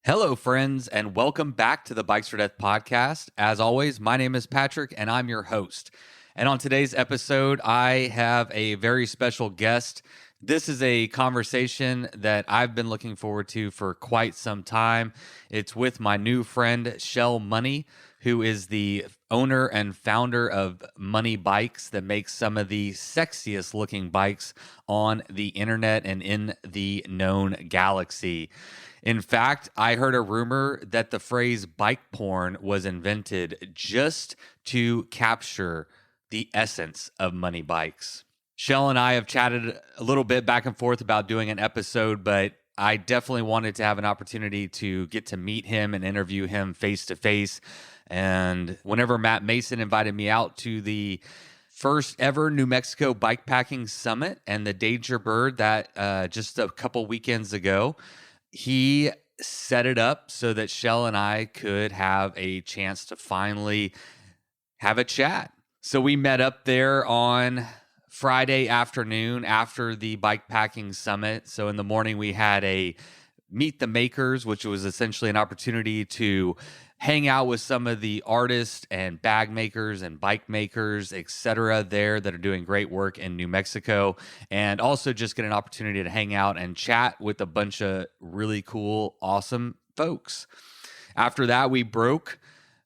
Hello, friends, and welcome back to the Bikes for Death podcast. As always, my name is Patrick, and I'm your host. And on today's episode, I have a very special guest. This is a conversation that I've been looking forward to for quite some time. It's with my new friend, Cjell Monē, who is the owner and founder of Monē Bikes that makes some of the sexiest looking bikes on the internet and in the known galaxy. In fact, I heard a rumor that the phrase bike porn was invented just to capture the essence of Monē Bikes. Cjell and I have chatted a little bit back and forth about doing an episode, but I definitely wanted to have an opportunity to get to meet him and interview him face to face. And whenever Matt Mason invited me out to the first ever New Mexico bikepacking summit and the Danger Bird that just a couple weekends ago, he set it up so that Cjell and I could have a chance to finally have a chat. So we met up there on Friday afternoon after the bikepacking summit. So in the morning we had a Meet the Makers, which was essentially an opportunity to hang out with some of the artists and bag makers and bike makers, etc. there that are doing great work in New Mexico, and also just get an opportunity to hang out and chat with a bunch of really cool, awesome folks. After that, we broke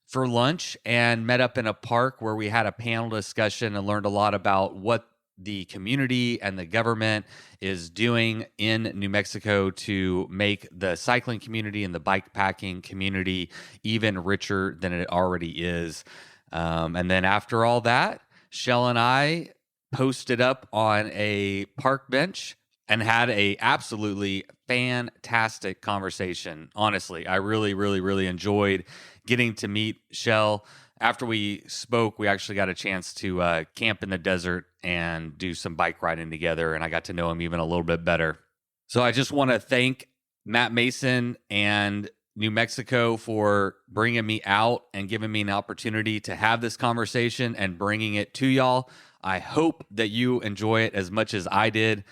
for lunch and met up in a park where we had a panel discussion and learned a lot about what the community and the government is doing in New Mexico to make the cycling community and the bikepacking community even richer than it already is. And then after all that, Cjell and I posted up on a park bench and had a absolutely fantastic conversation. Honestly, I really enjoyed getting to meet Cjell. After we spoke, we actually got a chance to camp in the desert and do some bike riding together, and I got to know him even a little bit better. So I just want to thank Matt Mason and New Mexico for bringing me out and giving me an opportunity to have this conversation and bringing it to y'all. I hope that you enjoy it as much as I did.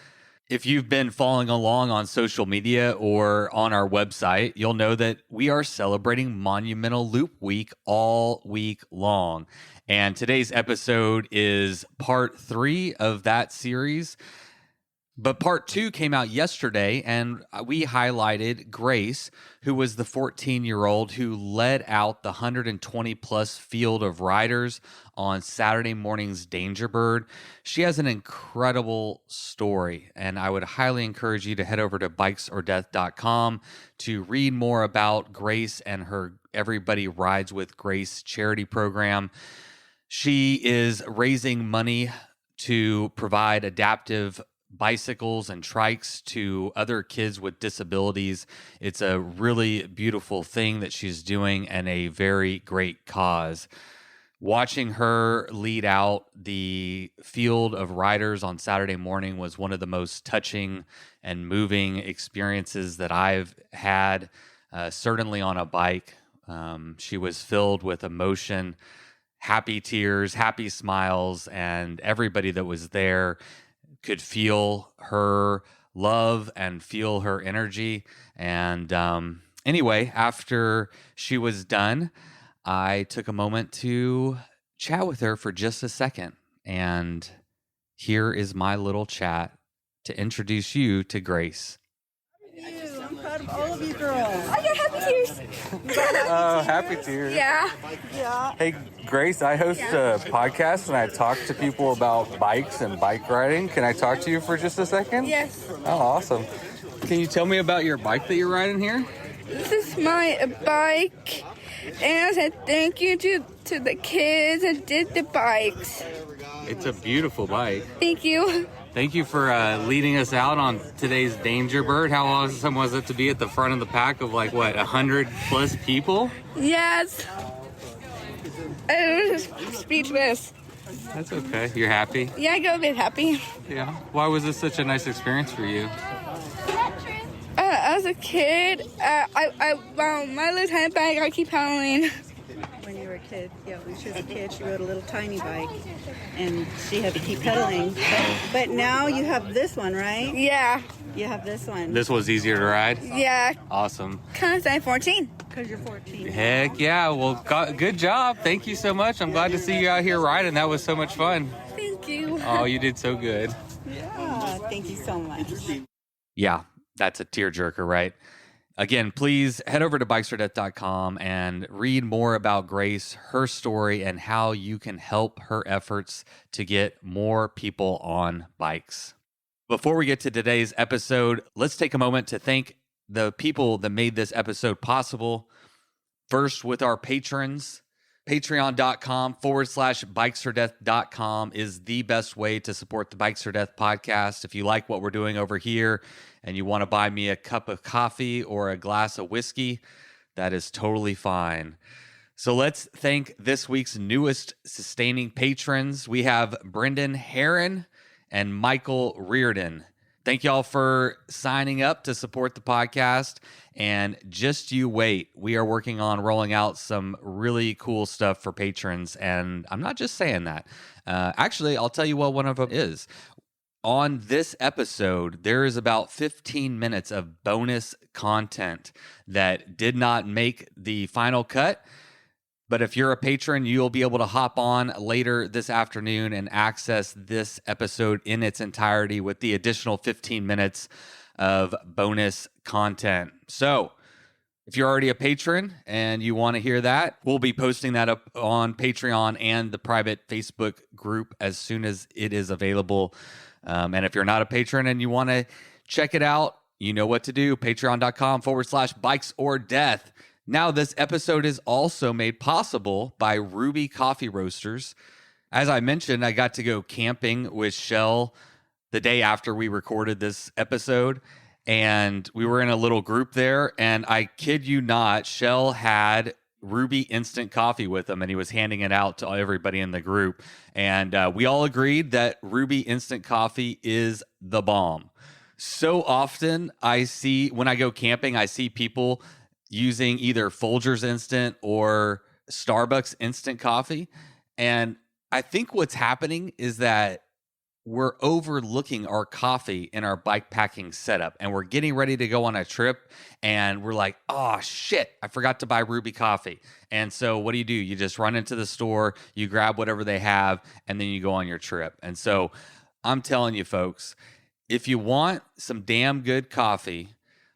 If you've been following along on social media or on our website, you'll know that we are celebrating Monumental Loop Week all week long. And today's episode is part 3 of that series. But part 2 came out yesterday, and we highlighted Grace, who was the 14-year-old who led out the 120-plus field of riders on Saturday morning's Danger Bird. She has an incredible story, and I would highly encourage you to head over to bikesorddeath.com to read more about Grace and her Everybody Rides with Grace charity program. She is raising money to provide adaptive bicycles and trikes to other kids with disabilities. It's a really beautiful thing that she's doing and a very great cause. Watching her lead out the field of riders on Saturday morning was one of the most touching and moving experiences that I've had, certainly on a bike. She was filled with emotion, happy tears, happy smiles, and everybody that was there could feel her love and feel her energy. And anyway, after she was done, I took a moment to chat with her for just a second. And here is my little chat to introduce you to Grace. I'm proud of all of you girls. I got happy tears. Oh, happy tears. Yeah. Hey, Grace, I host a podcast and I talk to people about bikes and bike riding. Can I talk to you for just a second? Yes. Oh, awesome. Can you tell me about your bike that you're riding here? This is my bike. And I said thank you to the kids that did the bikes. It's a beautiful bike. Thank you. Thank you for leading us out on today's Danger Bird. How awesome was it to be at the front of the pack of 100 plus people? Yes. I was speechless. That's okay. You're happy? Yeah, I got a bit happy. Yeah. Why was this such a nice experience for you? As a kid, my little tiny bike, I keep paddling. When you were a kid. Yeah, when she was a kid, she rode a little tiny bike, and she had to keep pedaling. But now you have this one, right? Yeah. You have this one. This was easier to ride? Yeah. Awesome. Because I'm 14. Because you're 14. Heck yeah. Well, good job. Thank you so much. I'm glad to see you out here riding. That was so much fun. Thank you. Oh, you did so good. Yeah, thank you so much. Yeah, that's a tearjerker, right? Again, please head over to bikesfordeath.com and read more about Grace, her story, and how you can help her efforts to get more people on bikes. Before we get to today's episode, let's take a moment to thank the people that made this episode possible. First, with our patrons. Patreon.com/bikesfordeath.com is the best way to support the Bikes for Death podcast. If you like what we're doing over here and you want to buy me a cup of coffee or a glass of whiskey, that is totally fine. So let's thank this week's newest sustaining patrons. We have Brendan Haren and Michael Reardon. Thank y'all for signing up to support the podcast. And just you wait. We are working on rolling out some really cool stuff for patrons. And I'm not just saying that. Actually, I'll tell you what one of them is. On this episode, there is about 15 minutes of bonus content that did not make the final cut. But if you're a patron, you'll be able to hop on later this afternoon and access this episode in its entirety with the additional 15 minutes of bonus content. So if you're already a patron and you want to hear that, we'll be posting that up on Patreon and the private Facebook group as soon as it is available. And if you're not a patron and you want to check it out, you know what to do. Patreon.com/bikesfordeath. Now, this episode is also made possible by Ruby Coffee Roasters. As I mentioned, I got to go camping with Cjell the day after we recorded this episode, and we were in a little group there, and I kid you not, Cjell had Ruby instant coffee with him, and he was handing it out to everybody in the group, and we all agreed that Ruby instant coffee is the bomb. So often when I go camping, I see people using either Folgers Instant or Starbucks Instant Coffee. And I think what's happening is that we're overlooking our coffee in our bike packing setup, and we're getting ready to go on a trip, and we're like, oh shit, I forgot to buy Ruby coffee. And so what do? You just run into the store, you grab whatever they have, and then you go on your trip. And so I'm telling you folks, if you want some damn good coffee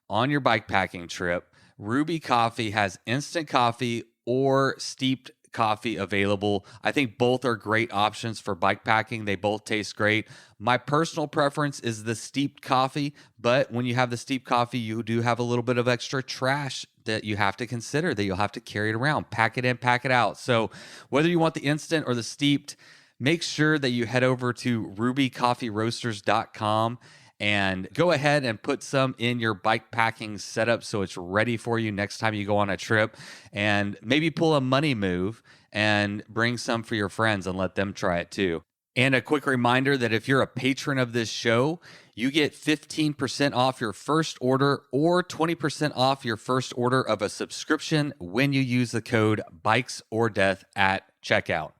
on your bike packing trip, Ruby Coffee has instant coffee or steeped coffee available. I think both are great options for bike packing. They both taste great. My personal preference is the steeped coffee, but when you have the steeped coffee, you do have a little bit of extra trash that you have to consider, that you'll have to carry it around, pack it in, pack it out. So whether you want the instant or the steeped, make sure that you head over to rubycoffeeroasters.com and go ahead and put some in your bike packing setup so it's ready for you next time you go on a trip. And maybe pull a money move and bring some for your friends and let them try it too. And a quick reminder that if you're a patron of this show, you get 15% off your first order or 20% off your first order of a subscription when you use the code BikesOrDeath at checkout.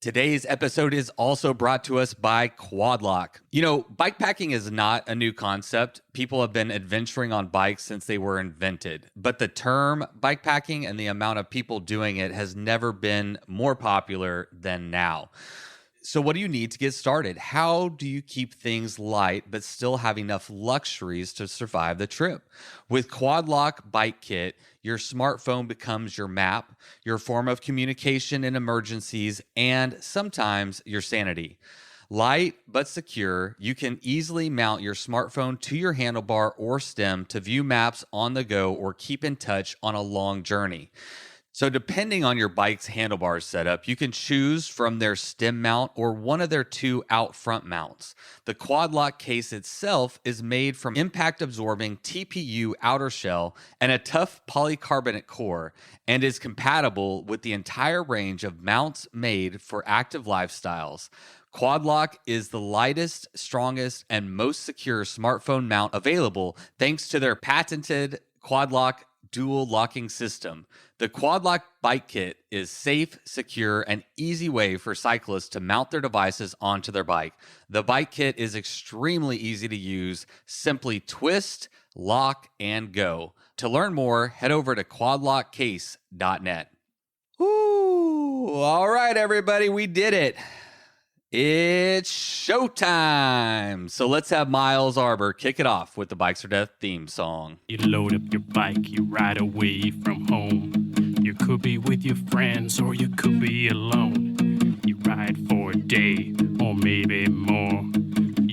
Today's episode is also brought to us by Quadlock. You know, bikepacking is not a new concept. People have been adventuring on bikes since they were invented. But the term bikepacking and the amount of people doing it has never been more popular than now. So what do you need to get started? How do you keep things light but still have enough luxuries to survive the trip? With Quadlock Bike Kit, your smartphone becomes your map, your form of communication in emergencies, and sometimes your sanity. Light but secure, you can easily mount your smartphone to your handlebar or stem to view maps on the go or keep in touch on a long journey. So depending on your bike's handlebar setup, you can choose from their stem mount or one of their two out front mounts. The Quadlock case itself is made from impact-absorbing TPU outer shell and a tough polycarbonate core and is compatible with the entire range of mounts made for active lifestyles. Quadlock is the lightest, strongest, and most secure smartphone mount available thanks to their patented Quadlock dual locking system. The Quad Lock Bike Kit is safe, secure, and easy way for cyclists to mount their devices onto their bike. The bike kit is extremely easy to use. Simply twist, lock, and go. To learn more, head over to quadlockcase.net. Woo! All right, everybody, we did it. It's showtime. So let's have Miles Arbor kick it off with the Bikes or Death theme song. You load up your bike, you ride away from home. You could be with your friends or you could be alone. You ride for a day or maybe more.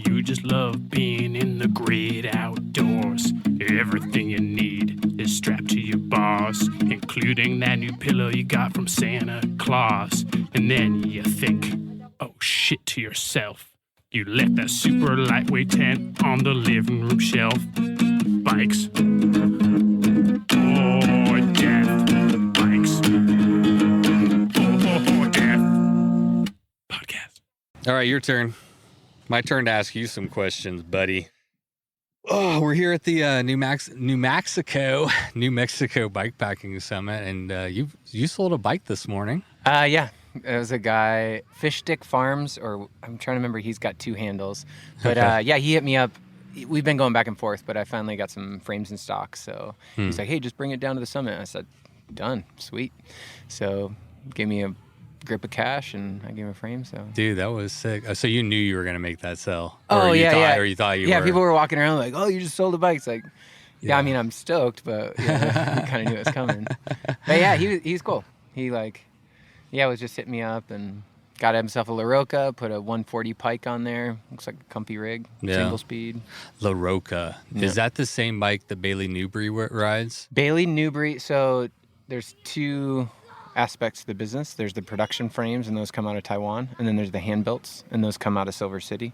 You just love being in the great outdoors. Everything you need is strapped to your bars, including that new pillow you got from Santa Claus. And then you think, oh shit, to yourself. You left that super lightweight tent on the living room shelf. Bikes or death. Bikes or death. Podcast. All right, your turn. My turn to ask you some questions, buddy. Oh, we're here at the New Mexico Bikepacking Summit, and you sold a bike this morning. Yeah. It was a guy, Fish Stick Farms, or I'm trying to remember, he's got two handles. But yeah, he hit me up. We've been going back and forth, but I finally got some frames in stock. So he's like, hey, just bring it down to the summit. I said, done, sweet. So gave me a grip of cash and I gave him a frame. So Dude, that was sick. So you knew you were going to make that sell? Oh, yeah. Or you thought you were? Yeah, people were walking around like, oh, you just sold a bike. It's like, yeah, I mean, I'm stoked, but yeah, I kind of knew it was coming. But yeah, he's cool. He was just hitting me up and got himself a LaRocca, put a 140 Pike on there. Looks like a comfy rig, single speed. LaRocca. Yeah. Is that the same bike that Bailey Newbury rides? Bailey Newbury, so there's two aspects to the business. There's the production frames, and those come out of Taiwan. And then there's the hand-builts, and those come out of Silver City,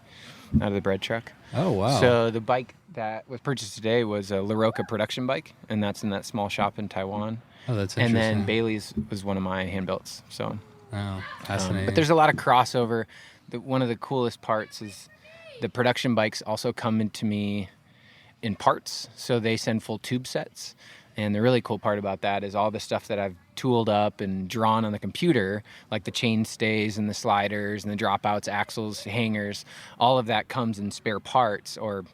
out of the bread truck. Oh, wow. So the bike that was purchased today was a LaRocca production bike, and that's in that small shop in Taiwan. Oh, that's interesting. And then Bailey's was one of my hand-builts. So, fascinating. But there's a lot of crossover. One of the coolest parts is the production bikes also come into me in parts. So they send full tube sets. And the really cool part about that is all the stuff that I've tooled up and drawn on the computer, like the chain stays and the sliders and the dropouts, axles, hangers, all of that comes in spare parts or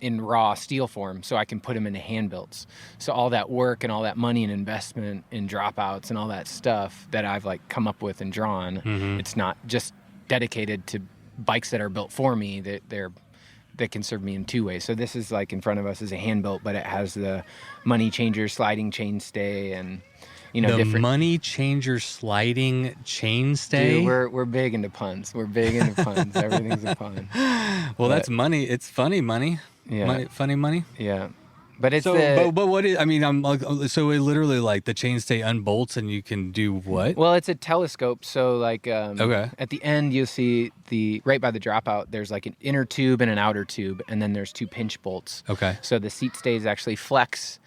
in raw steel form, so I can put them into hand builds. So all that work and all that money and investment in dropouts and all that stuff that I've come up with and drawn, it's not just dedicated to bikes that are built for me. That can serve me in two ways. So this is in front of us is a hand built, but it has the money changer sliding chain stay and the different money changer sliding chain stay. Dude, we're big into puns. Everything's a pun. Well, that's money. It's funny money. Yeah. Funny money. Yeah. But it's but what is? I mean, so it literally the chain stay unbolts and you can do what? Well, it's a telescope. So okay. At the end you'll see right by the dropout. There's an inner tube and an outer tube, and then there's two pinch bolts. Okay. So the seat stays actually flex,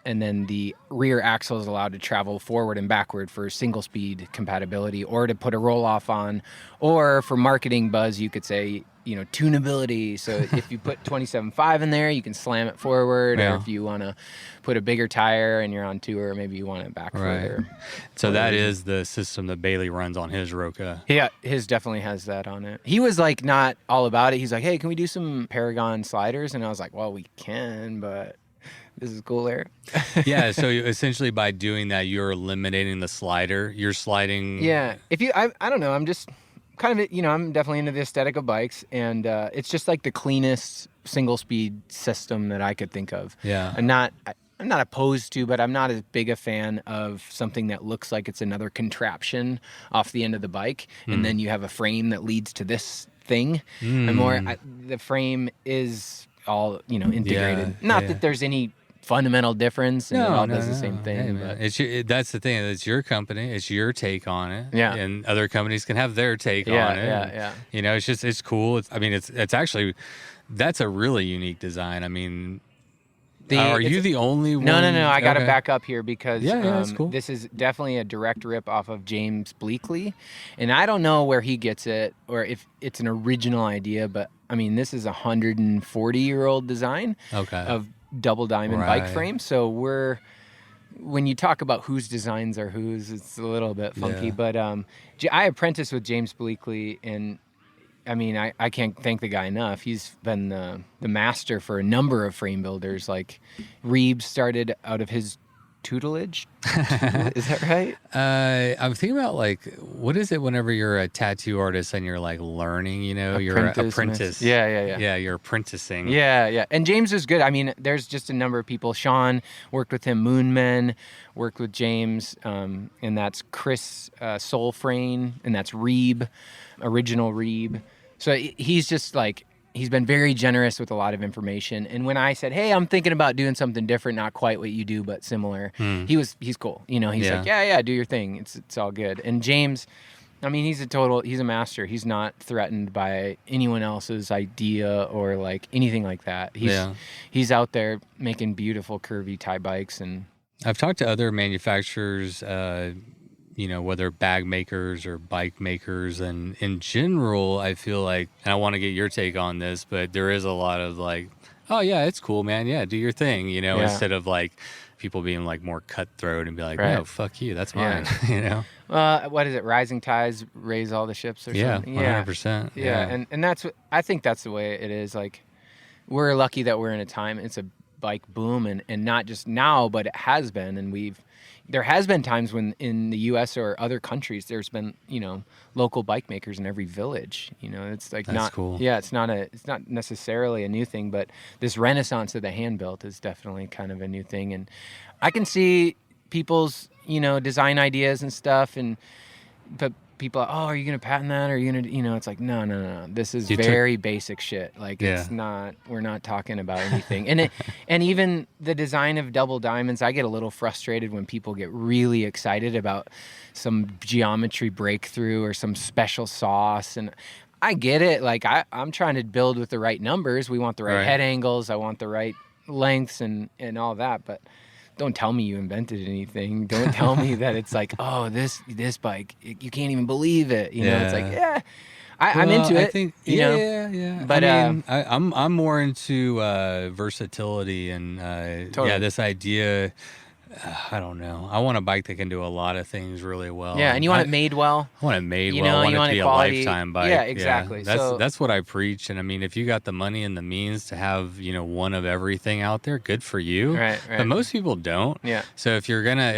and then the rear axle is allowed to travel forward and backward for single speed compatibility, or to put a roll off on, or for marketing buzz you could say, tunability. So if you put 27.5 in there, you can slam it forward. Yeah. Or if you want to put a bigger tire and you're on tour, maybe you want it back further. So that is the system that Bailey runs on his Roca. Yeah, his definitely has that on it. He was not all about it. He's like, hey, can we do some Paragon sliders? And I was like, well, we can, but this is cooler. Yeah, so essentially by doing that, you're eliminating the slider. You're sliding. Yeah. I don't know, I'm just kind of, I'm definitely into the aesthetic of bikes, and it's just the cleanest single speed system that I could think of. Yeah. I'm not opposed to, but I'm not as big a fan of something that looks like it's another contraption off the end of the bike, and then you have a frame that leads to this thing. The frame is all, integrated. Yeah, that there's any fundamental difference, and it all does the same thing. Hey, but that's the thing. It's your company. It's your take on it. Yeah. And other companies can have their take on it. Yeah. It's cool. It's actually, that's a really unique design. I mean, are you the only one? No. I got to back up here because that's cool. This is definitely a direct rip off of James Bleakley. And I don't know where he gets it or if it's an original idea, but I mean, this is a 140-year-old design of double diamond bike frame. So when you talk about whose designs are whose, it's a little bit funky. But I apprenticed with James Bleakley, and I mean, I can't thank the guy enough. He's been the master for a number of frame builders. Like Reeb started out of his tutelage. Is that right? I'm thinking about like, what is it whenever you're a tattoo artist and you're like learning, you're an apprentice. Yeah, you're apprenticing. Yeah. And James is good. I mean, there's just a number of people. Sean worked with him. Moonmen worked with James. And that's Chris Soulframe. And that's Reeb, original Reeb. So he's just like, he's been very generous with a lot of information. And when I said, hey, I'm thinking about doing something different, not quite what you do, but similar, he's cool. He's like, yeah, do your thing. It's all good. And James, I mean, he's a master. He's not threatened by anyone else's idea or like anything like that. He's out there making beautiful curvy tie bikes. And I've talked to other manufacturers, whether bag makers or bike makers. And in general, I feel like, and I want to get your take on this, but there is a lot of like, oh yeah, it's cool, man. Yeah, do your thing, instead of like people being like more cutthroat and be like, no, fuck you. That's mine, what is it? Rising tides raise all the ships or something? 100%. Yeah. And I think that's the way it is. Like, we're lucky that we're in a time, it's a bike boom, and not just now, but it has been. And there has been times when in the U.S. or other countries, there's been, local bike makers in every village. It's like that's cool. Yeah, it's not necessarily a new thing, but this renaissance of the hand built is definitely kind of a new thing. And I can see people's, design ideas and stuff, but people are, oh, are you going to patent that? Or are you going to, it's like, no. This is very basic shit. Like, it's not, we're not talking about anything. And even the design of double diamonds, I get a little frustrated when people get really excited about some geometry breakthrough or some special sauce. And I get it. Like, I'm trying to build with the right numbers. We want the right head angles. I want the right lengths and all that. But don't tell me you invented anything. Don't tell me that it's like, oh, this bike, you can't even believe it. It's like, I'm into it. I think, yeah. But I'm more into versatility and this idea. I don't know. I want a bike that can do a lot of things really well. Yeah, and you want it made well. I want it made well. I want it to be quality, a lifetime bike. Yeah, exactly. Yeah, that's what I preach. And I mean, if you got the money and the means to have, one of everything out there, good for you. Right. But most people don't. Yeah. So if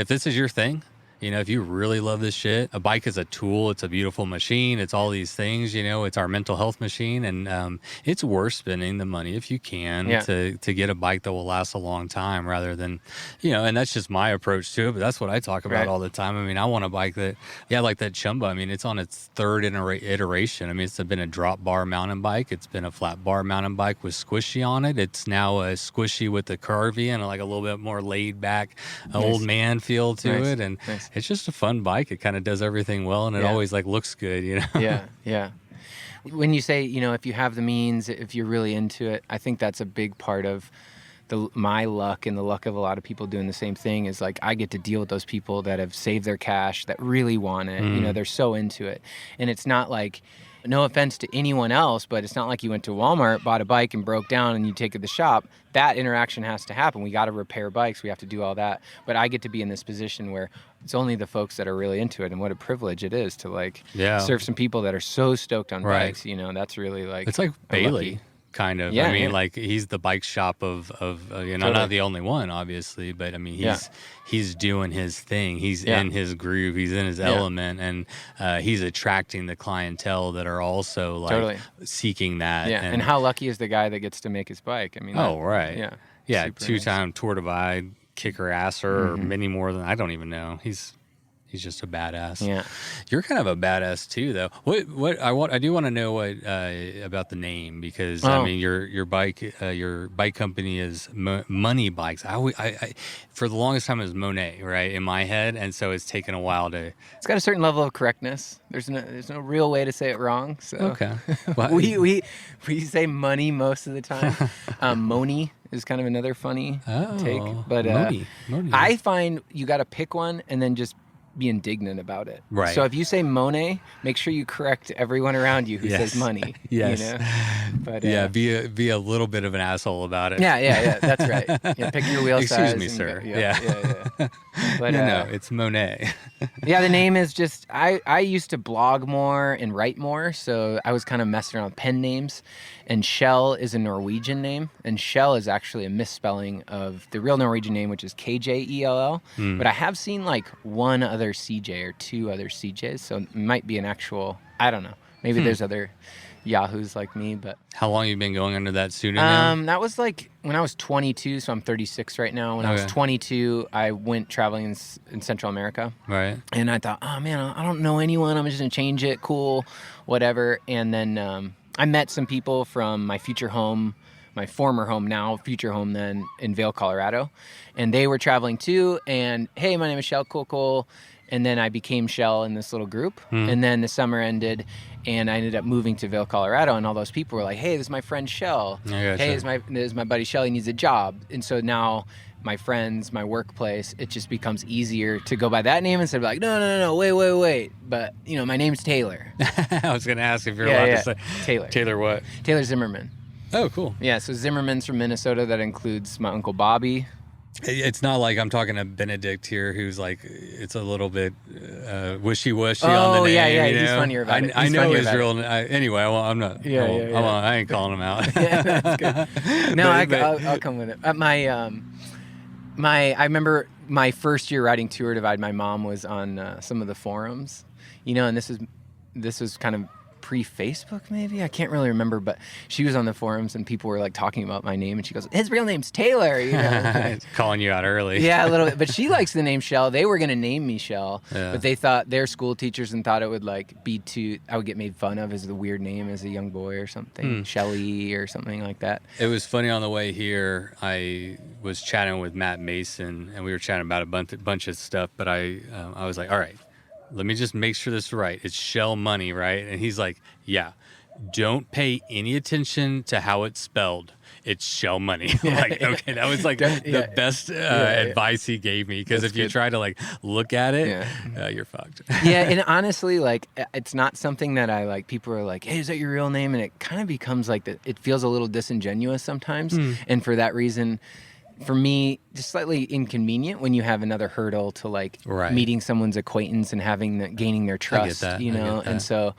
this is your thing, if you really love this shit, a bike is a tool. It's a beautiful machine. It's all these things, it's our mental health machine. And it's worth spending the money if you can to get a bike that will last a long time rather than, and that's just my approach to it. But that's what I talk about all the time. I mean, I want a bike that, like that Chumba. I mean, it's on its third iteration. I mean, it's been a drop bar mountain bike. It's been a flat bar mountain bike with squishy on it. It's now a squishy with the curvy and like a little bit more laid back old man feel to it. And it's just a fun bike. It kind of does everything well, and it always like looks good, Yeah. When you say, if you have the means, if you're really into it, I think that's a big part of my luck and the luck of a lot of people doing the same thing is like I get to deal with those people that have saved their cash, that really want it. They're so into it. And it's not like, no offense to anyone else, but it's not like you went to Walmart, bought a bike and broke down and you take it to the shop. That interaction has to happen. We got to repair bikes. We have to do all that. But I get to be in this position where it's only the folks that are really into it. And what a privilege it is to like serve some people that are so stoked on bikes. That's really like, it's like Bailey. Kind of. I mean, like he's the bike shop of totally. Not the only one, obviously, but I mean, he's doing his thing. He's in his groove. He's in his element, and he's attracting the clientele that are also like seeking that. Yeah. And how lucky is the guy that gets to make his bike? I mean, yeah. Two-time Tour Divide kicker asser or many more than I don't even know. He's just a badass. Yeah, you're kind of a badass too, though. I do want to know what about the name because I mean your bike company is Money Bikes. I for the longest time it was Monet, right, in my head, and so it's taken a while to. It's got a certain level of correctness. There's no real way to say it wrong. So okay, we say money most of the time. Moni is kind of another funny take, but Moni. I find you got to pick one and then just be indignant about it. Right. So if you say Monet, make sure you correct everyone around you who says money. Yes. You know? But, Yeah, be a little bit of an asshole about it. Yeah, that's right. Yeah, pick your wheel size. Excuse me, sir. Yeah. But, no, it's Monet. yeah, the name is just, I used to blog more and write more, so I was kind of messing around with pen names. And Cjell is a Norwegian name, and Cjell is actually a misspelling of the real Norwegian name, which is Kjell. But I have seen like one other CJ or two other CJs, so it might be an actual, I don't know. Maybe there's other Yahoos like me, but... How long have you been going under that pseudonym? That was like when I was 22, so I'm 36 right now. When I was 22, I went traveling in Central America. Right. And I thought, oh man, I don't know anyone. I'm just going to change it. Cool, whatever. And then I met some people from my future home, my former home now, future home then, in Vail, Colorado. And they were traveling too. And hey, my name is Cjell, cool. And then I became Cjell in this little group. And then the summer ended, and I ended up moving to Vail, Colorado. And all those people were like, hey, this is my friend Cjell. Hey, this is my buddy Cjell. He needs a job. And so now my friends, my workplace, it just becomes easier to go by that name instead of like, no, wait. But, you know, my name's Taylor. I was going to ask if you're allowed to say. Taylor. Taylor what? Taylor Zimmerman. Oh, cool. Yeah, so Zimmerman's from Minnesota. That includes my Uncle Bobby. It's not like I'm talking to Benedict here, who's like, it's a little bit wishy-washy Oh, on the name. yeah, you he's know? funnier about it. I He's know funnier his about real name. Anyway, I'm not. I ain't calling him out. Yeah, that's good. No, I'll come with it. I remember my first year writing Tour Divide, my mom was on some of the forums, you know, and this was kind of pre-Facebook maybe, I can't really remember, but she was on the forums and people were like talking about my name, and she goes, his real name's Taylor, you know. Calling you out early. Yeah, a little bit, but she likes the name Cjell. They were gonna name me Cjell, but they thought, their school teachers, and thought it would like be too, I would get made fun of as the weird name as a young boy or something, Shelly or something like that. It was funny on the way here. I was chatting with Matt Mason, and we were chatting about a bunch of stuff. But I was like, all right, let me just make sure this is right. It's Cjell Monē, right? And he's like, yeah, don't pay any attention to how it's spelled. It's Cjell Monē. I'm like, okay, that was like the best advice he gave me. Because if you try to like look at it, you're fucked. Yeah, and honestly, like, it's not something that I like. People are like, hey, is that your real name? And it kind of becomes like, it feels a little disingenuous sometimes. And for that reason, for me, just slightly inconvenient when you have another hurdle to like meeting someone's acquaintance and gaining their trust, you know? And so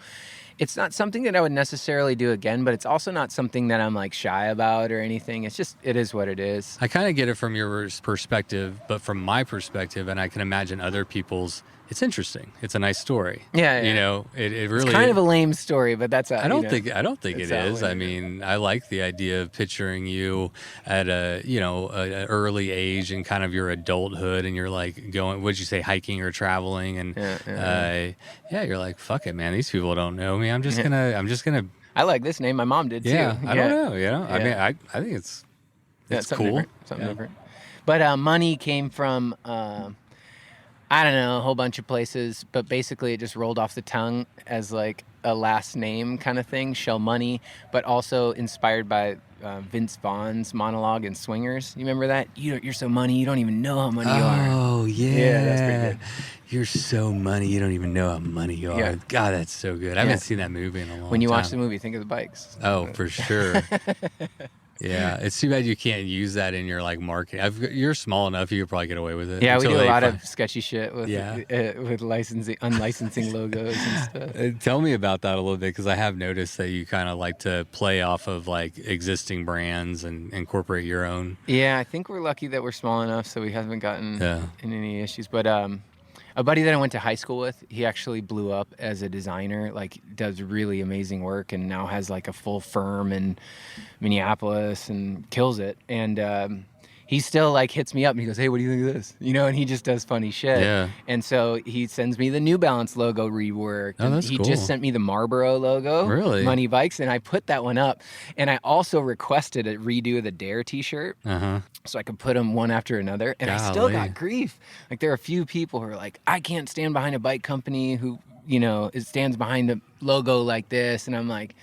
it's not something that I would necessarily do again, but it's also not something that I'm like shy about or anything. It's just, it is what it is. I kind of get it from your perspective, but from my perspective, and I can imagine other people's, it's interesting. It's a nice story. Yeah. You know, it really it's kind of a lame story, but that's I don't think it is. I mean, I like the idea of picturing you at an early age and kind of your adulthood, and you're like going, what'd you say, hiking or traveling, and you're like, fuck it, man, these people don't know me. I'm just gonna. I like this name. My mom did too. Yeah, I don't know. You know, I mean, I think it's cool. Something different. But money came from. I don't know, a whole bunch of places, but basically it just rolled off the tongue as like a last name kind of thing, Cjell Monē, but also inspired by Vince Vaughn's monologue in Swingers. You remember that? You're so money, you don't even know how money you are. Oh, yeah. Yeah, that's pretty good. You're so money, you don't even know how money you are. Yeah. God, that's so good. I haven't seen that movie in a long time. When you watch the movie, think of the bikes. Oh, for sure. Yeah, it's too bad you can't use that in your like marketing. You're small enough, you could probably get away with it. Yeah, we do a lot of sketchy shit with unlicensing logos and stuff. Tell me about that a little bit, because I have noticed that you kind of like to play off of like existing brands and incorporate your own. Yeah, I think we're lucky that we're small enough, so we haven't gotten in any issues. But a buddy that I went to high school with, he actually blew up as a designer, like does really amazing work, and now has like a full firm in Minneapolis and kills it. And he still like hits me up and he goes, hey, what do you think of this? You know, and he just does funny shit. Yeah. And so he sends me the New Balance logo reworked. Oh, that's he cool. just sent me the Marlboro logo. Really? Money Bikes. And I put that one up. And I also requested a redo of the Dare t-shirt. So I could put them one after another. And I still got grief. Like there are a few people who are like, I can't stand behind a bike company who, you know, stands behind the logo like this. And I'm like,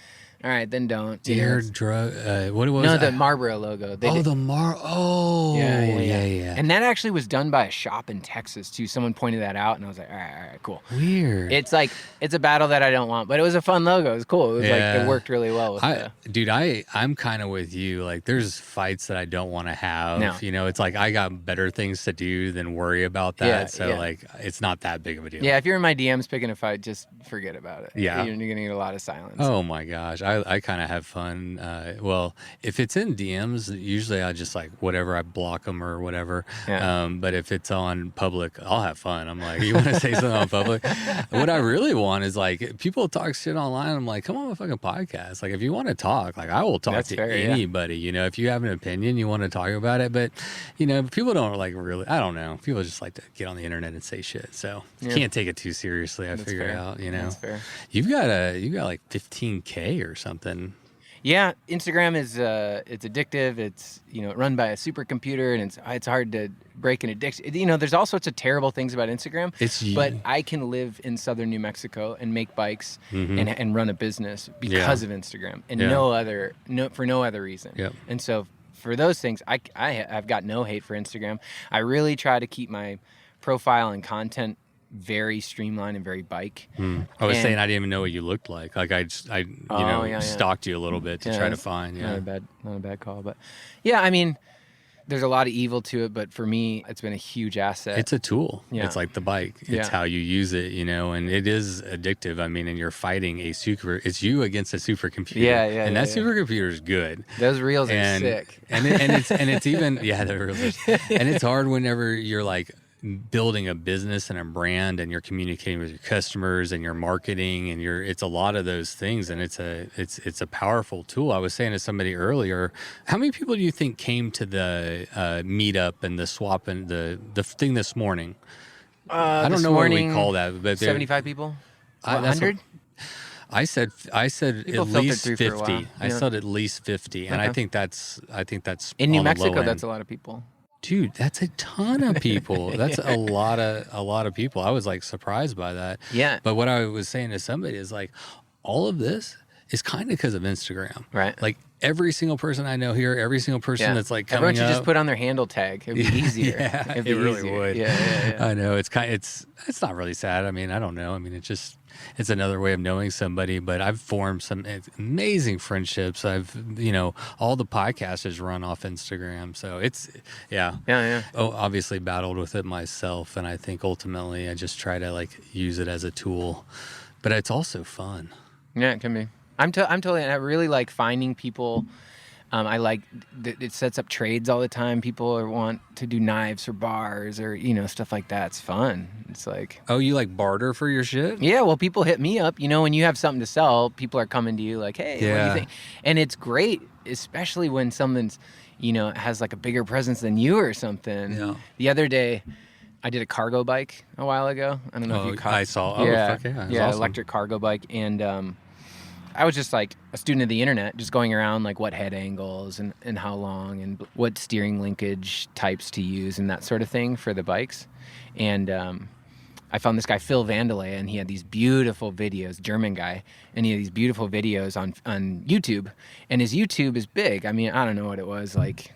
All right, then don't. Dare drug. What was No, it? the Marlboro logo. They did- yeah. And that actually was done by a shop in Texas too. Someone pointed that out, and I was like, all right, cool. Weird. It's like it's a battle that I don't want, but it was a fun logo. It was cool. It was like it worked really well with Dude, I'm kind of with you. Like, there's fights that I don't want to have. No. You know, it's like I got better things to do than worry about that. Yeah, so yeah. like, it's not that big of a deal. Yeah, if you're in my DMs picking a fight, just forget about it. Yeah. You're gonna get a lot of silence. Oh my gosh, I kind of have fun. Well, if it's in DMs, usually I just like whatever, I block them or whatever. Yeah. But if it's on public, I'll have fun. I'm like, you want to say something on public? What I really want is like people talk shit online. I'm like, come on a fucking podcast. Like if you want to talk, like I will talk That's to fair, yeah. anybody. You know, if you have an opinion, you want to talk about it. But you know, people don't like really. I don't know. People just like to get on the internet and say shit. So you can't take it too seriously. I figure fair. out. You know, That's fair. you got like 15K or something. Yeah, Instagram is it's addictive. It's run by a supercomputer, and it's hard to break an addiction. You know, there's all sorts of terrible things about Instagram. But I can live in southern New Mexico and make bikes and run a business because of Instagram and for no other reason. Yep. And so for those things, I've got no hate for Instagram. I really try to keep my profile and content very streamlined and very bike. I was saying I didn't even know what you looked like. Like I stalked you a little bit to try to find. Yeah, not a bad call, but yeah, I mean, there's a lot of evil to it, but for me, it's been a huge asset. It's a tool. Yeah. It's like the bike. It's Yeah. how you use it, and it is addictive. I mean, and you're fighting it's you against a supercomputer. Yeah, and that supercomputer is good. Those reels are sick. And it's even the reels are, and it's hard whenever you're like building a business and a brand and you're communicating with your customers and your marketing and it's a lot of those things, and it's a powerful tool. I was saying to somebody earlier, how many people do you think came to the meetup and the swap and the thing this morning? I don't know what we call that, but 75 people. 100. I said People at filtered least through for a while. 50. I Yeah. said at least 50, and I think that's In New on the low Mexico, end. that's a lot of people. Dude, that's a ton of people. That's a lot of people. I was like surprised by that. Yeah. But what I was saying to somebody is like, all of this is kind of because of Instagram. Right. Like every single person I know here, every single person that's like coming Everyone should up. just put on their handle tag. It'd be easier. Yeah, It'd be it really easier. would. Yeah. I know it's not really sad. I mean, I don't know. I mean, it's another way of knowing somebody, but I've formed some amazing friendships. All the podcasters run off Instagram. So Yeah. Oh, obviously battled with it myself. And I think ultimately I just try to like use it as a tool, but it's also fun. Yeah, it can be. I'm totally, and I really like finding people. I like it sets up trades all the time. People want to do knives or bars or stuff like that. It's fun. It's like, oh, you like barter for your shit? yeah. Well, people hit me up. When you have something to sell, people are coming to you like, hey, what do you think? And it's great, especially when someone's has like a bigger presence than you or something. Yeah. The other day, I did a cargo bike a while ago. I don't know if you caught. I saw. Oh, yeah, fuck yeah, yeah, awesome. electric cargo bike, and I was just like a student of the internet, just going around like what head angles and how long and what steering linkage types to use and that sort of thing for the bikes. And I found this guy, Phil Vandelay, and he had these beautiful videos, German guy, and he had these beautiful videos on YouTube. And his YouTube is big. I mean, I don't know what it was, like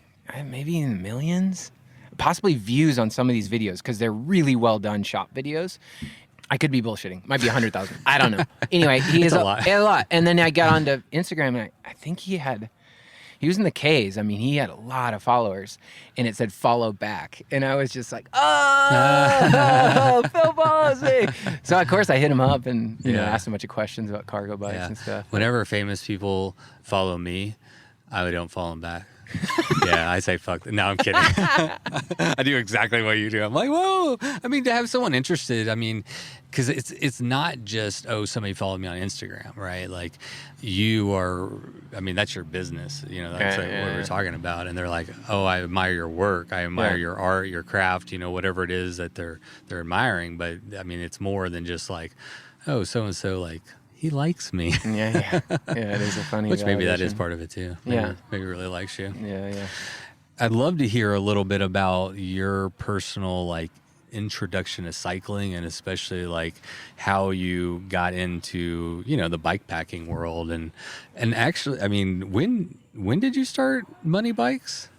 maybe in the millions, possibly views on some of these videos because they're really well done shop videos. I could be bullshitting. Might be 100,000. I don't know. Anyway, he is a lot. A lot. And then I got onto Instagram, and I think he was in the K's. I mean, he had a lot of followers, and it said follow back. And I was just like, oh, Phil follows me. So, of course, I hit him up and asked him a bunch of questions about cargo bikes and stuff. Whenever famous people follow me, I don't follow them back. Yeah, I say fuck. No, I'm kidding. I do exactly what you do. I'm like, whoa. I mean, to have someone interested, I mean, because it's not just, somebody followed me on Instagram, right? Like that's your business. That's what we're talking about. And they're like, oh, I admire your work. I admire your art, your craft, whatever it is that they're admiring. But I mean, it's more than just like, oh, so-and-so like, he likes me. Yeah, it is a funny Which maybe that validation. is part of it too. Maybe really likes you. Yeah. I'd love to hear a little bit about your personal like introduction to cycling, and especially like how you got into, you know, the bike packing world. And actually, I mean, when did you start Money Bikes?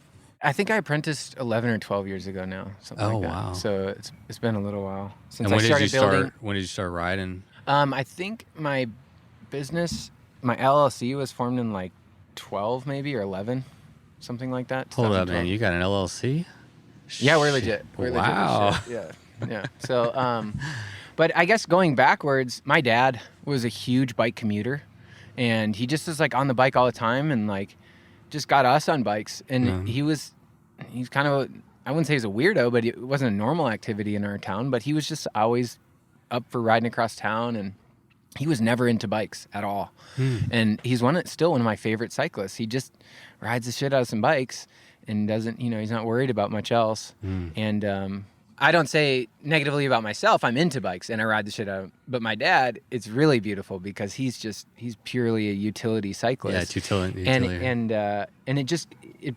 I think I apprenticed 11 or 12 years ago now, something like that. Wow. So it's been a little while since And I started building. When did you start riding? I think my business, my LLC was formed in like 12 maybe or 11, something like that. Hold up, 2012. man. You got an LLC? Yeah, we're legit. We're Wow. legit as shit. Yeah. So, but I guess going backwards, my dad was a huge bike commuter, and he just was like on the bike all the time, and like just got us on bikes. And he's kind of, I wouldn't say he's a weirdo, but it wasn't a normal activity in our town, but he was just always up for riding across town, and he was never into bikes at all. And he's still one of my favorite cyclists. He just rides the shit out of some bikes and doesn't, you know, he's not worried about much else. And I don't say negatively about myself. I'm into bikes and I ride the shit out of them. But my dad, it's really beautiful because he's purely a utility cyclist. Yeah, it's utility. And it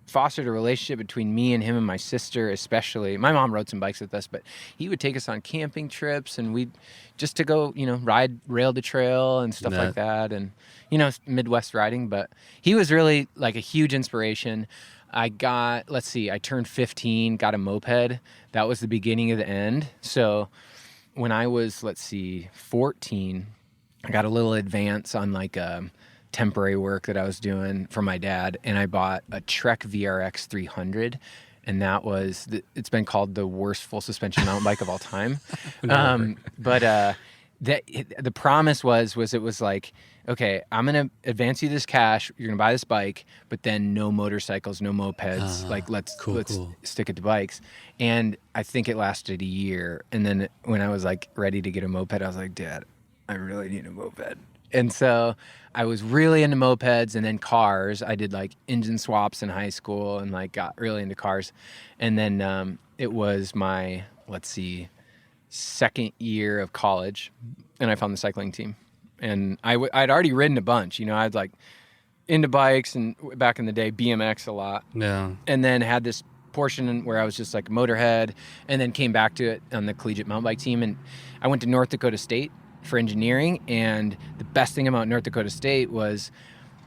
fostered a relationship between me and him and my sister, especially. My mom rode some bikes with us, but he would take us on camping trips, and we'd just to go, you know, ride rail to trail and stuff like that, and, you know, Midwest riding. But he was really like a huge inspiration. I turned 15, got a moped. That was the beginning of the end. So when I was, 14, I got a little advance on like temporary work that I was doing for my dad, and I bought a Trek VRX 300, and that was it's been called the worst full suspension mountain bike of all time. But the promise was it was like, okay, I'm gonna advance you this cash, you're gonna buy this bike, but then no motorcycles, no mopeds, let's stick it to bikes. And I think it lasted a year, and then when I was like ready to get a moped, I was like, Dad, I really need a moped. And so I was really into mopeds, and then cars. I did like engine swaps in high school and like got really into cars. And then it was my, second year of college, and I found the cycling team. And I'd already ridden a bunch, you know, I'd like into bikes, and back in the day, BMX a lot. Yeah. And then had this portion where I was just like a motorhead, and then came back to it on the collegiate mountain bike team. And I went to North Dakota State for engineering, and the best thing about North Dakota State was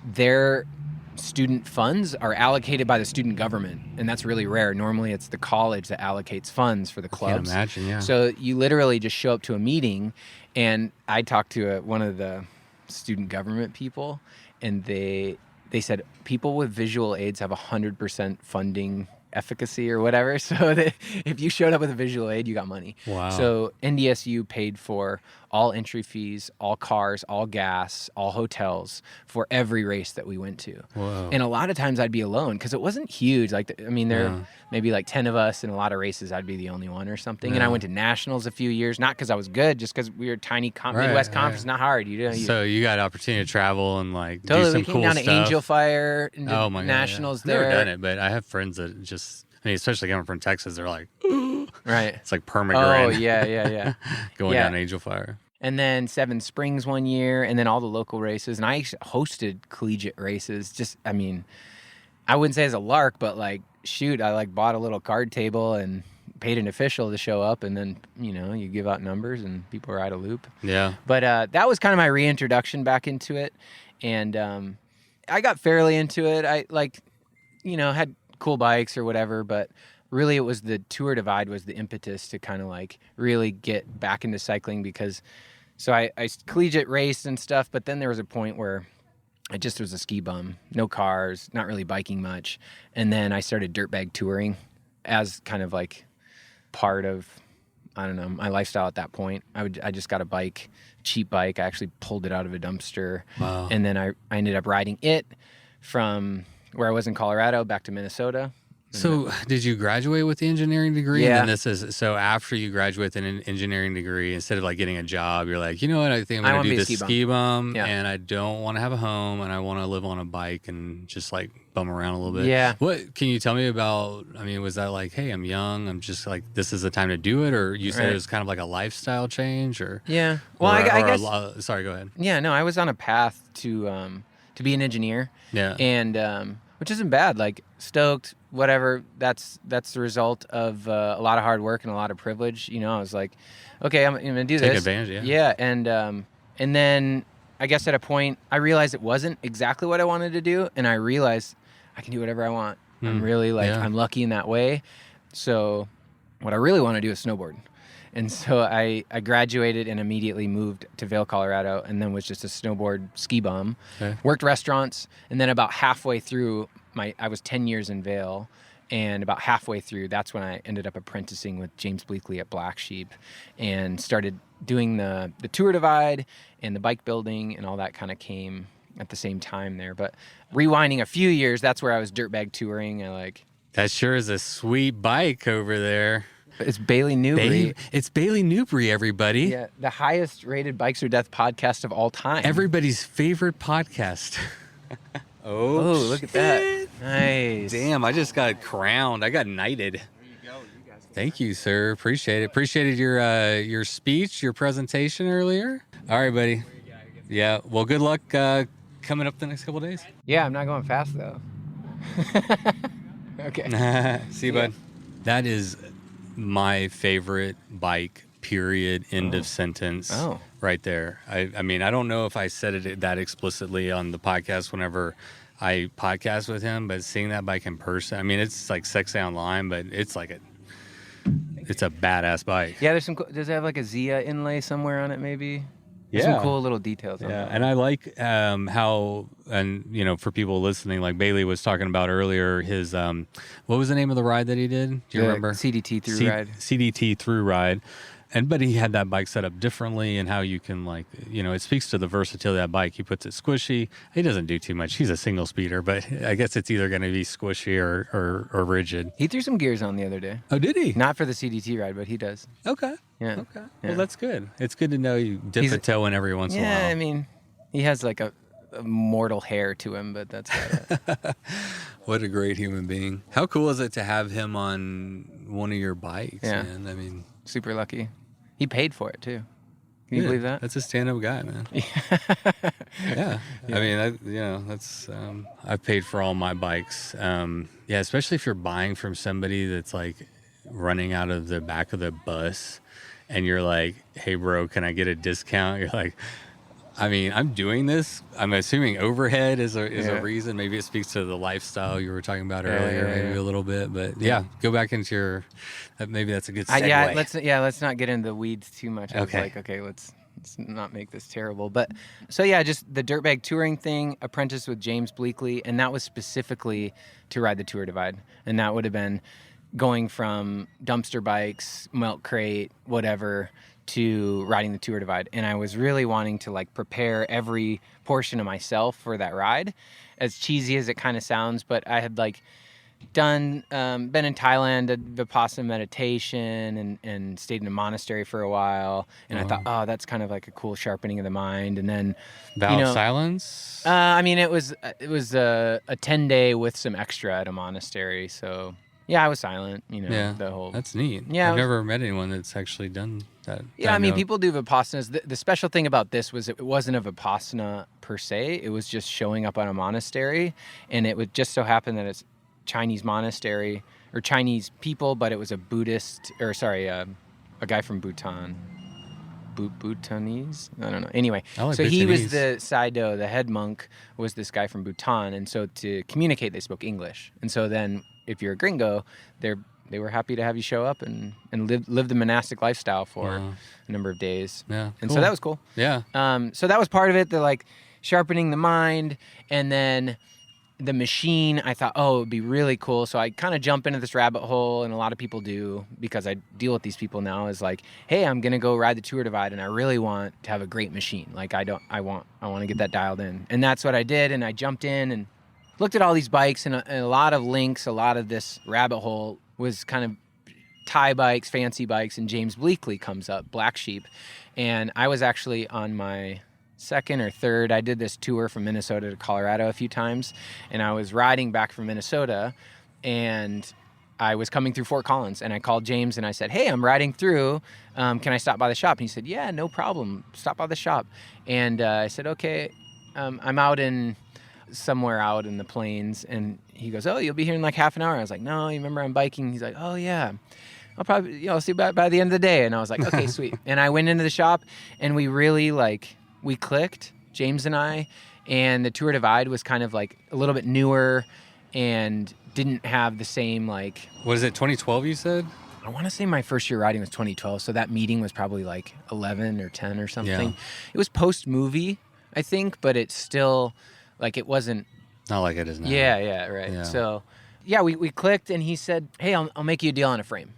their student funds are allocated by the student government, and that's really rare. Normally it's the college that allocates funds for the clubs. I can't imagine, yeah. So you literally just show up to a meeting, and I talked to one of the student government people, and they said people with visual aids have 100% funding efficacy or whatever. So that if you showed up with a visual aid, you got money. Wow. So NDSU paid for all entry fees, all cars, all gas, all hotels for every race that we went to. Whoa. And a lot of times I'd be alone because it wasn't huge. Like, there were maybe like 10 of us, and a lot of races I'd be the only one or something. And I went to nationals a few years, not because I was good, just because we were a tiny Midwest conference, not hard. So you got opportunity to travel and like totally, do some we came cool down stuff. to Angel Fire and Oh my God, nationals I've there. never done it, but I have friends that just, I mean, especially coming from Texas, they're like, right. It's like perma-grin. Oh, yeah. Going Yeah. down Angel Fire. And then Seven Springs one year, and then all the local races. And I hosted collegiate races. Just, I mean, I wouldn't say as a lark, but like, shoot, I like bought a little card table and paid an official to show up, and then, you know, you give out numbers and people ride a loop. Yeah. But that was kind of my reintroduction back into it. And I got fairly into it. I like, you know, had cool bikes or whatever, but really it was the Tour Divide was the impetus to kind of like really get back into cycling, because so I collegiate raced and stuff, but then there was a point where I just was a ski bum, no cars, not really biking much. And then I started dirtbag touring as kind of like part of, I don't know, my lifestyle at that point. I just got a bike, cheap bike. I actually pulled it out of a dumpster. Wow. And then I ended up riding it from where I was in Colorado back to Minnesota. So did you graduate with the engineering degree? Yeah. And this is, so after you graduate with an engineering degree, instead of like getting a job, you're like, you know what, I think I'm going to do this ski bum, and I don't want to have a home, and I want to live on a bike and just like bum around a little bit. Yeah. What can you tell me about, I mean, was that like, hey, I'm young, I'm just like, this is the time to do it? Or you said it was kind of like a lifestyle change, or? Yeah. Well, I guess. Sorry, go ahead. Yeah, no, I was on a path to be an engineer. Yeah. And which isn't bad. Like stoked, whatever. That's the result of a lot of hard work and a lot of privilege. You know, I was like, okay, I'm gonna do this. Take advantage, yeah. Yeah, and then I guess at a point I realized it wasn't exactly what I wanted to do, and I realized I can do whatever I want. I'm really I'm lucky in that way. So what I really want to do is snowboard. And so I graduated and immediately moved to Vail, Colorado, and then was just a snowboard ski bum. Okay. Worked restaurants, and then about halfway through I was 10 years in Vail, and about halfway through, that's when I ended up apprenticing with James Bleakley at Black Sheep, and started doing the tour divide and the bike building, and all that kind of came at the same time there. But rewinding a few years, that's where I was dirtbag touring. That sure is a sweet bike over there. It's Bailey Newbury. It's Bailey Newbury, everybody. Yeah, the highest rated Bikes or Death podcast of all time. Everybody's favorite podcast. Oh, look at that. Nice. Damn, I just got crowned. I got knighted. There you go. Thank you, sir. Appreciate it. Appreciated your speech, your presentation earlier. All right, buddy. Yeah, well, good luck coming up the next couple of days. Yeah, I'm not going fast, though. Okay. See you, bud. That is my favorite bike, period, end of sentence. Right there. I mean, I don't know if I said it that explicitly on the podcast whenever I podcast with him, but seeing that bike in person, I mean, it's like sexy online, but it's a badass bike. Yeah, does it have like a Zia inlay somewhere on it maybe? Yeah. Some cool little details on that. And I like how, and you know, for people listening, like Bailey was talking about earlier, his what was the name of the ride that he did? Do you remember? CDT through ride. CDT through ride. But he had that bike set up differently, and how you can, like, you know, it speaks to the versatility of that bike. He puts it squishy. He doesn't do too much. He's a single speeder, but I guess it's either going to be squishy or rigid. He threw some gears on the other day. Oh, did he? Not for the CDT ride, but he does. Okay. Yeah. Okay. Yeah. Well, that's good. It's good to know you dip a toe in every once in a while. Yeah, I mean, he has like a mortal hair to him, but that's about it. What a great human being. How cool is it to have him on one of your bikes, man? I mean, super lucky. He paid for it too. Can you believe that? That's a stand-up guy, man. Yeah. I mean, that's I've paid for all my bikes. Especially if you're buying from somebody that's like running out of the back of the bus, and you're like, "Hey, bro, can I get a discount?" You're like, I mean, I'm doing this. I'm assuming overhead is a reason. Maybe it speaks to the lifestyle you were talking about earlier, maybe a little bit. But go back into your. Maybe that's a good segue. Let's not get into the weeds too much. I was like, okay, let's not make this terrible. But so just the dirtbag touring thing. Apprenticed with James Bleakley, and that was specifically to ride the Tour Divide, and that would have been going from dumpster bikes, milk crate, whatever, to riding the Tour Divide. And I was really wanting to like prepare every portion of myself for that ride, as cheesy as it kind of sounds. But I had like been in Thailand, did Vipassana meditation, and stayed in a monastery for a while. And I thought, that's kind of like a cool sharpening of the mind. And then vow of silence. I mean, it was a 10-day with some extra at a monastery. So yeah, I was silent. The whole. That's neat. Yeah, I've never met anyone that's actually done that. Yeah, I mean, people do Vipassanas. The special thing about this was it wasn't a Vipassana per se. It was just showing up on a monastery, and it would just so happen that it's Chinese monastery or Chinese people, but it was a Buddhist, a guy from Bhutan. Bhutanese? I don't know. Anyway, so Bhutanese. He was the Sayadaw, the head monk was this guy from Bhutan, and so to communicate, they spoke English. And so then, if you're a gringo, they were happy to have you show up and live the monastic lifestyle for a number of days. Yeah, and so that was cool. Yeah. So that was part of it. The like sharpening the mind, and then the machine. I thought, it would be really cool. So I kind of jump into this rabbit hole, and a lot of people do because I deal with these people now. Is like, hey, I'm gonna go ride the Tour Divide, and I really want to have a great machine. Like I want to get that dialed in, and that's what I did. And I jumped in and looked at all these bikes, and a lot of links. A lot of this rabbit hole was kind of Thai bikes, fancy bikes, and James Bleakley comes up, Black Sheep. And I was actually on my second or third. I did this tour from Minnesota to Colorado a few times, and I was riding back from Minnesota, and I was coming through Fort Collins, and I called James and I said, hey, I'm riding through. Can I stop by the shop? And he said, yeah, no problem. Stop by the shop. And I said, okay, I'm out in somewhere out in the plains, and he goes, "Oh, you'll be here in like half an hour." I was like, "No, you remember I'm biking?" He's like, "Oh yeah, I'll probably, I'll see you by the end of the day." And I was like, "Okay, sweet." And I went into the shop, and we really we clicked, James and I, and the Tour Divide was kind of like a little bit newer, and didn't have the same like. What is it? 2012? You said. I want to say my first year riding was 2012, so that meeting was probably like 11 or 10 or something. Yeah. It was post-movie, I think, but it's still, like, it wasn't... Not like it is now. Yeah, right. Yeah. So, yeah, we clicked, and he said, "Hey, I'll make you a deal on a frame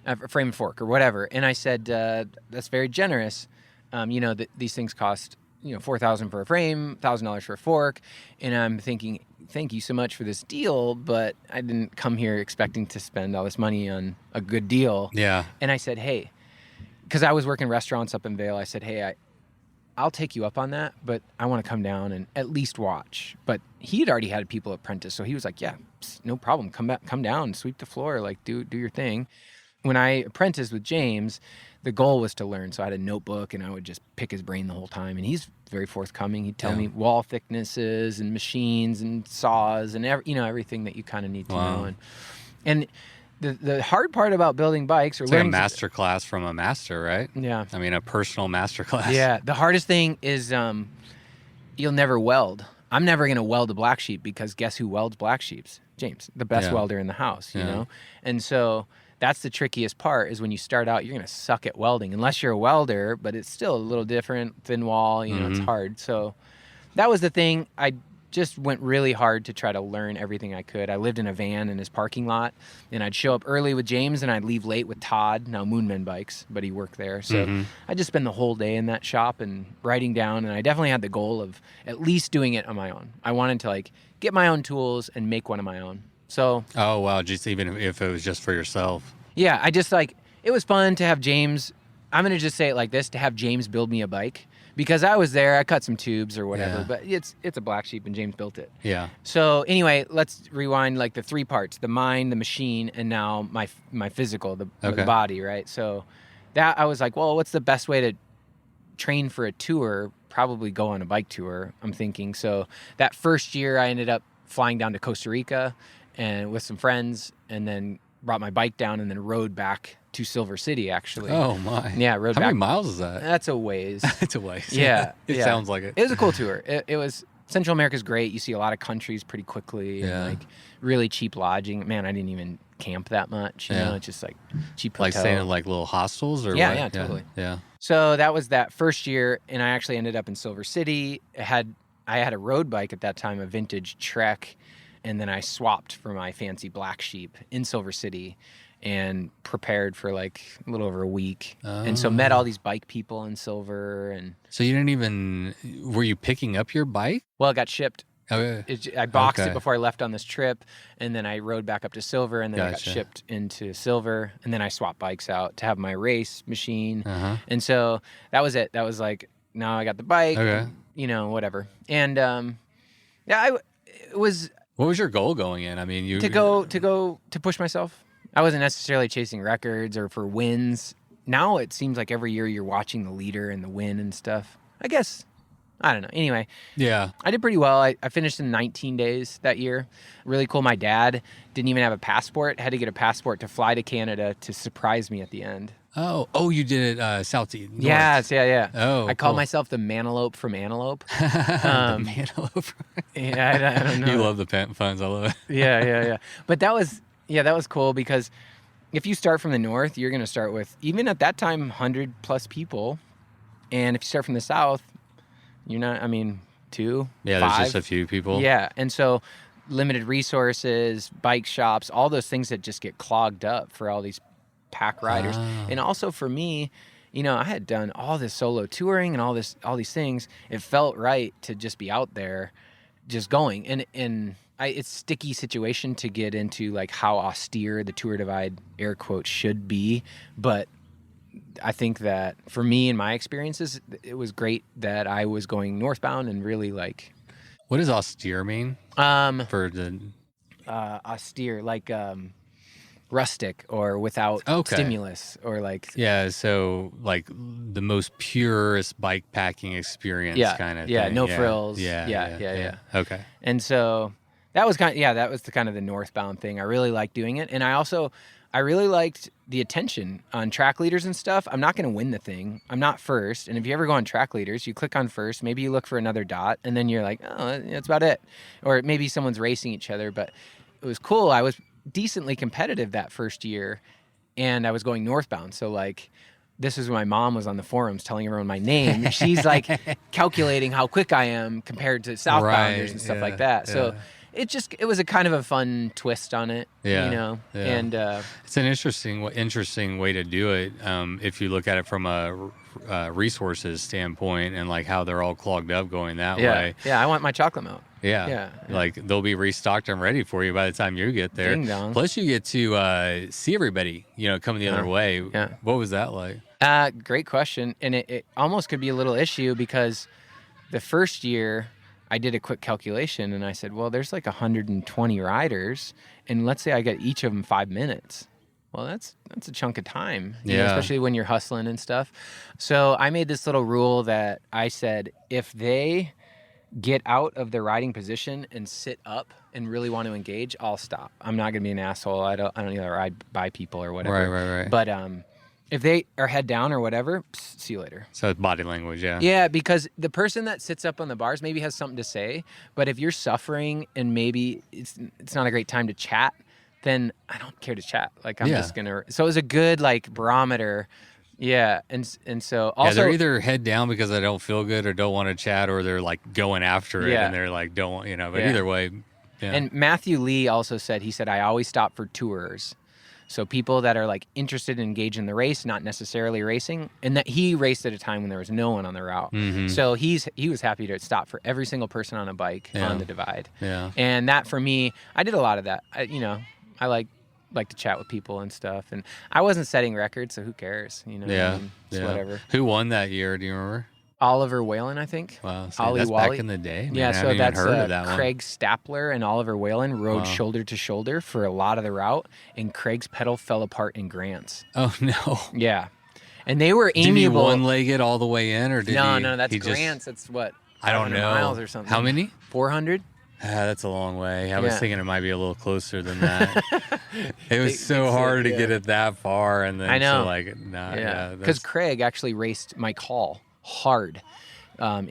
and fork or whatever." And I said, "That's very generous. These things cost, $4,000 for a frame, $1,000 for a fork." And I'm thinking, thank you so much for this deal, but I didn't come here expecting to spend all this money on a good deal. Yeah. And I said, "Hey," because I was working restaurants up in Vail. I said, "Hey, I'll take you up on that, but I want to come down and at least watch." But he had already had people apprentice, so he was like, "Yeah, no problem. Come down, sweep the floor, like do your thing." When I apprenticed with James, the goal was to learn. So I had a notebook, and I would just pick his brain the whole time. And he's very forthcoming. He'd tell me wall thicknesses and machines and saws and everything that you kind of need to know. And the hard part about building bikes, or it's like a learning, master class from a master, right? Yeah. I mean, a personal master class. Yeah. The hardest thing is you'll never weld. I'm never going to weld a black sheep, because guess who welds black sheeps? James, the best welder in the house, you know? And so that's the trickiest part, is when you start out, you're going to suck at welding, unless you're a welder, but it's still a little different, thin wall, it's hard. So that was the thing. I just went really hard to try to learn everything I could. I lived in a van in his parking lot, and I'd show up early with James, and I'd leave late with Todd, now Moonman Bikes, but he worked there. So I just spend the whole day in that shop and writing down, and I definitely had the goal of at least doing it on my own. I wanted to get my own tools and make one of my own. So. Oh, wow. Just even if it was just for yourself. Yeah, I just it was fun to have James, I'm going to just say it like this, to have James build me a bike, because I was there, I cut some tubes or whatever, but it's a black sheep, and James built it. Yeah. So anyway, let's rewind the three parts: the mind, the machine, and now my physical, the body, right? So that I was like, well, what's the best way to train for a tour? Probably go on a bike tour, I'm thinking. So that first year I ended up flying down to Costa Rica and with some friends, and then brought my bike down and then rode back to Silver City, actually. Oh, my. Yeah, rode How back. many miles is that? That's a ways. It's a ways. Yeah. It sounds like it. It was a cool tour. It was, Central America's great. You see a lot of countries pretty quickly. And really cheap lodging. Man, I didn't even camp that much. You know, it's just cheap hotel. Like staying in little hostels or yeah, what? Yeah, totally. Yeah. So that was that first year, and I actually ended up in Silver City. I had a road bike at that time, a vintage Trek, and then I swapped for my fancy black sheep in Silver City and prepared for a little over a week. And so met all these bike people in Silver. And so you didn't even, were you picking up your bike? Well, it got shipped. Oh, I boxed it before I left on this trip, and then I rode back up to Silver, and then I got shipped into Silver, and then I swapped bikes out to have my race machine. And so that was it. That was now I got the bike, whatever. And it was. What was your goal going in? I mean, to push myself. I wasn't necessarily chasing records or for wins. Now it seems like every year you're watching the leader and the win and stuff. I guess. I don't know. Anyway. Yeah. I did pretty well. I finished in 19 days that year. Really cool. My dad didn't even have a passport. Had to get a passport to fly to Canada to surprise me at the end. Oh, you did it south to north. Yes, yeah. Oh, I call myself the Mantelope from Antelope. The Mantelope. Yeah, I don't know. You love the puns. I love it. Yeah. But that was cool, because if you start from the north, you're going to start with, even at that time, 100 plus people. And if you start from the south, you're not, 2, Yeah, 5. there's just a few people. Yeah, and so limited resources, bike shops, all those things that just get clogged up for all these pack riders. And also for me, I had done all this solo touring and all these things. It felt right to just be out there, just going. And it's a sticky situation to get into, how austere the Tour Divide, air quotes, should be. But I think that for me and my experiences, it was great that I was going northbound and really What does austere mean? For the austere, rustic or without Okay. stimulus or like Yeah, so like the most purest bike packing experience kind of thing. no frills. Yeah. Okay. And so that was that was the kind of the northbound thing. I really liked doing it, and I really liked the attention on track leaders and stuff. I'm not going to win the thing. I'm not first. And if you ever go on track leaders, you click on first, maybe you look for another dot, and then you're like, oh, that's about it. Or maybe someone's racing each other, but it was cool. I was decently competitive that first year, and I was going northbound. So like, this is when my mom was on the forums telling everyone my name. She's like calculating how quick I am compared to southbounders and stuff like that. So it was a kind of a fun twist on it, and it's an interesting way to do it. If you look at it from a resources standpoint and like how they're all clogged up going that way. Yeah, I want my chocolate milk. Yeah. Like they'll be restocked and ready for you by the time you get there. Ding dong. Plus you get to see everybody, coming the other way. Yeah. What was that like? Great question. And it almost could be a little issue because the first year I did a quick calculation and I said, well, there's like 120 riders, and let's say I get each of them 5 minutes. Well, that's a chunk of time, especially when you're hustling and stuff. So I made this little rule that I said, if they get out of their riding position and sit up and really want to engage, I'll stop. I'm not going to be an asshole. I don't need to ride by people or whatever. Right. But if they are head down or whatever, see you later. So it's body language, yeah. Yeah, because the person that sits up on the bars maybe has something to say, but if you're suffering and maybe it's not a great time to chat, then I don't care to chat. Like I'm just gonna. So it was a good like barometer. Yeah, and so also they're either head down because they don't feel good or don't want to chat, or they're like going after it and they're like don't But either way. Yeah. And Matthew Lee also said I always stop for tourers. So people that are like interested in engaging the race, not necessarily racing, and that he raced at a time when there was no one on the route. Mm-hmm. So he was happy to stop for every single person on a bike on the divide. Yeah. And that for me, I did a lot of that. I like to chat with people and stuff, and I wasn't setting records, so who cares? It's whatever. Who won that year? Do you remember? Oliver Whalen, I think. Wow, so Ollie that's Wally. back in the day. Man, Yeah, I so haven't even that's heard of that one. Craig Stapler and Oliver Whalen rode shoulder to shoulder for a lot of the route, and Craig's pedal fell apart in Grants. Oh no! Yeah, and they were Did he amiable. one-leg it all the way in, or did he? No, that's he Grants. That's what? I don't 500 know. miles or something. How many? 400. That's a long way. I was Yeah. thinking it might be a little closer than that. It was so hard to get it that far, and then I know. because Craig actually raced Mike Hall hard. I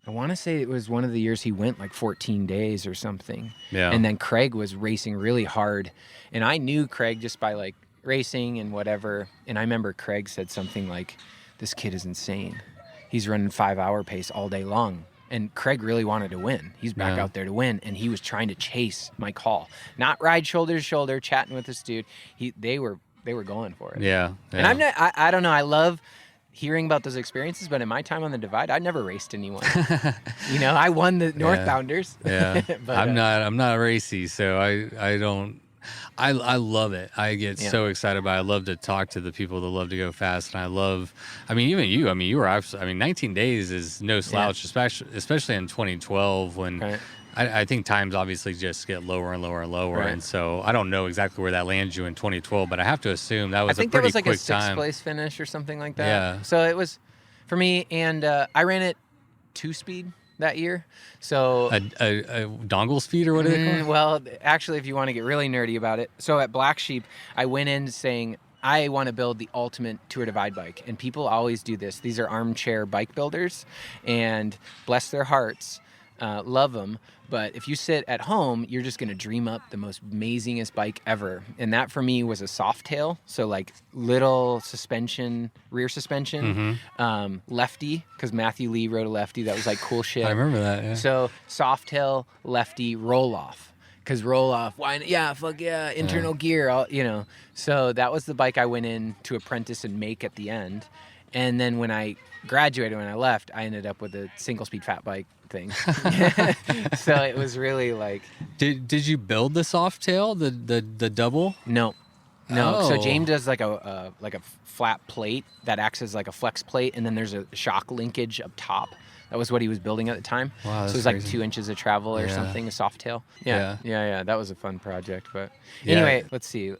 want to say it was one of the years he went like 14 days or something. Yeah. And then Craig was racing really hard, and I knew Craig just by like racing and whatever. And I remember Craig said something like, "This kid is insane. He's running 5-hour pace all day long." And Craig really wanted to win. He's back out there to win, and he was trying to chase Mike Hall, not ride shoulder to shoulder, chatting with this dude. They were going for it. Yeah. And I don't know. I love hearing about those experiences, but in my time on the divide, I never raced anyone. I won the Northbounders. Yeah. But, I'm not racy, so I don't. I love it. I get so excited about it. I love to talk to the people that love to go fast, and I love. I mean, even you. I mean, you were. 19 days is no slouch, especially in 2012 when. Right. I think times obviously just get lower and lower and lower, Right. and so I don't know exactly where that lands you in 2012, but I have to assume that was I think a pretty that was like quick a sixth time. place finish or something like that. Yeah. So it was for me, and I ran it 2-speed that year. So A dongle speed or what do they call it? well, actually, if you want to get really nerdy about it, so at Black Sheep, I went in saying, I want to build the ultimate tour divide bike. And people always do this. These are armchair bike builders, and bless their hearts, love them. But if you sit at home, you're just going to dream up the most amazingest bike ever. And that for me was a soft tail. So like little suspension, rear suspension, lefty, because Matthew Lee rode a lefty. That was like cool shit. I remember that. Yeah. So soft tail, lefty, roll off. Because roll off, why? Yeah, fuck yeah, internal gear, So that was the bike I went in to apprentice and make at the end. And then when I graduated, when I left, I ended up with a single speed fat bike thing. So it was really like. Did you build the soft tail, the double? No. Oh. So James does like a flat plate that acts as like a flex plate, and then there's a shock linkage up top. That was what he was building at the time. Wow, that's so it was like crazy. 2 inches of travel or Yeah. something, a soft tail. Yeah. That was a fun project. But Yeah. anyway, let's see.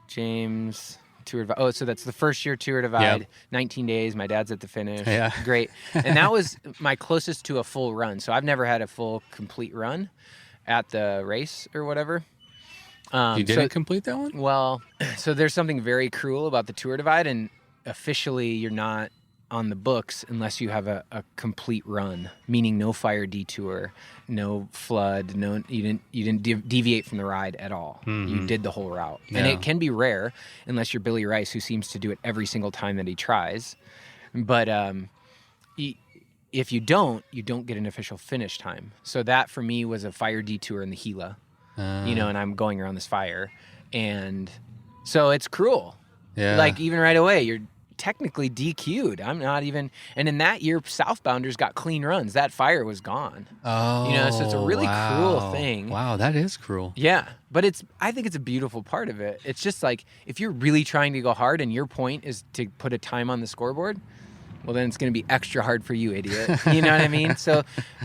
James Tour Divide. Oh, so that's the first year Tour Divide. Yep. 19 days. My dad's at the finish. Yeah. Great. And that was my closest to a full run. So I've never had a full complete run at the race or whatever. You didn't complete that one? Well, so there's something very cruel about the Tour Divide, and officially you're not on the books unless you have a complete run, meaning no fire detour, no flood, you didn't deviate from the ride at all. You did the whole route. Yeah. And it can be rare unless you're Billy Rice, who seems to do it every single time that he tries. But if you don't get an official finish time. So that for me was a fire detour in the Gila, and I'm going around this fire. And so it's cruel. Yeah. Like even right away, you're technically DQ'd. I'm not even. And in that year, Southbounders got clean runs. That fire was gone. Oh, so it's a really cruel thing. Wow, that is cruel. Yeah, but I think it's a beautiful part of it. It's just like if you're really trying to go hard and your point is to put a time on the scoreboard, well, then it's going to be extra hard for you, idiot. You know what I mean? So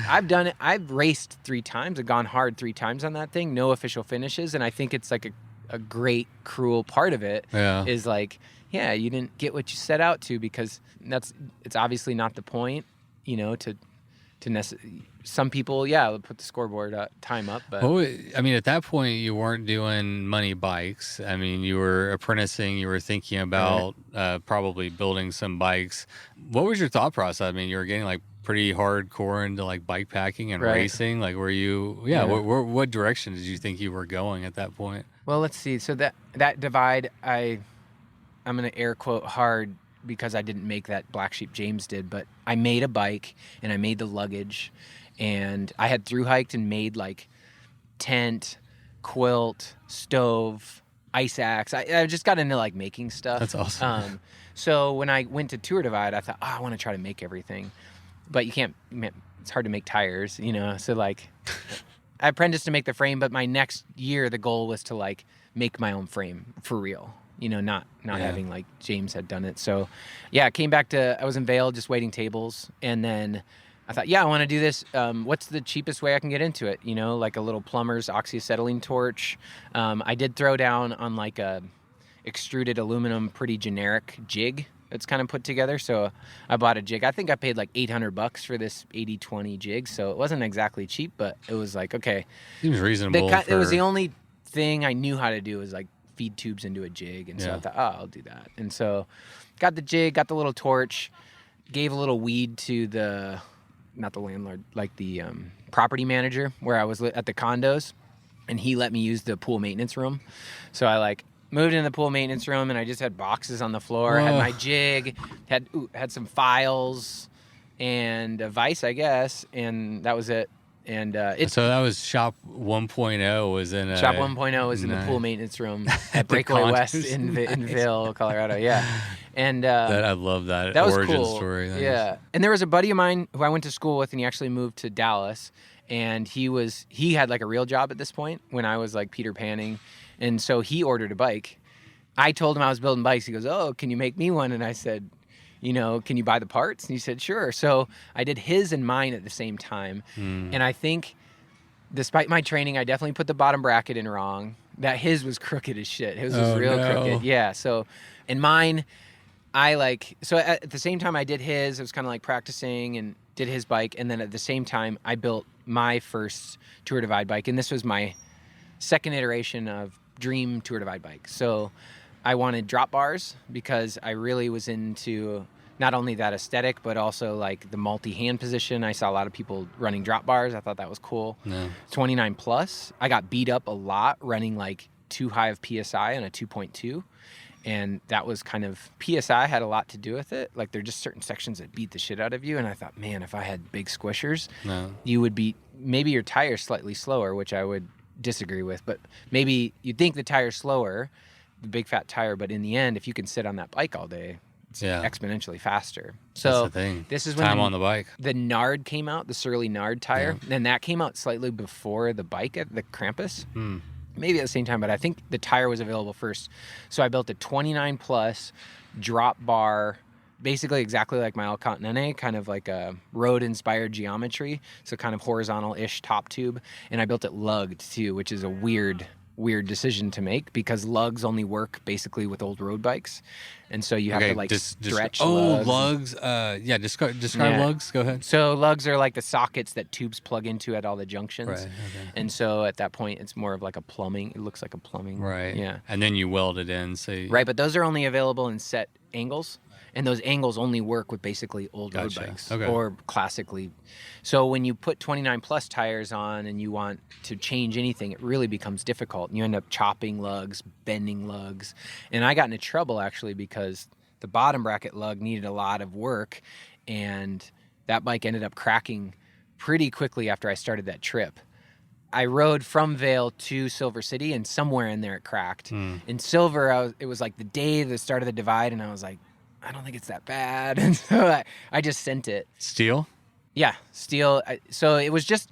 I've done it. I've raced 3 times. I've gone hard 3 times on that thing. No official finishes, and I think it's like a great cruel part of it. Yeah. Is like, yeah, you didn't get what you set out to, because it's obviously not the point, some people, put the scoreboard time up. But Well, I mean, at that point, you weren't doing money bikes. I mean, you were apprenticing. You were thinking about probably building some bikes. What was your thought process? I mean, you were getting like pretty hardcore into like bike packing and racing. Like, were you? Yeah. What direction did you think you were going at that point? Well, let's see. So that divide, I'm going to air quote hard, because I didn't make that Black Sheep James did, but I made a bike and I made the luggage, and I had through hiked and made like tent, quilt, stove, ice axe. I just got into like making stuff. That's awesome. So when I went to Tour Divide, I thought, I want to try to make everything, but you can't. It's hard to make tires, So like, I apprenticed to make the frame, but my next year the goal was to like make my own frame for real. Not having like James had done it. So I came back I was in Vail just waiting tables. And then I thought, I want to do this. What's the cheapest way I can get into it? Like a little plumber's oxyacetylene torch. I did throw down on like a extruded aluminum, pretty generic jig that's kind of put together. So I bought a jig. I think I paid like $800 for this 80-20 jig. So it wasn't exactly cheap, but it was like, okay. Seems reasonable. It was the only thing I knew how to do, was like feed tubes into a jig, and so I thought, I'll do that. And so got the jig, got the little torch, gave a little weed to not the landlord, like the property manager where I was at the condos, and he let me use the pool maintenance room. So I like moved into the pool maintenance room, and I just had boxes on the floor. I had my jig, had some files and a vise, I guess, and that was it. And so that was Shop 1.0 was in Shop 1.0 was in the pool maintenance room at Breakaway West in Vail, Colorado. Yeah, and I love that. That was origin cool. story. Yeah, and there was a buddy of mine who I went to school with, and he actually moved to Dallas, and he had like a real job at this point when I was like Peter Panning, and so he ordered a bike. I told him I was building bikes. He goes, "Oh, can you make me one?" And I said, can you buy the parts? And he said, sure. So I did his and mine at the same time. And I think despite my training, I definitely put the bottom bracket in wrong. That his was crooked as shit. His was crooked. Yeah. So, and mine, so at the same time I did his, I was kind of like practicing and did his bike. And then at the same time, I built my first Tour Divide bike. And this was my second iteration of Dream Tour Divide bike. So I wanted drop bars because I really was into not only that aesthetic, but also like the multi-hand position. I saw a lot of people running drop bars. I thought that was cool. Yeah. 29 plus. I got beat up a lot running like too high of PSI on a 2.2. And that was kind of, PSI had a lot to do with it. Like there are just certain sections that beat the shit out of you. And I thought, man, if I had big squishers, you would be, maybe your tire's slightly slower, which I would disagree with. But maybe you'd think the tire's slower, the big fat tire, but in the end, if you can sit on that bike all day, it's exponentially faster. So that's the thing. This is when time on the bike. The Nard came out, the Surly Nard tire, and that came out slightly before the bike at the Krampus. Maybe at the same time, but I think the tire was available first. So I built a 29 plus drop bar, basically exactly like my El Continente, kind of like a road-inspired geometry, so kind of horizontal-ish top tube. And I built it lugged too, which is a weird weird decision to make because lugs only work basically with old road bikes, and so you have to like stretch. Lugs. Yeah, describe lugs. Go ahead. So lugs are like the sockets that tubes plug into at all the junctions. Right. Okay. And so at that point, it's more of like a plumbing. It looks like a plumbing. Right. Yeah. And then you weld it in. So Right, but those are only available in set angles. And those angles only work with basically old road bikes or classically. So when you put 29 plus tires on and you want to change anything, it really becomes difficult. And you end up chopping lugs, bending lugs. And I got into trouble actually because the bottom bracket lug needed a lot of work. And that bike ended up cracking pretty quickly after I started that trip. I rode from Vail to Silver City and somewhere in there it cracked. In Silver, it was like the day of the start of the divide and I was like, I don't think it's that bad. And so I just sent it. Steel? Yeah, steel. So it was just,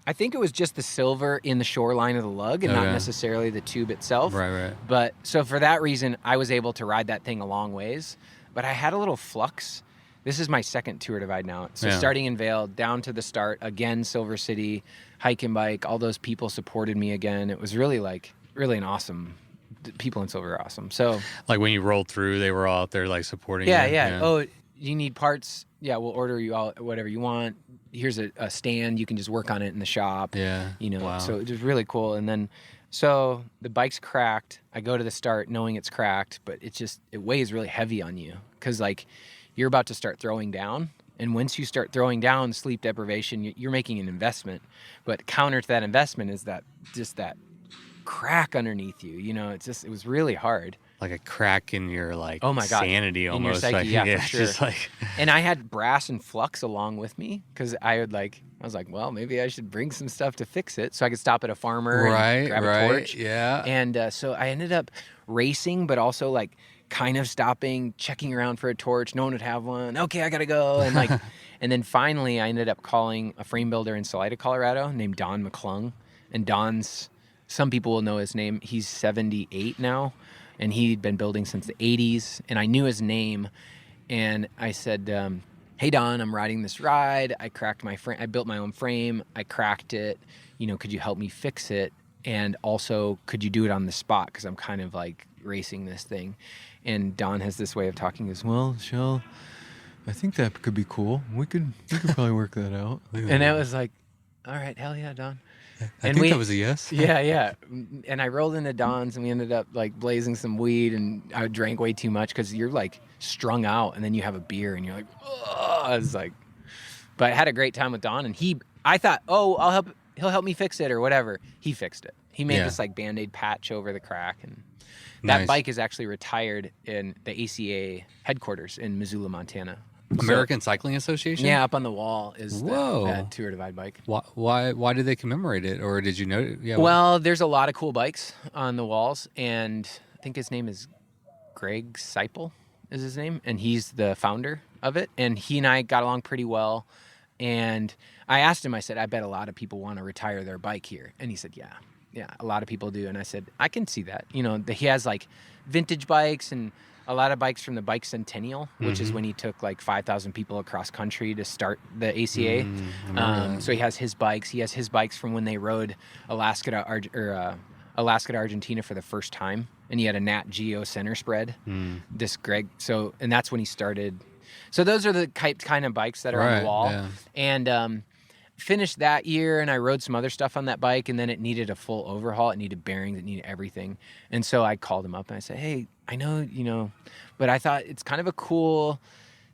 I think it was just the silver in the shoreline of the lug and not necessarily the tube itself. Right. But so for that reason, I was able to ride that thing a long ways. But I had a little flux. This is my second tour divide now. So starting in Vail, down to the start, again, Silver City, hike and bike, all those people supported me again. It was really an awesome people in Silver are awesome. So like when you rolled through, they were all out there like supporting you. Yeah. Oh, you need parts? Yeah, we'll order you all whatever you want. Here's a stand. You can just work on it in the shop. Yeah. Wow. So it was really cool. And then, so the bike's cracked. I go to the start knowing it's cracked, but it weighs really heavy on you because like you're about to start throwing down. And once you start throwing down, sleep deprivation, you're making an investment. But counter to that investment is that crack underneath you, it was really hard, like a crack in your oh my God, sanity almost, in your psyche, like, for sure. Just like and I had brass and flux along with me because I was like, well, maybe I should bring some stuff to fix it so I could stop at a farmer and grab a torch. And so I ended up racing, but also like kind of stopping, checking around for a torch. No one would have one. Okay, I gotta go. And like and then finally I ended up calling a frame builder in Salida, Colorado named Don McClung. And some people will know his name. He's 78 now, and he'd been building since the 80s, and I knew his name. And I said, hey, Don, I'm riding this ride. I cracked my frame. I built my own frame. I cracked it. Could you help me fix it? And also, could you do it on the spot? Because I'm kind of like racing this thing. And Don has this way of talking. He goes, well, Cjell, I think that could be cool. We could probably work that out. And I was like, all right, hell yeah, Don. I think that was a yes. Yeah. And I rolled into Don's and we ended up like blazing some weed and I drank way too much because you're like strung out and then you have a beer and you're like, oh, I was like, but I had a great time with Don and I thought, oh, he'll help me fix it or whatever. He fixed it. He made this like Band-Aid patch over the crack and that bike is actually retired in the ACA headquarters in Missoula, Montana. American Cycling Association? Yeah, up on the wall is that Tour Divide bike. Why did they commemorate it? Or did you know? Yeah. Well, there's a lot of cool bikes on the walls, and I think his name is Greg Seipel is his name, and he's the founder of it. And he and I got along pretty well. And I asked him, I said, I bet a lot of people want to retire their bike here. And he said, yeah, a lot of people do. And I said, I can see that. He has like vintage bikes and a lot of bikes from the Bike Centennial, which is when he took like 5,000 people across country to start the ACA. So he has his bikes. He has his bikes from when they rode Alaska to Argentina for the first time. And he had a Nat Geo center spread. This Greg. And that's when he started. So those are the kind of bikes that are on the wall. Yeah. And finished that year, and I rode some other stuff on that bike, and then it needed a full overhaul. It needed bearings. It needed everything. And so I called him up, and I said, hey, I know, but I thought it's kind of a cool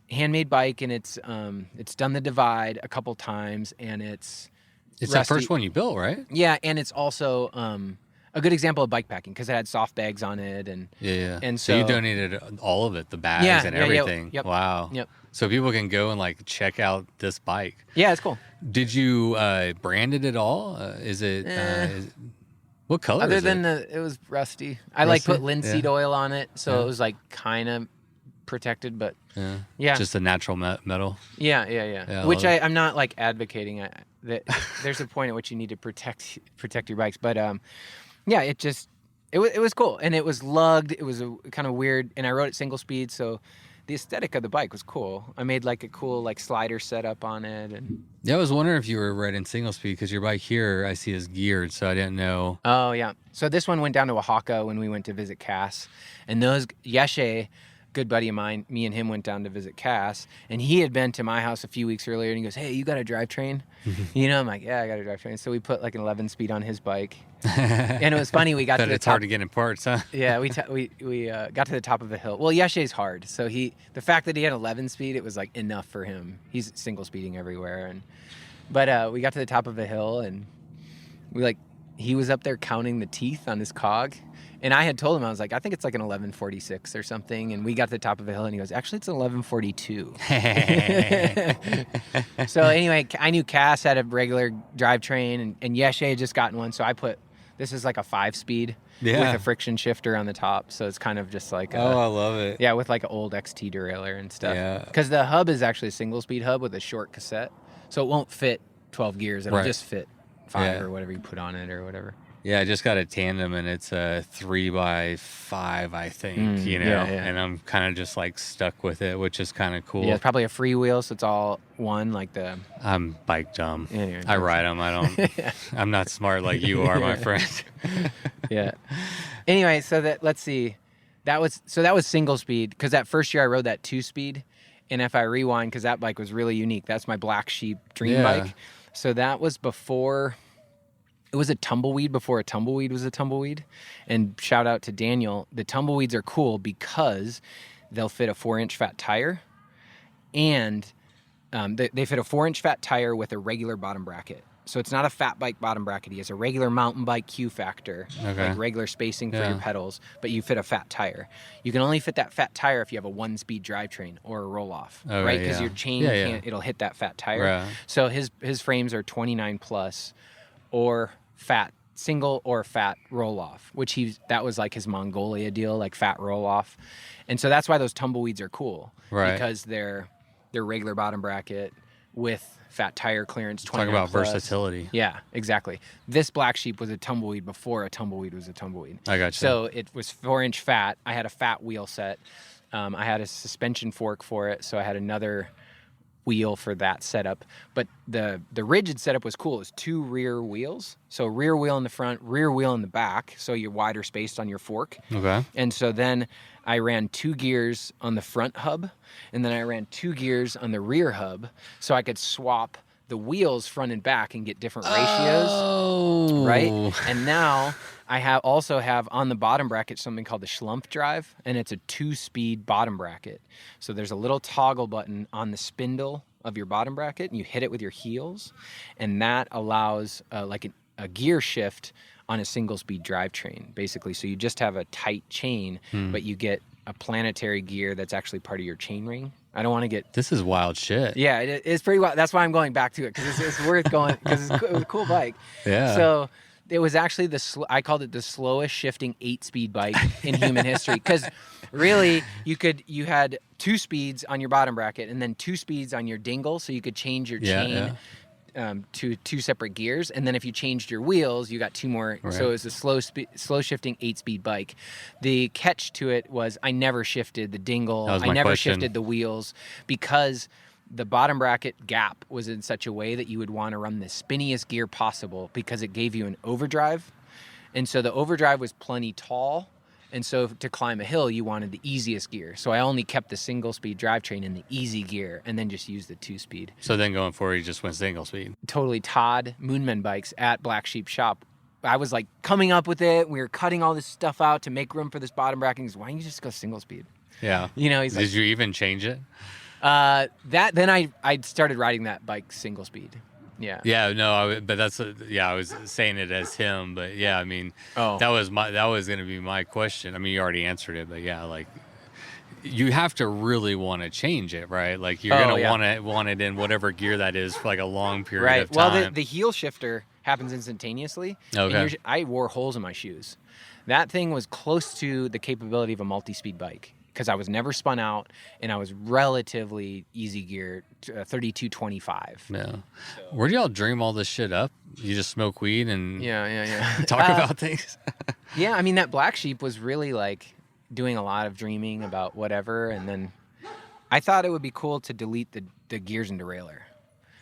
handmade bike, and it's done the divide a couple times, and it's the first one you built, right? Yeah, and it's also a good example of bike packing because it had soft bags on it, and and so you donated all of it, the bags and everything. Yep. Wow. Yep. So people can go and like check out this bike. Yeah, it's cool. Did you brand it at all? Is it? What color? Other is than it? It was rusty. I like put linseed oil on it, so it was like kind of protected, but just a natural metal. Yeah. Which I'm not like advocating. There's a point at which you need to protect your bikes, but it was cool, and it was lugged. It was a kind of weird, and I rode it single speed, so the aesthetic of the bike was cool. I made like a cool like slider setup on it, and Yeah, I was wondering if you were riding single speed because your bike here I see is geared, so I didn't know. oh yeah. So this one went down to Oaxaca when we went to visit Cass, and those Yeshe, good buddy of mine, me and him went down to visit Cass, and he had been to my house a few weeks earlier, and he goes, "Hey, you got a drivetrain?" I'm like, "Yeah, I got a drivetrain." So we put like an 11 speed on his bike, and it was funny. We got to But the it's top. hard to get in parts, huh? Yeah, we got to the top of a hill. Well, Yeshe's hard, so the fact that he had 11 speed, it was like enough for him. He's single speeding everywhere, but we got to the top of a hill, and he was up there counting the teeth on his cog. And I had told him, I was like, I think it's like an 1146 or something. And we got to the top of a hill, and he goes, actually, it's an 1142. So anyway, I knew Cass had a regular drivetrain, and Yeshe had just gotten one. So this is like a 5-speed with a friction shifter on the top. So it's kind of just like I love it. yeah, with like an old XT derailleur and stuff. Yeah. Because the hub is actually a single-speed hub with a short cassette. So it won't fit 12 gears. It'll just fit 5 or whatever you put on it or whatever. Yeah, I just got a tandem, and it's a 3x5, I think, and I'm kind of just like stuck with it, which is kind of cool. Yeah, it's probably a freewheel, so it's all one, like the... I'm bike dumb. Yeah, I ride them. I don't, I'm not smart like you are, my friend. Yeah. Anyway, so let's see. That was single speed, because that first year I rode that 2-speed, and if I rewind, because that bike was really unique, that's my Black Sheep dream bike. So that was before... It was a tumbleweed before a tumbleweed was a tumbleweed. And shout out to Daniel. The tumbleweeds are cool because they'll fit a 4-inch fat tire. And they fit a 4-inch fat tire with a regular bottom bracket. So it's not a fat bike bottom bracket. He has a regular mountain bike Q factor, like regular spacing for your pedals, but you fit a fat tire. You can only fit that fat tire if you have a 1-speed drivetrain or a roll-off, right? Because your chain it'll hit that fat tire. Right. So his frames are 29 plus or fat single or fat roll-off, which that was like his Mongolia deal, like fat roll-off. And so that's why those tumbleweeds are cool, right? Because they're regular bottom bracket with fat tire clearance. Talk about versatility. Yeah, exactly. This Black Sheep was a tumbleweed before a tumbleweed was a tumbleweed. I got you. So it was 4-inch fat. I had a fat wheel set. I had a suspension fork for it, so I had another wheel for that setup. But the rigid setup was cool. It was 2 rear wheels. So rear wheel in the front, rear wheel in the back, so you're wider spaced on your fork. Okay. And so then I ran 2 gears on the front hub, and then I ran 2 gears on the rear hub, so I could swap the wheels front and back and get different ratios. Oh. Right? And now I also have on the bottom bracket something called the Schlumpf drive, and it's a 2-speed bottom bracket. So there's a little toggle button on the spindle of your bottom bracket, and you hit it with your heels, and that allows like a gear shift on a single-speed drivetrain, basically. So you just have a tight chain, but you get a planetary gear that's actually part of your chain ring. I don't want to get... This is wild shit. Yeah, it's pretty wild. That's why I'm going back to it, because it's worth going, because it was a cool bike. Yeah. So it was actually I called it the slowest shifting 8-speed bike in human history, because really you had 2 speeds on your bottom bracket and then 2 speeds on your dingle, so you could change your chain to 2 separate gears, and then if you changed your wheels, you got 2 more. Right. So it was a slow shifting 8-speed bike. The catch to it was I never shifted the dingle. I never shifted the wheels, because the bottom bracket gap was in such a way that you would want to run the spinniest gear possible, because it gave you an overdrive. And so the overdrive was plenty tall. And so to climb a hill, you wanted the easiest gear. So I only kept the single-speed drivetrain in the easy gear and then just used the 2-speed. So then going forward, you just went single-speed. Totally. Todd, Moonman Bikes at Black Sheep Shop, I was like coming up with it. We were cutting all this stuff out to make room for this bottom bracket. He's, why don't you just go single-speed? Yeah. He's Did you even change it? Then I started riding that bike single-speed. Yeah. Yeah, no, but that's I was saying it as him, but yeah, I mean, that was going to be my question. I mean, you already answered it, but yeah, like you have to really want to change it, right? Like you're going to want it in whatever gear that is for like a long period of time. Well, the heel shifter happens instantaneously. Okay. And I wore holes in my shoes. That thing was close to the capability of a multi-speed bike, because I was never spun out, and I was relatively easy gear, 3225. Yeah. So. Where do y'all dream all this shit up? You just smoke weed and talk about things? Yeah, I mean, that Black Sheep was really like doing a lot of dreaming about whatever, and then I thought it would be cool to delete the gears and derailleur.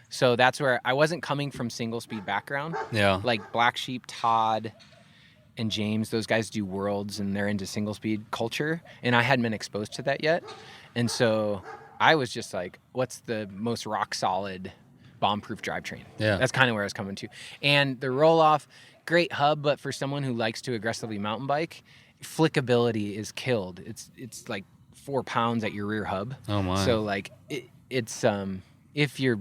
So that's where I wasn't coming from single speed background. Yeah. Like Black Sheep, Todd, and James, those guys do worlds and they're into single speed culture. And I hadn't been exposed to that yet. And so I was just like, what's the most rock solid bomb-proof drivetrain? Yeah. That's kind of where I was coming to. And the roll-off, great hub, but for someone who likes to aggressively mountain bike, flickability is killed. It's like 4 pounds at your rear hub. Oh my. So like it's if you're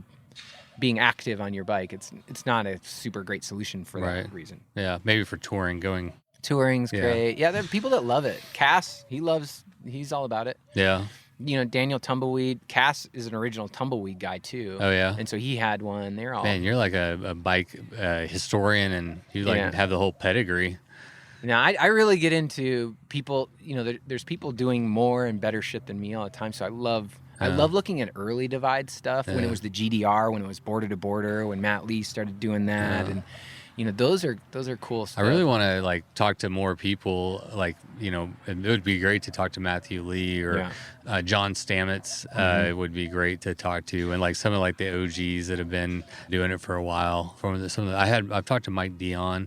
being active on your bike, it's not a super great solution for that reason. Yeah, maybe for touring, going. Touring's great. Yeah, there are people that love it. Cass, he's all about it. Yeah. You know, Daniel Tumbleweed. Cass is an original Tumbleweed guy too. Oh yeah. And so he had one. They're all. Man, you're like a bike historian, and you like have the whole pedigree. Now, I really get into people. You know, there's people doing more and better shit than me all the time. So I love looking at early divide stuff when it was the GDR, when it was border to border, when Matt Lee started doing that, and you know, those are cool stuff. I really want to like talk to more people. Like, you know, it would be great to talk to Matthew Lee or John Stamets. It would be great to talk to, and like some of like the OGs that have been doing it for a while. I've talked to Mike Dion.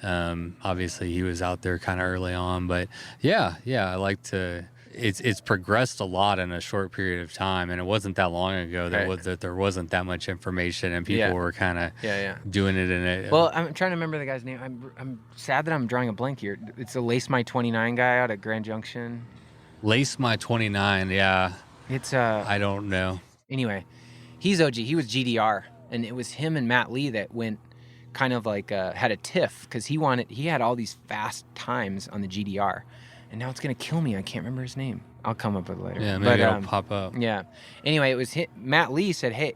Obviously, he was out there kind of early on, but yeah, I like to. It's progressed a lot in a short period of time, and it wasn't that long ago that there wasn't that much information, and people were kind of doing it in a. Well, I'm trying to remember the guy's name. I'm sad that I'm drawing a blank here. It's a Lace My 29 guy out at Grand Junction. Lace My 29, yeah. It's I don't know. Anyway, he's OG. He was GDR, and it was him and Matt Lee that went kind of like had a tiff because he had all these fast times on the GDR. And now it's going to kill me. I can't remember his name. I'll come up with it later. Yeah, maybe it'll pop up. Yeah. Anyway, it was Matt Lee said, hey,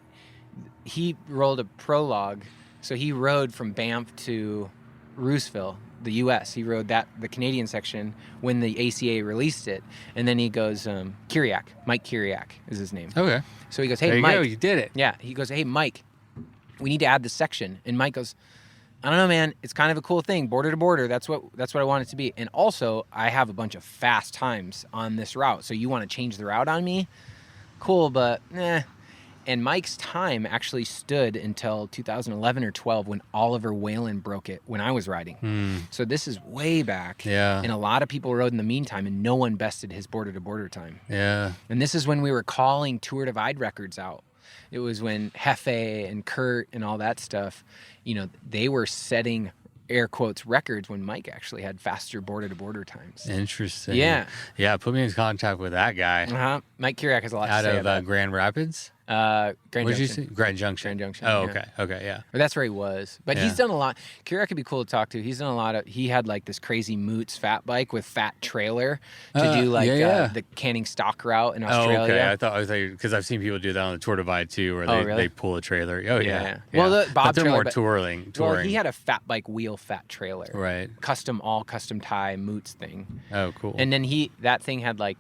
he rolled a prologue. So he rode from Banff to Roosevelt, the U.S. He rode the Canadian section when the ACA released it. And then he goes, Mike Kiriak is his name. Okay. So he goes, hey, there you Mike. go, you did it. Yeah. He goes, hey, Mike, we need to add this section. And Mike goes, I don't know, man. It's kind of a cool thing, border to border. That's what I want it to be. And also, I have a bunch of fast times on this route. So you want to change the route on me? Cool, but eh. And Mike's time actually stood until 2011 or 12 when Oliver Whalen broke it when I was riding. So this is way back. Yeah. And a lot of people rode in the meantime, and no one bested his border to border time. Yeah. And this is when we were calling Tour Divide records out. It was when Hefe and Kurt and all that stuff, you know, they were setting air quotes records when Mike actually had faster border to border times. Interesting. Yeah. Yeah. Put me in contact with that guy. Mike Kiriak has a lot to say out about of Grand Rapids. Grand What did you Junction. say? Grand Junction. Grand Junction. Oh, yeah. okay, yeah. Or that's where he was. But he's done a lot. Kiriak could be cool to talk to. He's done a lot of. He had like this crazy Moots fat bike with fat trailer to do like the Canning stock route in Australia. Oh, okay. I thought because I've seen people do that on the Tour Divide too, where they pull a trailer. Oh yeah. Well, the Bob but they're trailer, more touring. Well, he had a fat bike wheel fat trailer. Right. Custom tie Moots thing. Oh, cool. And then that thing had like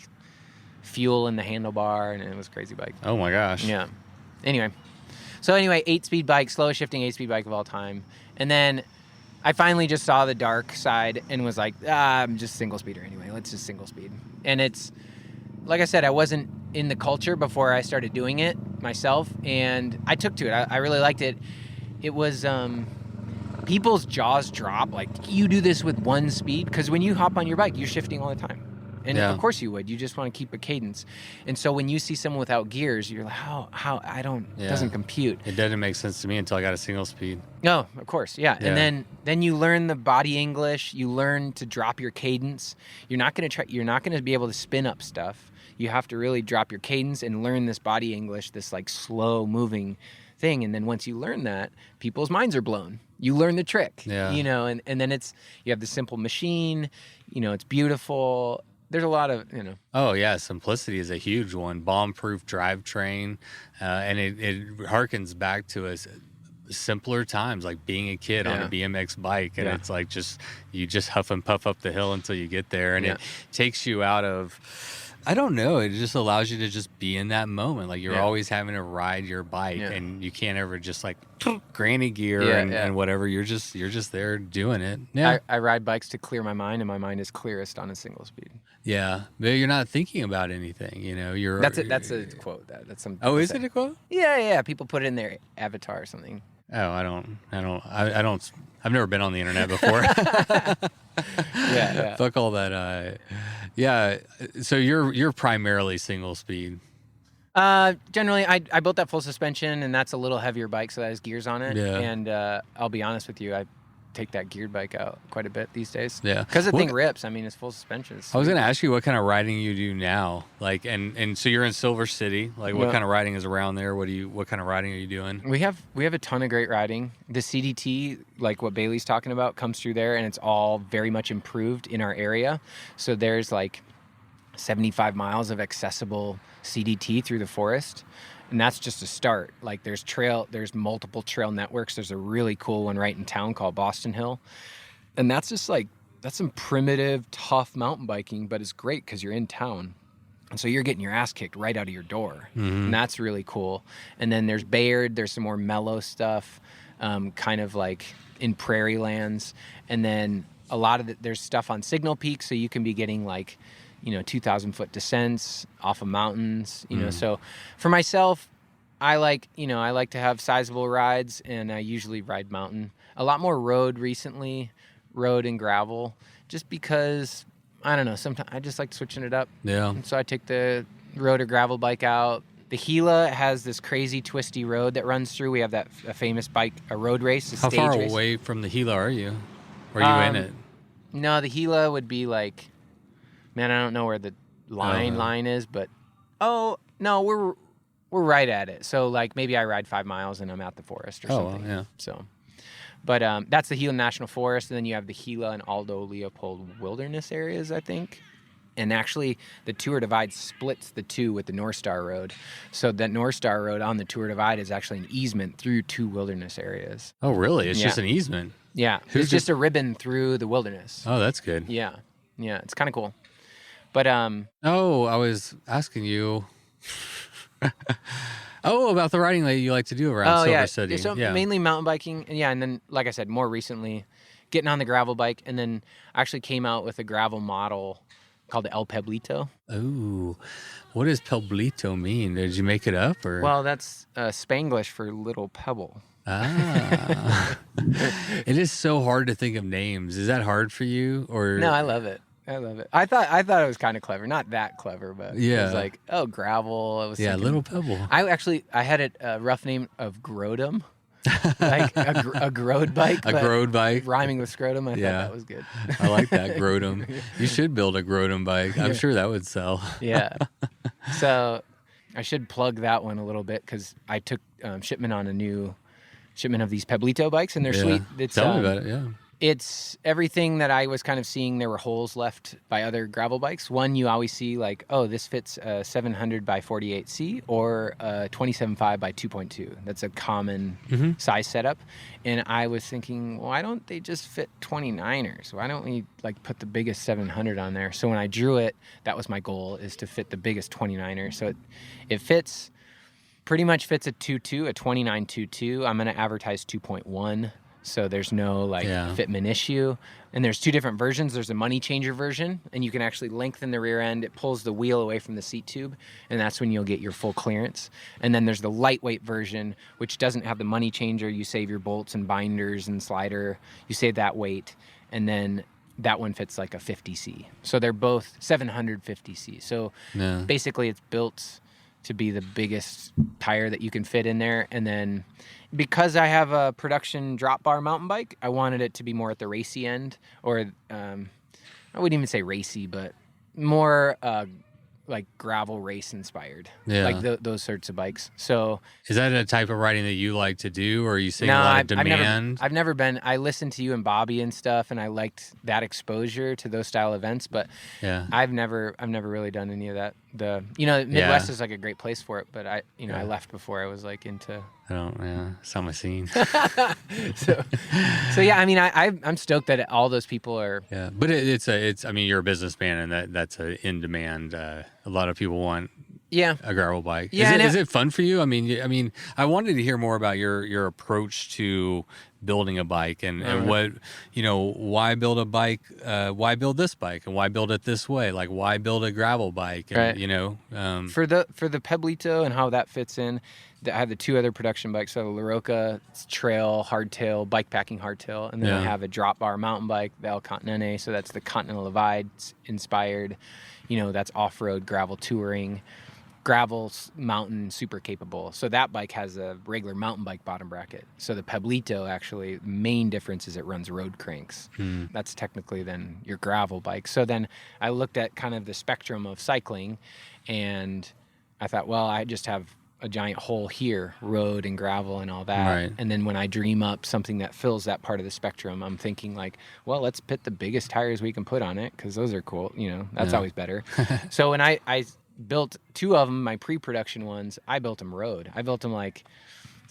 fuel in the handlebar, and it was a crazy bike. Oh my gosh. Yeah. Anyway, 8-speed bike, slowest shifting 8-speed bike of all time. And then I finally just saw the dark side and was like, I'm just single speeder anyway. Let's just single speed. And it's, like I said, I wasn't in the culture before I started doing it myself, and I took to it. I really liked it. It was, people's jaws drop, like, you do this with one speed? Because when you hop on your bike, you're shifting all the time. And of course you would. You just want to keep a cadence. And so when you see someone without gears, you're like, how I don't, it doesn't compute. It doesn't make sense to me until I got a single speed. No, of course, yeah. And then you learn the body English. You learn to drop your cadence. You're not going to be able to spin up stuff. You have to really drop your cadence and learn this body English, this like slow moving thing. And then once you learn that, people's minds are blown. You learn the trick, you know, and then you have the simple machine, you know, it's beautiful. There's a lot of, you know. Oh, yeah. Simplicity is a huge one. Bomb-proof drivetrain. And it harkens back to us simpler times, like being a kid on a BMX bike. And it's like you just huff and puff up the hill until you get there. And it takes you out of I don't know. It just allows you to just be in that moment. Like you're Yeah. always having to ride your bike, Yeah. and you can't ever just like granny gear Yeah, and whatever. You're just there doing it. Yeah, I ride bikes to clear my mind, and my mind is clearest on a single speed. yeah. But you're not thinking about anything. You know, you're. That's it. That's a quote. That's some. Oh, is it a quote? Yeah. People put it in their avatar or something. Oh, I don't. I've never been on the internet before. Yeah. Fuck all that. Yeah. So you're primarily single speed. Generally, I built that full suspension, and that's a little heavier bike, so that has gears on it. Yeah. And I'll be honest with you, I take that geared bike out quite a bit these days. Yeah. Because the What- thing rips. I mean, it's full suspension. It's I was sweet. gonna ask you what kind of riding you do now, like, and so you're in Silver City. Like, what Yeah. kind of riding is around there? What kind of riding are you doing? We have a ton of great riding. The CDT, like what Bailey's talking about, comes through there, and it's all very much improved in our area. So there's like 75 miles of accessible CDT through the forest, and that's just a start. Like there's multiple trail networks. There's a really cool one right in town called Boston Hill, and that's just like that's some primitive, tough mountain biking, but it's great because you're in town. And so you're getting your ass kicked right out of your door. And that's really cool. And then there's Bayard. There's some more mellow stuff, kind of like in prairie lands. And then a lot of there's stuff on Signal Peak, so you can be getting like, 2,000-foot descents off of mountains. So for myself, I like to have sizable rides, and I usually ride mountain. A lot more road recently, road and gravel, just because I don't know. Sometimes I just like switching it up. Yeah. And so I take the road or gravel bike out. The Gila has this crazy twisty road that runs through. We have a famous bike, a road race, a How stage far race. away from the Gila are you? Or are you in it? No, the Gila would be like, man, I don't know where the line is, but no, we're right at it. So like maybe I ride 5 miles and I'm at the forest or Oh, something. yeah. So, but that's the Gila National Forest, and then you have the Gila and Aldo Leopold Wilderness areas, I think. And actually, the Tour Divide splits the two with the North Star Road. So that North Star Road on the Tour Divide is actually an easement through 2 wilderness areas. Oh, really? It's Yeah. just an easement. Yeah, it's just a ribbon through the wilderness. Oh, that's good. Yeah, it's kind of cool. But Oh, I was asking you. About the riding that you like to do around Silver City. So yeah. mainly mountain biking, and then like I said, more recently, getting on the gravel bike, and then I actually came out with a gravel model called the El Peblito. Oh, what does Peblito mean? Did you make it up or? Well, that's Spanglish for little pebble. Ah. It is so hard to think of names. Is that hard for you or? No, I love it. I thought it was kind of clever. Not that clever, but it was like, gravel. I was thinking, Little Pebble. I had a rough name of Grodum, like a Grode bike. A but Grode bike. rhyming with scrotum. I thought Yeah. that was good. I like that Grodum. You should build a Grodum bike. I'm sure that would sell. Yeah. So I should plug that one a little bit because I took shipment on a new shipment of these Peblito bikes, and they're sweet. It's, Tell me about it. Yeah. It's everything that I was kind of seeing. There were holes left by other gravel bikes. One, you always see like, this fits a 700 by 48C or a 27.5 by 2.2. That's a common size setup. And I was thinking, why don't they just fit 29ers? Why don't we like put the biggest 700 on there? So when I drew it, that was my goal, is to fit the biggest 29er. So it fits, pretty much fits a 2.2, a 29 2.2. I'm going to advertise 2.1. So there's no fitment issue. And there's 2 different versions. There's a money changer version, and you can actually lengthen the rear end. It pulls the wheel away from the seat tube, and that's when you'll get your full clearance. And then there's the lightweight version, which doesn't have the money changer. You save your bolts and binders and slider. You save that weight, and then that one fits like a 50C. So they're both 750C. So basically it's built to be the biggest tire that you can fit in there. And then because I have a production drop bar mountain bike, I wanted it to be more at the racy end, or I wouldn't even say racy, but more like gravel race inspired, like those sorts of bikes. So is that a type of riding that you like to do, or are you seeing a lot of demand? I've never been. I listened to you and Bobby and stuff, and I liked that exposure to those style events. But I've never really done any of that. The Midwest is like a great place for it, but I left before I was like into I don't. Yeah, it's not my scene. So yeah, I mean, I'm stoked that all those people are. Yeah, but it's. I mean, you're a businessman, and that's a in demand. A lot of people want. Yeah. A gravel bike. Yeah, Is it fun for you? I mean, I wanted to hear more about your approach to building a bike and what, why build a bike? Why build this bike and why build it this way? Like, why build a gravel bike? And, right. For the Peblito and how that fits in, I have the 2 other production bikes. So the LaRocca trail hardtail, bike packing hardtail, and then I have a drop bar mountain bike, the El Continente. So that's the Continental Divide inspired. That's off-road gravel touring. Gravel mountain super capable. So that bike has a regular mountain bike bottom bracket. So the Peblito, actually, the main difference is it runs road cranks. That's technically then your gravel bike. So then I looked at kind of the spectrum of cycling, and I thought, well, I just have a giant hole here, road and gravel and all that. Right. And then when I dream up something that fills that part of the spectrum, I'm thinking like, well, let's put the biggest tires we can put on it, because those are cool. That's always better. So when I built 2 of them, my pre-production ones, I built them road. I built them like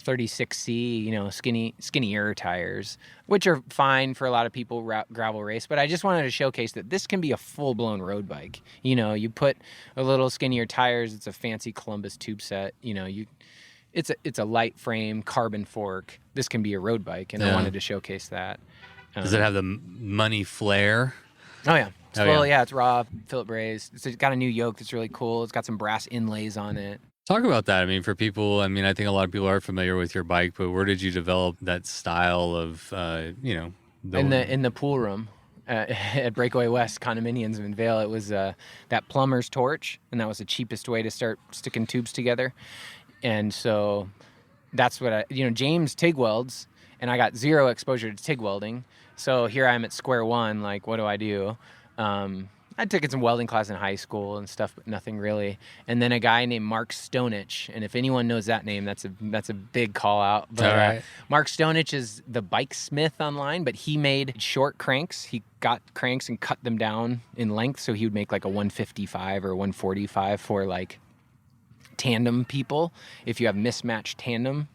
36C, skinnier tires, which are fine for a lot of people gravel race. But I just wanted to showcase that this can be a full-blown road bike. You put a little skinnier tires. It's a fancy Columbus tube set. It's a light frame carbon fork. This can be a road bike, and I wanted to showcase that. Does it have the money flare? Oh yeah. It's raw, Philip brazed. It's got a new yoke that's really cool. It's got some brass inlays on it. Talk about that. I mean, for people, I think a lot of people are familiar with your bike, but where did you develop that style of, in the pool room at Breakaway West condominiums in Vail? It was that plumber's torch, and that was the cheapest way to start sticking tubes together. And so that's what James TIG welds, and I got 0 exposure to TIG welding. So here I am at square one. Like, what do I do? I took some welding class in high school and stuff, but nothing really. And then a guy named Mark Stonich, and if anyone knows that name, that's a big call out. But all right. Mark Stonich is the bike smith online, but he made short cranks. He got cranks and cut them down in length, so he would make like a 155 or 145 for like tandem people. If you have mismatched tandem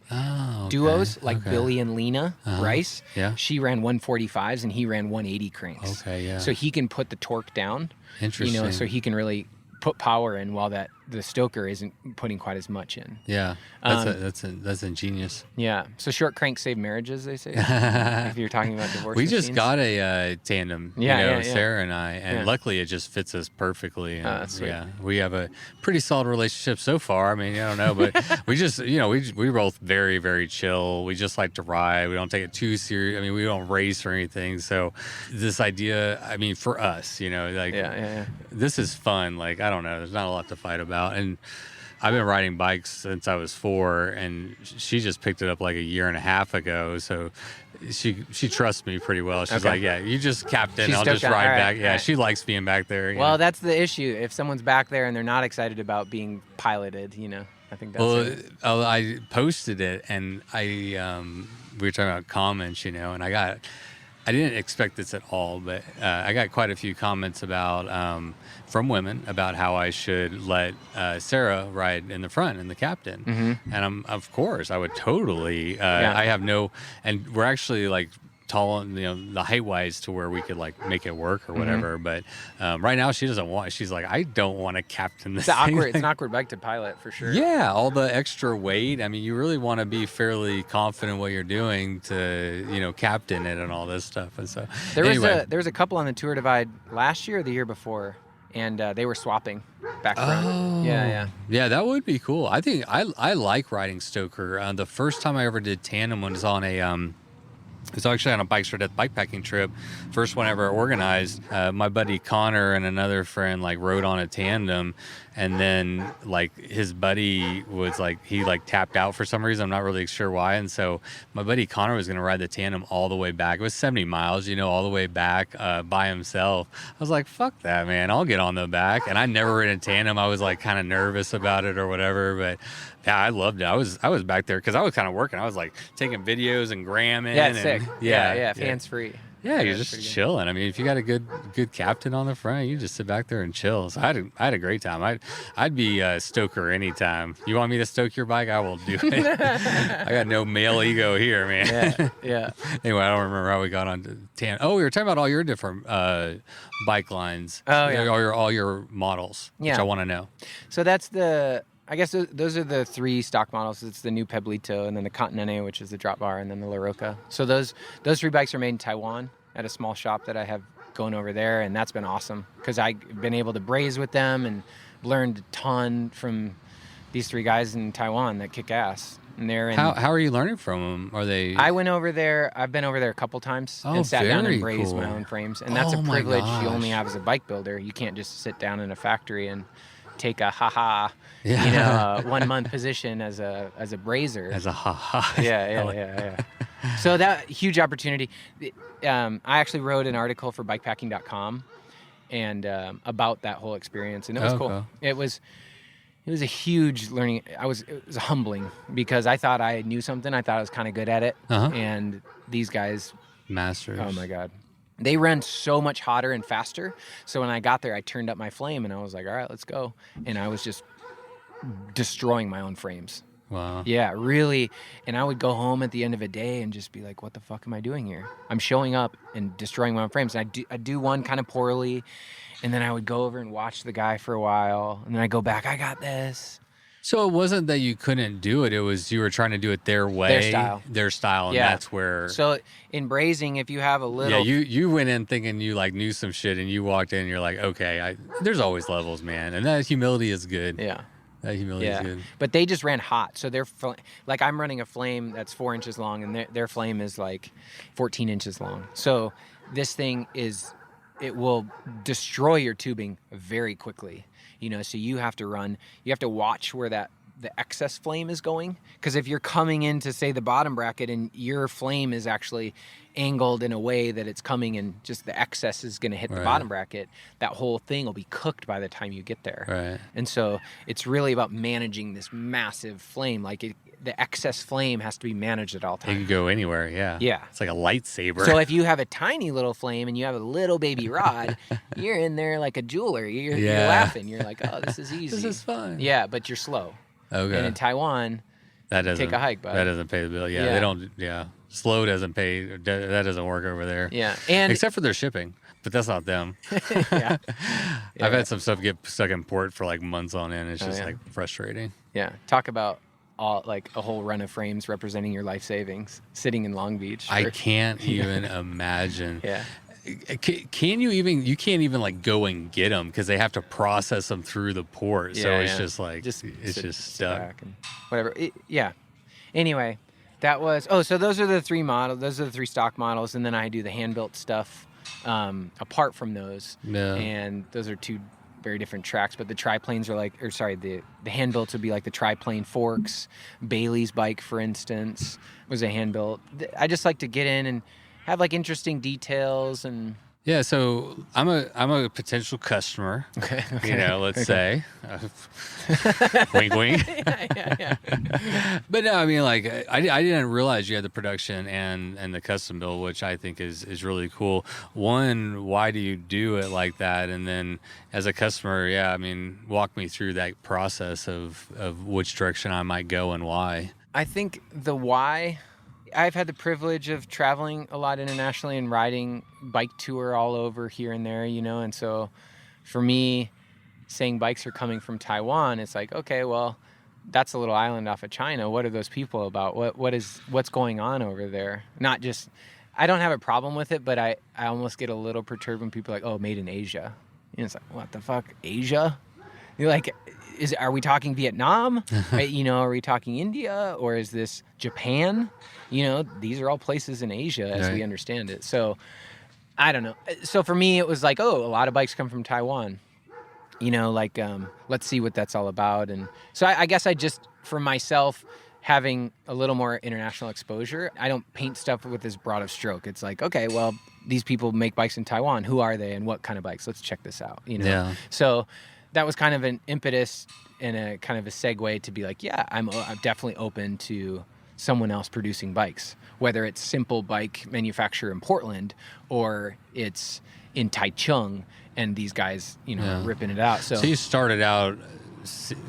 duos like Billy and Lena Rice, she ran 145s and he ran 180 cranks. Okay, yeah. So he can put the torque down. Interesting. So he can really put power in while the stoker isn't putting quite as much in. Yeah, that's ingenious. Yeah, so short cranks save marriages, they say. If you're talking about divorce we machines. just got a tandem, Sarah and I, and luckily it just fits us perfectly. And, that's sweet. Yeah, we have a pretty solid relationship so far. I mean, I don't know, but we just, we're both very, very chill. We just like to ride. We don't take it too serious. I mean, we don't race or anything. So this idea, I mean, for us, this is fun. Like, I don't know, there's not a lot to fight about. And I've been riding bikes since I was 4, and she just picked it up like a year and a half ago. So she trusts me pretty well. She's like, yeah, you just captain. I'll just ride back. Yeah, she likes being back there. Well, that's the issue. If someone's back there and they're not excited about being piloted, I think that's it. I posted it, and we were talking about comments, and I didn't expect this at all, but I got quite a few comments about from women about how I should let Sarah ride in the front and the captain. Mm-hmm. And of course, I would totally. I have and we're actually like tall, the height wise to where we could like make it work or whatever. Mm-hmm. But right now she doesn't want. She's like, I don't want to captain this. It's an awkward bike to pilot for sure. Yeah, all the extra weight. I mean, you really want to be fairly confident what you're doing to captain it and all this stuff. And so there was a couple on the Tour Divide last year or the year before, and they were swapping back front. Oh. Yeah, that would be cool. I think I like riding stoker. The first time I ever did tandem was on a it was actually on a Bikes for Death bikepacking trip. First one ever organized. My buddy Connor and another friend like rode on a tandem, and then like his buddy was like he like tapped out for some reason. I'm not really sure why. And so my buddy Connor was going to ride the tandem all the way back. It was 70 miles, all the way back by himself. I was like, fuck that, man. I'll get on the back. And I never ridden a tandem. I was like kind of nervous about it or whatever, but yeah, I loved it. I was back there because I was kind of working. I was like taking videos and gramming. Yeah, it's sick. Yeah, hands free. Yeah, you're That's pretty just good. chilling. I mean, if you got a good captain on the front, you just sit back there and chill. So I had a great time. I'd be a stoker anytime. You want me to stoke your bike? I will do it. I got no male ego here, man. Yeah. Anyway, I don't remember how we got on to tan. Oh, we were talking about all your different bike lines. Oh, yeah. All your models, which Yeah. I want to know. So I guess those are the 3 stock models. It's the new Peblito, and then the Continente, which is the drop bar, and then the La Roca. So those 3 bikes are made in Taiwan at a small shop that I have going over there, and that's been awesome because I've been able to braze with them and learned a ton from these 3 guys in Taiwan that kick ass. And they're in, How are you learning from them? Are they? I went over there. I've been over there a couple times Oh, and sat down very and brazed cool. my own frames, and that's Oh a my privilege you only gosh. have as a bike builder. You can't just sit down in a factory and take a Yeah. 1 month position as a brazer. As a ha. Yeah. So that huge opportunity. I actually wrote an article for bikepacking.com and about that whole experience, and it was Oh, cool. cool. It was a huge learning. It was humbling because I thought I knew something. I thought I was kind of good at it, Uh-huh. and these guys, Masters. oh my god, they run so much hotter and faster. So when I got there, I turned up my flame and I was like, all right, let's go. And I was just destroying my own frames. Wow. Yeah, really. And I would go home at the end of a day and just be like, what the fuck am I doing here? I'm showing up and destroying my own frames. And I'd do one kind of poorly, and then I would go over and watch the guy for a while, and then I go back, I got this. So it wasn't that you couldn't do it. It was you were trying to do it their way. Their style. And Yeah. that's where. So in brazing, if you have a little... Yeah, you went in thinking you like knew some shit, and you walked in and you're like, okay, there's always levels, man. And that humility is good. Yeah. That humility is good. But they just ran hot. So they're like, I'm running a flame that's 4 inches long, and their flame is like 14 inches long. So this thing it will destroy your tubing very quickly. So you have to watch where the excess flame is going. Because if you're coming into, say, the bottom bracket and your flame is actually angled in a way that it's coming and just the excess is going to hit the bottom bracket, that whole thing will be cooked by the time you get there. Right. And so it's really about managing this massive flame. Like the excess flame has to be managed at all It times. can go anywhere. Yeah. Yeah. It's like a lightsaber. So if you have a tiny little flame and you have a little baby rod, you're in there like a jeweler. You're laughing. You're like, oh, this is easy. This is fun. Yeah, but you're slow. Okay. And in Taiwan, that doesn't take a hike, bud. That doesn't pay the bill. Yeah, Yeah. they don't. Yeah, slow doesn't pay. That doesn't work over there. yeah. And Except for their shipping, but that's not them. yeah. I've had some stuff get stuck in port for like months on end. It's Oh, just yeah. like frustrating. Yeah. Talk about like a whole run of frames representing your life savings sitting in Long Beach. I can't even imagine. Yeah. Can you even? You can't even like go and get them because they have to process them through the port. So it's just like it's just sit stuck. back and whatever. Yeah. Anyway, that was. Oh, so those are the 3 models. Those are the 3 stock models, and then I do the hand built stuff apart from those. Yeah. And those are 2 very different tracks. But the triplanes are the hand built would be like the triplane forks. Bailey's bike, for instance, was a hand built. I just like to get in and have like interesting details and. Yeah, so I'm a potential customer. Okay. Let's say, wink, wink. yeah. But no, I mean, like I didn't realize you had the production and the custom build, which I think is really cool. One, why do you do it like that? And then as a customer, yeah, I mean, walk me through that process of which direction I might go and why. I think the why. I've had the privilege of traveling a lot internationally and riding bike tour all over here and there, and so for me, saying bikes are coming from Taiwan, it's like, okay, well, that's a little island off of China. What are those people about? What's going on over there? Not just, I don't have a problem with it, but I almost get a little perturbed when people are like, oh, made in Asia. And it's like, what the fuck, Asia? You're like, are we talking Vietnam? Are we talking India, or is this Japan? These are all places in Asia as we understand it. So I don't know. So for me, it was like, oh, a lot of bikes come from Taiwan. Let's see what that's all about. And so I guess I just, for myself, having a little more international exposure, I don't paint stuff with this broad of stroke. It's like, okay, well, these people make bikes in Taiwan. Who are they and what kind of bikes? Let's check this out. Yeah. So that was kind of an impetus and a kind of a segue to be like, yeah, I'm definitely open to someone else producing bikes, whether it's simple bike manufacturer in Portland or it's in Taichung and these guys, are ripping it out. So you started out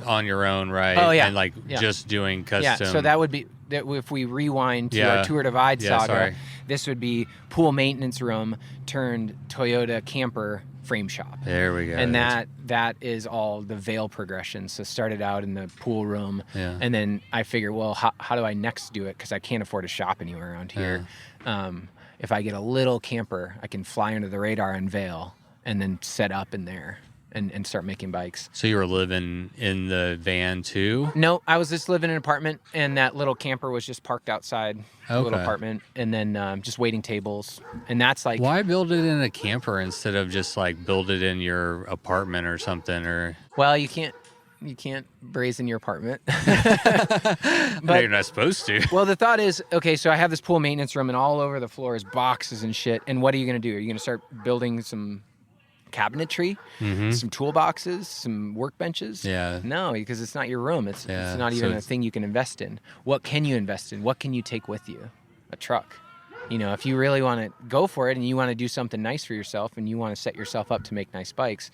on your own, right? Oh, yeah. And like just doing custom. Yeah, so that would be, that if we rewind to our Tour Divide saga, this would be pool maintenance room turned Toyota camper frame shop. There we go. And that is all the Vail progression. So started out in the pool room, and then I figured, well, how do I next do it? Because I can't afford a shop anywhere around here. If I get a little camper, I can fly under the radar in Vail and then set up in there and start making bikes. So you were living in the van too? No, I was just living in an apartment, and that little camper was just parked outside the little apartment, and then just waiting tables. And that's like... Why build it in a camper instead of just like build it in your apartment or something? Or Well, you can't brazen your apartment. But you're not supposed to. Well, the thought is, okay, so I have this pool maintenance room, and all over the floor is boxes and shit. And what are you going to do? Are you going to start building some cabinetry, some toolboxes, some workbenches? Yeah. No, because it's not your room. It's not even a thing you can invest in. What can you invest in? What can you take with you? A truck. If you really want to go for it and you want to do something nice for yourself and you want to set yourself up to make nice bikes,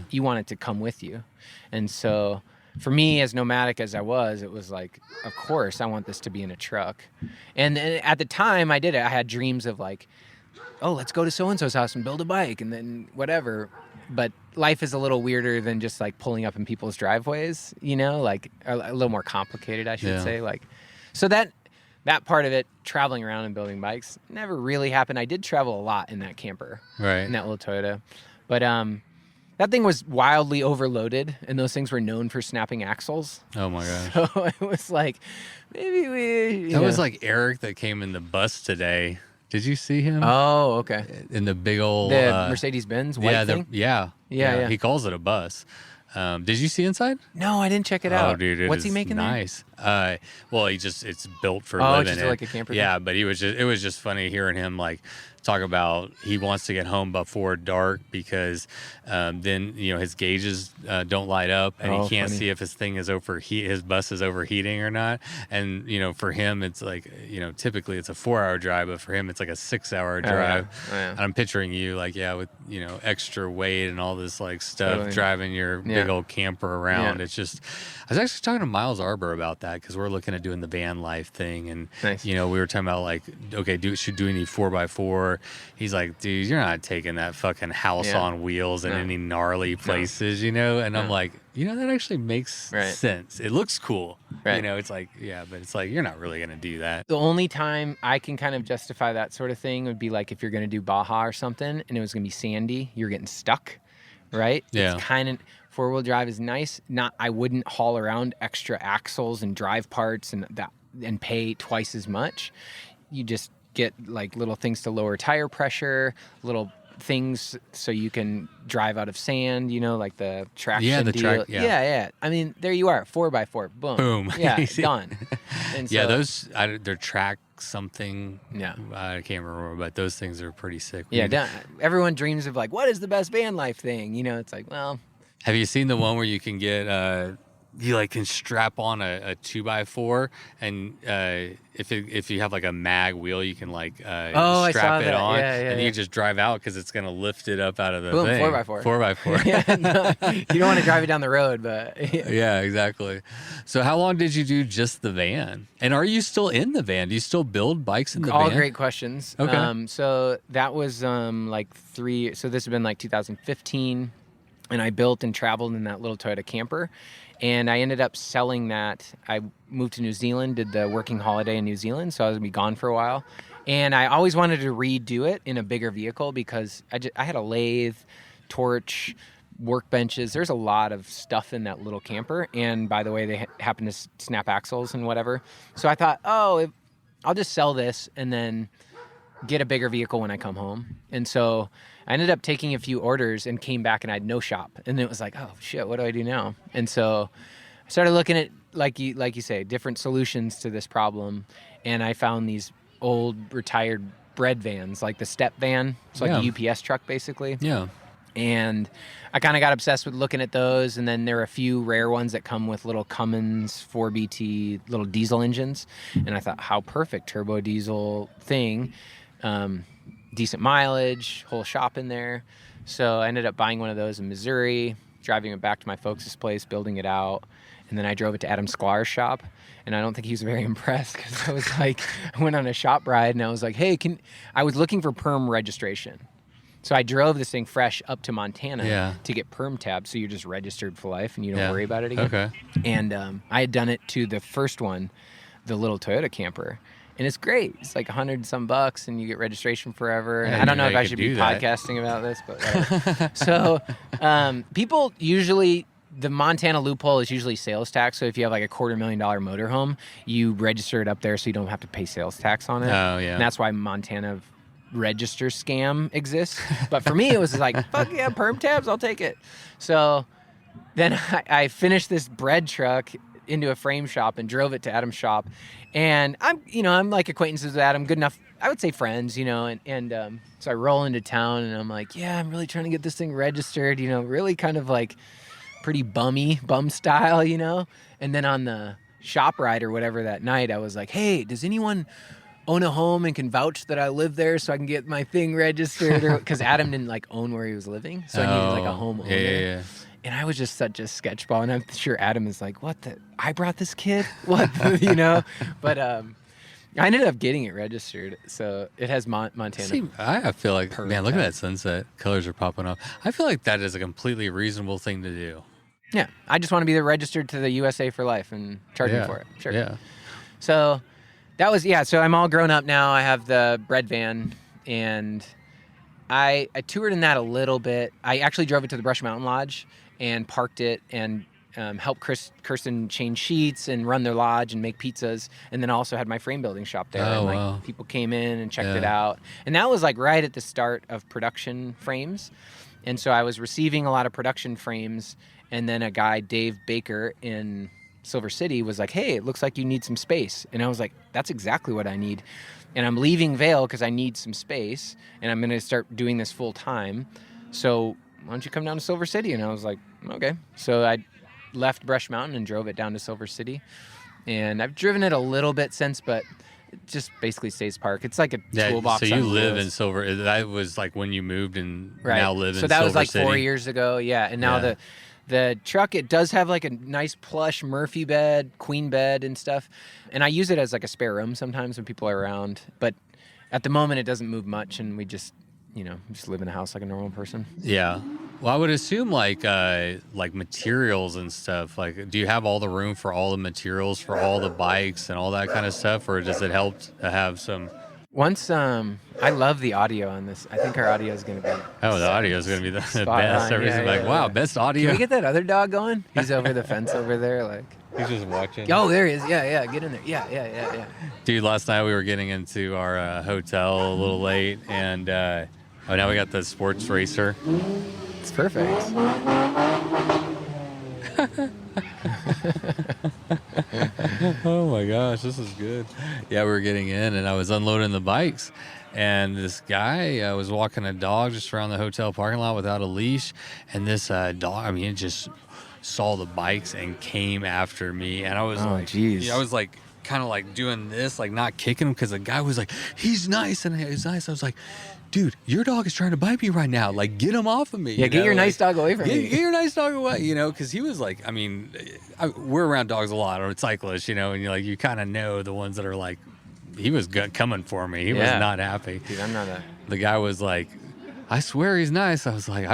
you want it to come with you. And so for me, as nomadic as I was, it was like, of course, I want this to be in a truck. And at the time I did it, I had dreams of like, oh, let's go to so-and-so's house and build a bike and then whatever. But life is a little weirder than just like pulling up in people's driveways, like a little more complicated, I should say. Like, so that part of it, traveling around and building bikes, never really happened. I did travel a lot in that camper, in that little Toyota. But that thing was wildly overloaded, and those things were known for snapping axles. Oh my gosh. So it was like, maybe we... That was like Eric that came in the bus today. Did you see him? Oh, okay. In the big old... The Mercedes-Benz white thing? Yeah. He calls it a bus. Did you see inside? No, I didn't check it out. Oh, dude, What's he making nice. Well, it's built for living. Oh, just like a camper. Yeah, but it was just funny hearing him like talk about he wants to get home before dark because then his gauges don't light up and he can't see if his thing is his bus is overheating or not. And for him it's like typically it's a 4-hour drive, but for him it's like a 6-hour drive. And I'm picturing you like with extra weight and all this like stuff driving your big old camper around. It's just, I was actually talking to Miles Arbor about that because we're looking at doing the van life thing, and we were talking about like, okay, do we need 4x4? He's like, dude, you're not taking that fucking house on wheels in any gnarly places, and I'm like, that actually makes sense. It looks cool, it's like, but it's like you're not really gonna do that. The only time I can kind of justify that sort of thing would be like if you're gonna do Baja or something and it was gonna be sandy, you're getting stuck, right? It's kind of, 4-wheel drive is nice. I wouldn't haul around extra axles and drive parts and pay twice as much. You just get like little things to lower tire pressure, little things so you can drive out of sand, like the traction deal. Yeah. I mean, there you are, 4x4, boom. Yeah, done. And so, those they're track something. Yeah, I can't remember, but those things are pretty sick. Everyone dreams of like, what is the best van life thing? It's like, well. Have you seen the one where you can get you like can strap on a 2x4 and if you have like a mag wheel, you can like strap it on and you just drive out because it's gonna lift it up out of the thing. 4x4. 4x4. You don't want to drive it down the road, but yeah, exactly. So how long did you do just the van? And are you still in the van? Do you still build bikes in the van? All great questions. Okay. So that was like so this has been like 2015. And I built and traveled in that little Toyota camper. And I ended up selling that. I moved to New Zealand, did the working holiday in New Zealand, so I was going to be gone for a while. And I always wanted to redo it in a bigger vehicle because I had a lathe, torch, workbenches. There's a lot of stuff in that little camper. And by the way, they happen to snap axles and whatever. So I thought, I'll just sell this and then get a bigger vehicle when I come home. And so I ended up taking a few orders and came back and I had no shop. And it was like, oh shit, what do I do now? And so I started looking at, like you say, different solutions to this problem. And I found these old retired bread vans, like the step van. It's like a UPS truck basically. Yeah. And I kind of got obsessed with looking at those. And then there are a few rare ones that come with little Cummins 4BT little diesel engines. And I thought, how perfect, turbo diesel thing. Decent mileage, whole shop in there. So I ended up buying one of those in Missouri, driving it back to my folks' place, building it out. And then I drove it to Adam Sklar's shop. And I don't think he was very impressed because I was like, I went on a shop ride and I was like, hey, I was looking for perm registration. So I drove this thing fresh up to Montana to get perm tabs. So you're just registered for life and you don't worry about it again. Okay. And I had done it to the first one, the little Toyota camper. And it's great. It's like $100 and you get registration forever. And I don't know if I should be podcasting about this, but whatever. So people usually, the Montana loophole is usually sales tax. So if you have like a $250,000 motorhome, you register it up there so you don't have to pay sales tax on it. Oh, yeah. And that's why Montana register scam exists. But for me, it was like, fuck yeah, perm tabs, I'll take it. So then I finished this bread truck into a frame shop and drove it to Adam's shop. And I'm like acquaintances with Adam, good enough, I would say friends, and so I roll into town and I'm like, yeah, I'm really trying to get this thing registered, really kind of like pretty bum style, And then on the shop ride or whatever that night, I was like, hey, does anyone own a home and can vouch that I live there so I can get my thing registered? Because Adam didn't like own where he was living, so I needed like a home owner. Yeah. And I was just such a sketchball, and I'm sure Adam is like, what the, I brought this kid? What, But I ended up getting it registered, so it has Montana. See, I feel like, man, look at that sunset. Colors are popping up. I feel like that is a completely reasonable thing to do. Yeah, I just want to be registered to the USA for life and charge me for it. Sure. Yeah. So that was, so I'm all grown up now. I have the bread van, and I toured in that a little bit. I actually drove it to the Brush Mountain Lodge and parked it and helped Kirsten change sheets and run their lodge and make pizzas. And then I also had my frame building shop there. Oh, and wow. People came in and checked it out. And that was like right at the start of production frames. And so I was receiving a lot of production frames. And then a guy, Dave Baker in Silver City, was like, hey, it looks like you need some space. And I was like, that's exactly what I need. And I'm leaving Vail because I need some space. And I'm going to start doing this full time. So why don't you come down to Silver City? And I was like, okay. So I left Brush Mountain and drove it down to Silver City. And I've driven it a little bit since, but it just basically stays park. It's like a toolbox. So you live in Silver. That was like when you moved and now live in Silver City. So that was like 4 years ago. Yeah. And now the truck, it does have like a nice plush Murphy bed, queen bed and stuff. And I use it as like a spare room sometimes when people are around. But at the moment, it doesn't move much. And we just live in a house like a normal person. Yeah. Well, I would assume like materials and stuff. Like, do you have all the room for all the materials for all the bikes and all that kind of stuff? Or does it help to have some? Once, I love the audio on this. I think our audio is going to be... Oh, the audio is going to be the best. Everybody's wow, best audio. Can we get that other dog going? He's over the fence over there, like... He's just watching. Oh, there he is. Yeah, get in there. Yeah. Dude, last night we were getting into our hotel a little late, and now we got the sports racer. It's perfect. Oh my gosh, this is good. Yeah, we were getting in and I was unloading the bikes, and this guy was walking a dog just around the hotel parking lot without a leash, and this dog, it just saw the bikes and came after me, and I was I was like kind of like doing this, like not kicking him, because the guy was like, he's nice, and he's nice. I was like, dude, your dog is trying to bite me right now. Like, get him off of me. Yeah, get your nice dog away from me. Get your nice dog away, because he was like, we're around dogs a lot, or cyclists, and you kind of know the ones that are like, he was coming for me. He was not happy. Dude, I'm not The guy was like, I swear he's nice. I was like,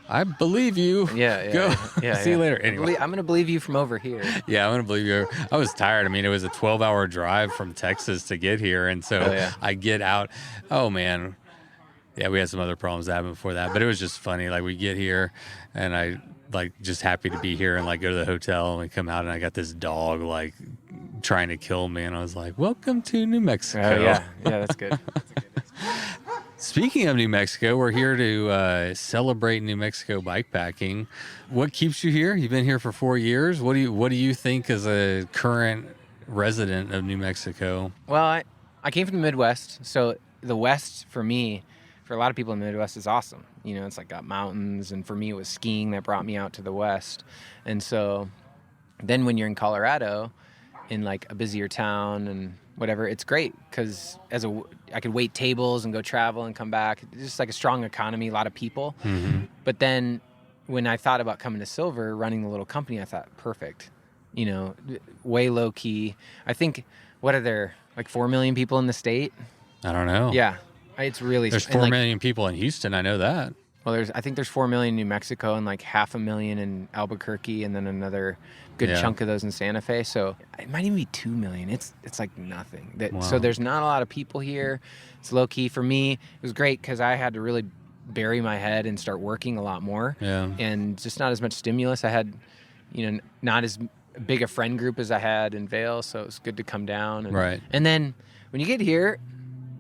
I believe you. Yeah. Go. See you later. Anyway. I'm going to believe you from over here. Yeah, I'm going to believe you. I was tired. It was a 12-hour drive from Texas to get here. And so I get out. Oh, man. Yeah, we had some other problems that happened before that. But it was just funny. Like, we get here, and I, just happy to be here and, go to the hotel. And we come out, and I got this dog, trying to kill me. And I was like, welcome to New Mexico. Oh, yeah. Yeah, that's good. Speaking of New Mexico, we're here to celebrate New Mexico bikepacking. What keeps you here? You've been here for 4 years. What do you think as a current resident of New Mexico? Well, I came from the Midwest, so the West for me, for a lot of people in the Midwest, is awesome. You know, it's like got mountains, and for me it was skiing that brought me out to the west. And so then when you're in Colorado in like a busier town and whatever, it's great because I could wait tables and go travel and come back. It's just like a strong economy, a lot of people. But then when I thought about coming to Silver, running the little company, I thought, perfect. You know, way low key. I think, what are there, like 4 million people in the state? I don't know. Yeah. It's really... There's 4 million people in Houston. I know that. Well, I think there's 4 million in New Mexico and like 500,000 in Albuquerque, and then another good chunk of those in Santa Fe. So it might even be 2 million. It's like nothing. So there's not a lot of people here. It's low key. For me, it was great because I had to really bury my head and start working a lot more. Yeah. And just not as much stimulus. I had, you know, not as big a friend group as I had in Vail, so it was good to come down. Right. And then when you get here,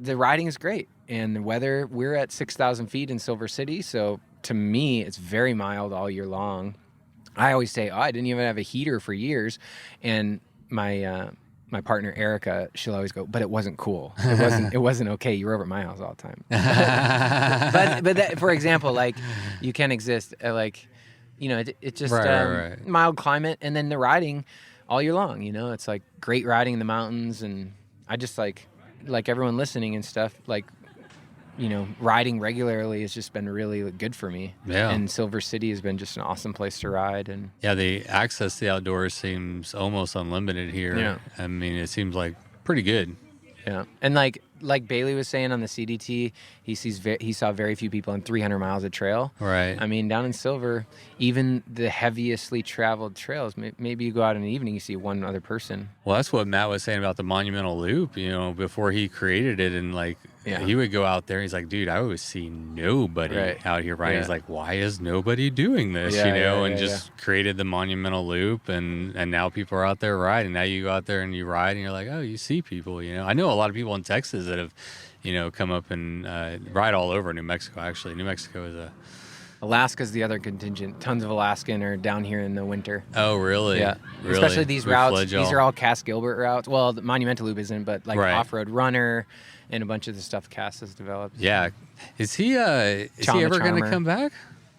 the riding is great. And the weather, we're at 6,000 feet in Silver City, so to me, it's very mild all year long. I always say, I didn't even have a heater for years. And my partner, Erica, she'll always go, but it wasn't cool. It wasn't okay. You were over at my house all the time. but that, for example, like, you can exist, like, you know, it's just right. Mild climate, and then the riding all year long, you know, it's like great riding in the mountains, and I just like everyone listening and stuff, like, you know, riding regularly has just been really good for me. Yeah. And Silver City has been just an awesome place to ride. And yeah, the access to the outdoors seems almost unlimited here. Yeah. I mean, it seems like pretty good. Yeah. And like Bailey was saying on the CDT, he saw very few people on 300 miles of trail. Right. I mean, down in Silver, even the heaviestly traveled trails, maybe you go out in the evening, you see one other person. Well, that's what Matt was saying about the Monumental Loop, you know, before he created it, and like, he would go out there, he's like, dude, I always see nobody out here riding. He's like, why is nobody doing this, you know, and just created the Monumental Loop, and now people are out there riding. Now you go out there and you ride, and you're like, oh, you see people, you know. I know a lot of people in Texas that have, you know, come up and ride all over New Mexico, actually. New Mexico is Alaska's the other contingent. Tons of Alaskan are down here in the winter. Oh, really? Yeah. Really? Especially these routes. These are all Cass Gilbert routes. Well, the Monumental Loop isn't, but like Off-Road Runner and a bunch of the stuff Cass has developed. Yeah. Is he ever going to come back?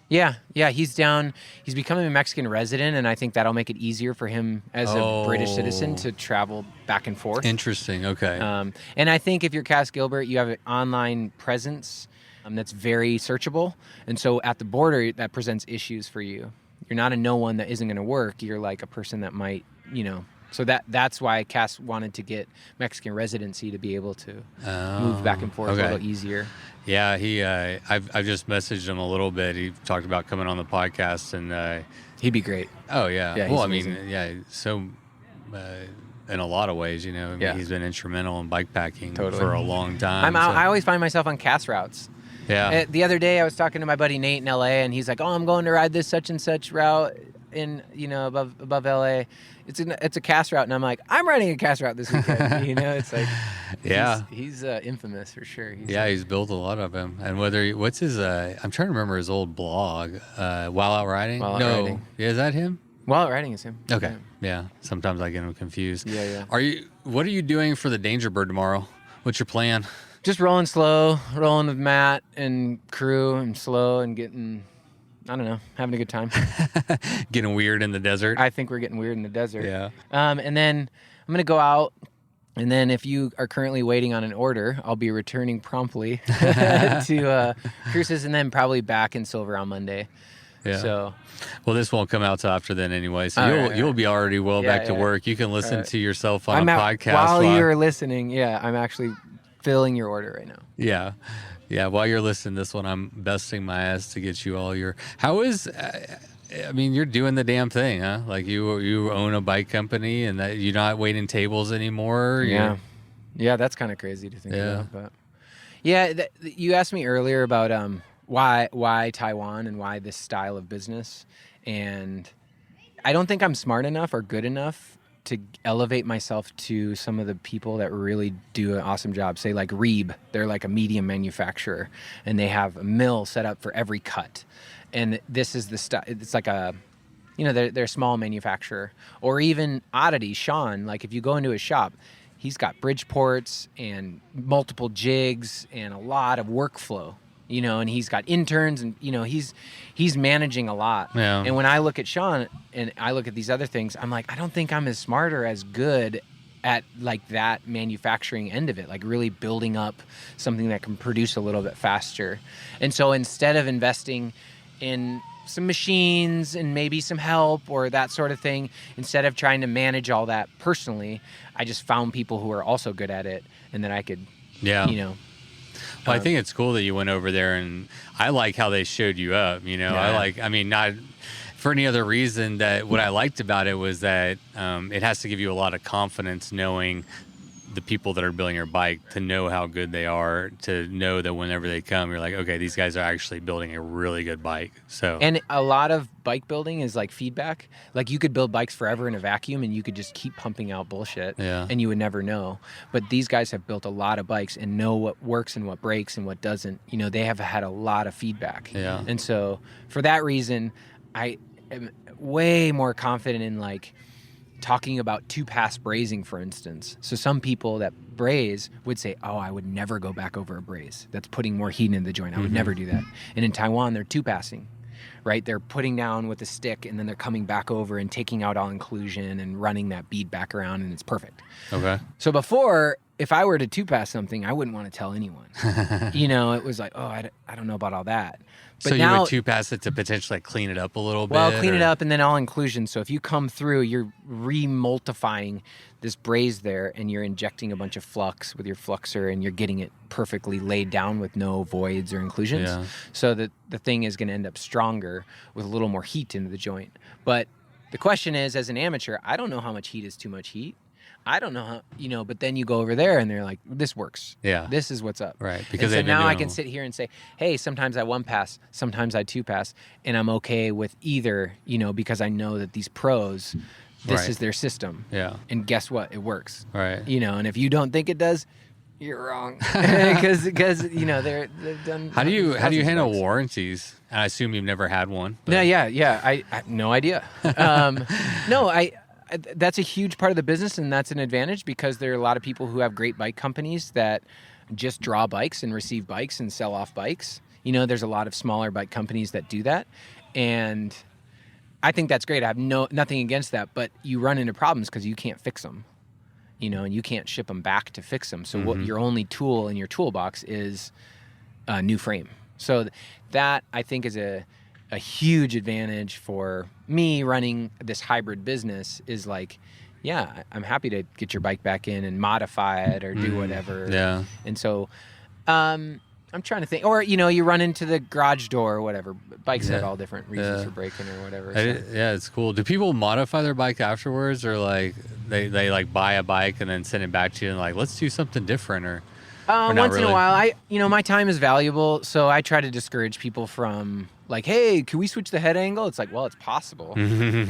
Yeah. He's down. He's becoming a Mexican resident, and I think that'll make it easier for him as a British citizen to travel back and forth. Interesting. Okay. And I think if you're Cass Gilbert, you have an online presence that's very searchable. And so at the border, that presents issues for you. You're not a no one that isn't going to work. You're like a person that might, you know. So that's why Cass wanted to get Mexican residency to be able to move back and forth a little easier. Yeah, I've just messaged him a little bit. He talked about coming on the podcast, and he'd be great. Oh yeah. Well, I mean, so in a lot of ways, you know, he's been instrumental in bike packing for a long time. I always find myself on Cass routes. Yeah. The other day I was talking to my buddy Nate in LA, and he's like, "Oh, I'm going to ride this such and such route in, you know, above LA. It's a Cass route," and I'm like, "I'm riding a Cass route this weekend." You know, it's like, he's infamous for sure. He's built a lot of them. And what's his? I'm trying to remember his old blog. While Out Riding. Riding. Yeah, is that him? While Out Riding is him. Okay. Yeah. Sometimes I get him confused. Yeah. What are you doing for the Danger Bird tomorrow? What's your plan? Just rolling with Matt and crew, and slow, and getting, I don't know, having a good time. Getting weird in the desert? I think we're getting weird in the desert. Yeah. And then I'm going to go out, and then if you are currently waiting on an order, I'll be returning promptly to Cruces, and then probably back in Silver on Monday. Yeah. So, well, this won't come out till after then anyway, so you'll be already back to work. You can listen to yourself on a podcast while you're listening. Yeah, I'm actually filling your order right now. Yeah. While you're listening to this one, I'm busting my ass to get you all your. How is? I mean, you're doing the damn thing, huh? Like you own a bike company, and that you're not waiting tables anymore. Yeah, that's kind of crazy to think about. But you asked me earlier about why Taiwan and why this style of business, and I don't think I'm smart enough or good enough to elevate myself to some of the people that really do an awesome job. Say like Reeb, they're like a medium manufacturer, and they have a mill set up for every cut. And this is the stuff. It's like a, you know, they're a small manufacturer. Or even Oddity, Sean. Like if you go into his shop, he's got Bridgeports and multiple jigs and a lot of workflow. and he's got interns, and he's managing a lot. Yeah. And when I look at Sean and I look at these other things, I'm like, I don't think I'm as smart or as good at like that manufacturing end of it, like really building up something that can produce a little bit faster. And so instead of investing in some machines and maybe some help or that sort of thing, instead of trying to manage all that personally, I just found people who are also good at it, and then I could, Well, I think it's cool that you went over there, and I like how they showed you up. Not for any other reason, that what I liked about it was that it has to give you a lot of confidence knowing the people that are building your bike, to know how good they are, to know that whenever they come, you're like, okay, these guys are actually building a really good bike. So, and a lot of bike building is like feedback. Like you could build bikes forever in a vacuum and you could just keep pumping out bullshit and you would never know. But these guys have built a lot of bikes and know what works and what breaks and what doesn't. They have had a lot of feedback. Yeah. And so for that reason, I am way more confident in like talking about two-pass brazing, for instance. So some people that braze would say, oh, I would never go back over a braze. That's putting more heat into the joint. I would never do that. And in Taiwan, they're two-passing, right? They're putting down with a stick, and then they're coming back over and taking out all inclusion and running that bead back around, and it's perfect. Okay. So before, if I were to two-pass something, I wouldn't want to tell anyone. It was like, oh, I don't know about all that. But so now, you would two-pass it to potentially clean it up a little bit? Well, clean it up and then all inclusion. So if you come through, you're remultiplying this braze there, and you're injecting a bunch of flux with your fluxer, and you're getting it perfectly laid down with no voids or inclusions. Yeah. So that the thing is going to end up stronger with a little more heat into the joint. But the question is, as an amateur, I don't know how much heat is too much heat. I don't know how, but then you go over there and they're like, this works. Yeah. This is what's up. Right. Because so now I can sit here and say, hey, sometimes I one pass, sometimes I two pass, and I'm okay with either, because I know that these pros, this is their system. Yeah. And guess what? It works. Right. And if you don't think it does, you're wrong. Because they've done. How do you handle bikes. warranties? I assume you've never had one. But... No, yeah. I have no idea. That's a huge part of the business, and that's an advantage because there are a lot of people who have great bike companies that just draw bikes and receive bikes and sell off bikes. There's a lot of smaller bike companies that do that, and I think that's great. I have nothing against that, but you run into problems because you can't fix them, and you can't ship them back to fix them. So what your only tool in your toolbox is a new frame. So that I think is a huge advantage for me running this hybrid business is like, yeah, I'm happy to get your bike back in and modify it or do whatever. Yeah. And so I'm trying to think, or, you run into the garage door or whatever. Bikes have all different reasons for breaking or whatever. Yeah, it's cool. Do people modify their bike afterwards, or like they like buy a bike and then send it back to you and like, let's do something different, or once in a while, my time is valuable, so I try to discourage people from like, hey, can we switch the head angle? It's like, well, it's possible,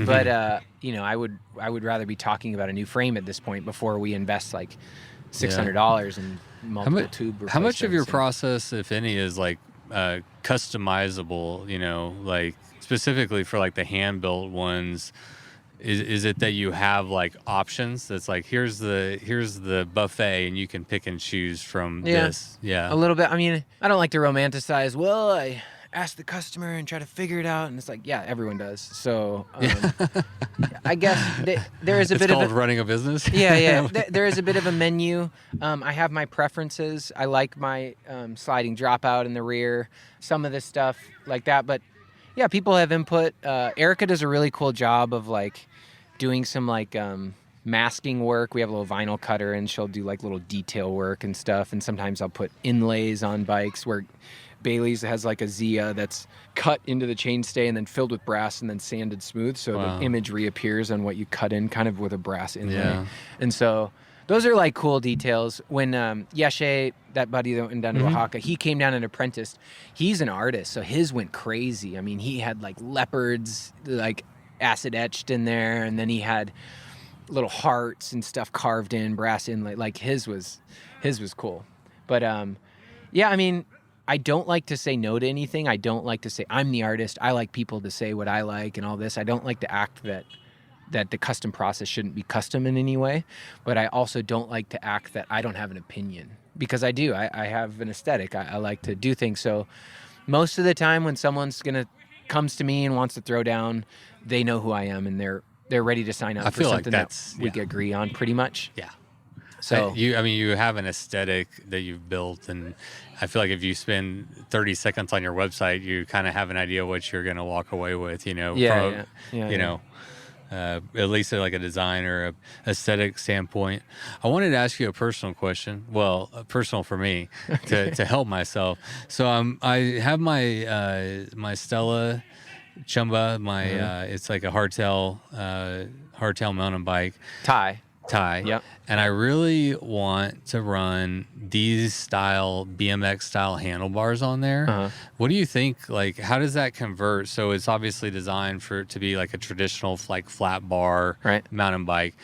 but I would rather be talking about a new frame at this point before we invest like $600 in multiple tube replacements. How much of your process, if any, is like customizable? Like specifically for like the hand built ones. Is it that you have like options that's like here's the buffet and you can pick and choose from this? Yeah. A little bit. I mean, I don't like to romanticize, well, I ask the customer and try to figure it out, and it's like, yeah, everyone does. So I guess there is a bit of called running a business. Yeah. There is a bit of a menu. I have my preferences. I like my sliding dropout in the rear, some of this stuff like that, but yeah, people have input. Erica does a really cool job of like doing some like masking work. We have a little vinyl cutter, and she'll do like little detail work and stuff. And sometimes I'll put inlays on bikes where Bailey's has like a Zia that's cut into the chainstay and then filled with brass and then sanded smooth, so the image reappears on what you cut in, kind of with a brass inlay. Yeah. And so those are like cool details. When Yeshe, that buddy that went down to Oaxaca, he came down and apprenticed. He's an artist, so his went crazy. I mean, he had like leopards, like acid etched in there, and then he had little hearts and stuff carved in, brass inlay. Like his was cool. But yeah, I mean, I don't like to say no to anything. I don't like to say I'm the artist. I like people to say what I like and all this. I don't like to act that the custom process shouldn't be custom in any way, but I also don't like to act that I don't have an opinion. because I do. I have an aesthetic. I like to do things. So most of the time when someone's comes to me and wants to throw down, they know who I am and they're ready to sign up for something that we agree on pretty much. Yeah. So you have an aesthetic that you've built, and I feel like if you spend 30 seconds on your website, you kind of have an idea what you're going to walk away with, at least like a design or a aesthetic standpoint. I wanted to ask you a personal question. Well, personal for me to help myself. So I have my Stella Chumba, it's like a hardtail mountain bike. Tie. Yep. And I really want to run these BMX style handlebars on there. Uh-huh. What do you think? Like, how does that convert? So it's obviously designed for it to be like a traditional like flat bar mountain bike.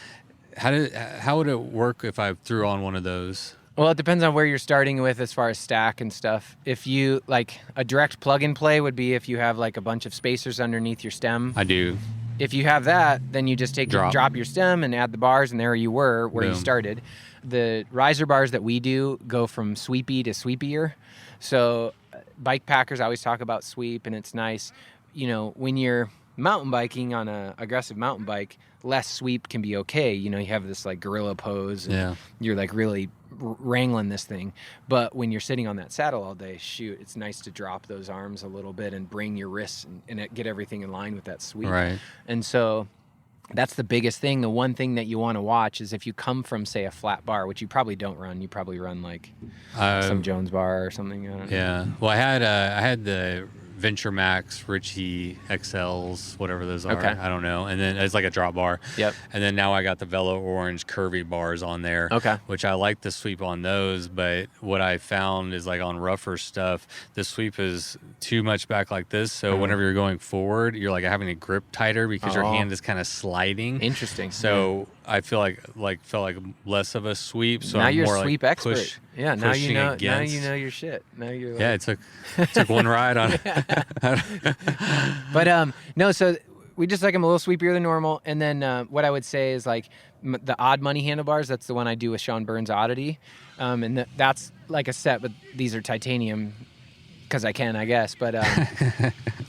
How would it work if I threw on one of those? Well, it depends on where you're starting with as far as stack and stuff. If you like a direct plug and play would be if you have like a bunch of spacers underneath your stem. I do. If you have that, then you just drop your stem and add the bars, and there you were where you started. The riser bars that we do go from sweepy to sweepier. So bike packers always talk about sweep, and it's nice. When you're mountain biking on a aggressive mountain bike, less sweep can be okay. You have this like gorilla pose, and you're like really wrangling this thing. But when you're sitting on that saddle all day, it's nice to drop those arms a little bit and bring your wrists and get everything in line with that sweep. Right. And so that's the biggest thing. The one thing that you want to watch is if you come from, say, a flat bar, which you probably don't run. You probably run like some Jones bar or something. I don't know. Yeah. Well, I had the Venture Max, Ritchie XLs, whatever those are. Okay. I don't know. And then it's like a drop bar. Yep. And then now I got the Velo Orange curvy bars on there. Okay. Which I like the sweep on those, but what I found is like on rougher stuff, the sweep is too much back like this. So whenever you're going forward, you're like having to grip tighter because your hand is kind of sliding. Interesting. So I feel felt like less of a sweep. So now I'm you're more a sweep like expert. Yeah, now you know. Against. Now you know your shit. Now you're. Like... Yeah, it took one ride on. But no, so we just like them a little sweepier than normal. And then what I would say is like the Odd Money handlebars. That's the one I do with Sean Burns Oddity, and that's like a set, but these are titanium because I can, I guess. But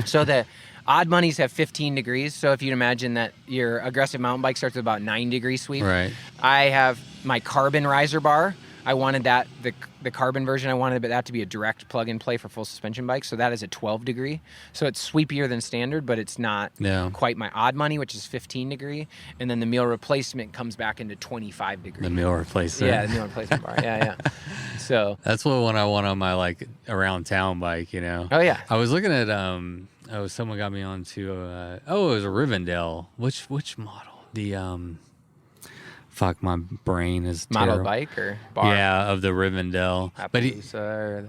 so the Odd Moneys have 15 degrees. So if you'd imagine that your aggressive mountain bike starts with about 9 degree sweep. Right. I have my carbon riser bar. I wanted that, the carbon version, I wanted that to be a direct plug and play for full suspension bikes. So that is a 12 degree. So it's sweepier than standard, but it's not quite my Odd Money, which is 15 degree. And then the meal replacement comes back into 25 degree. The meal replacement. Yeah, the meal replacement bar. Yeah. So that's what I want on my like around town bike, Oh yeah. I was looking at someone got me onto it was a Rivendell. Which model? The fuck, my brain is model terrible. Bike or bar? Yeah, of the Rivendell. But or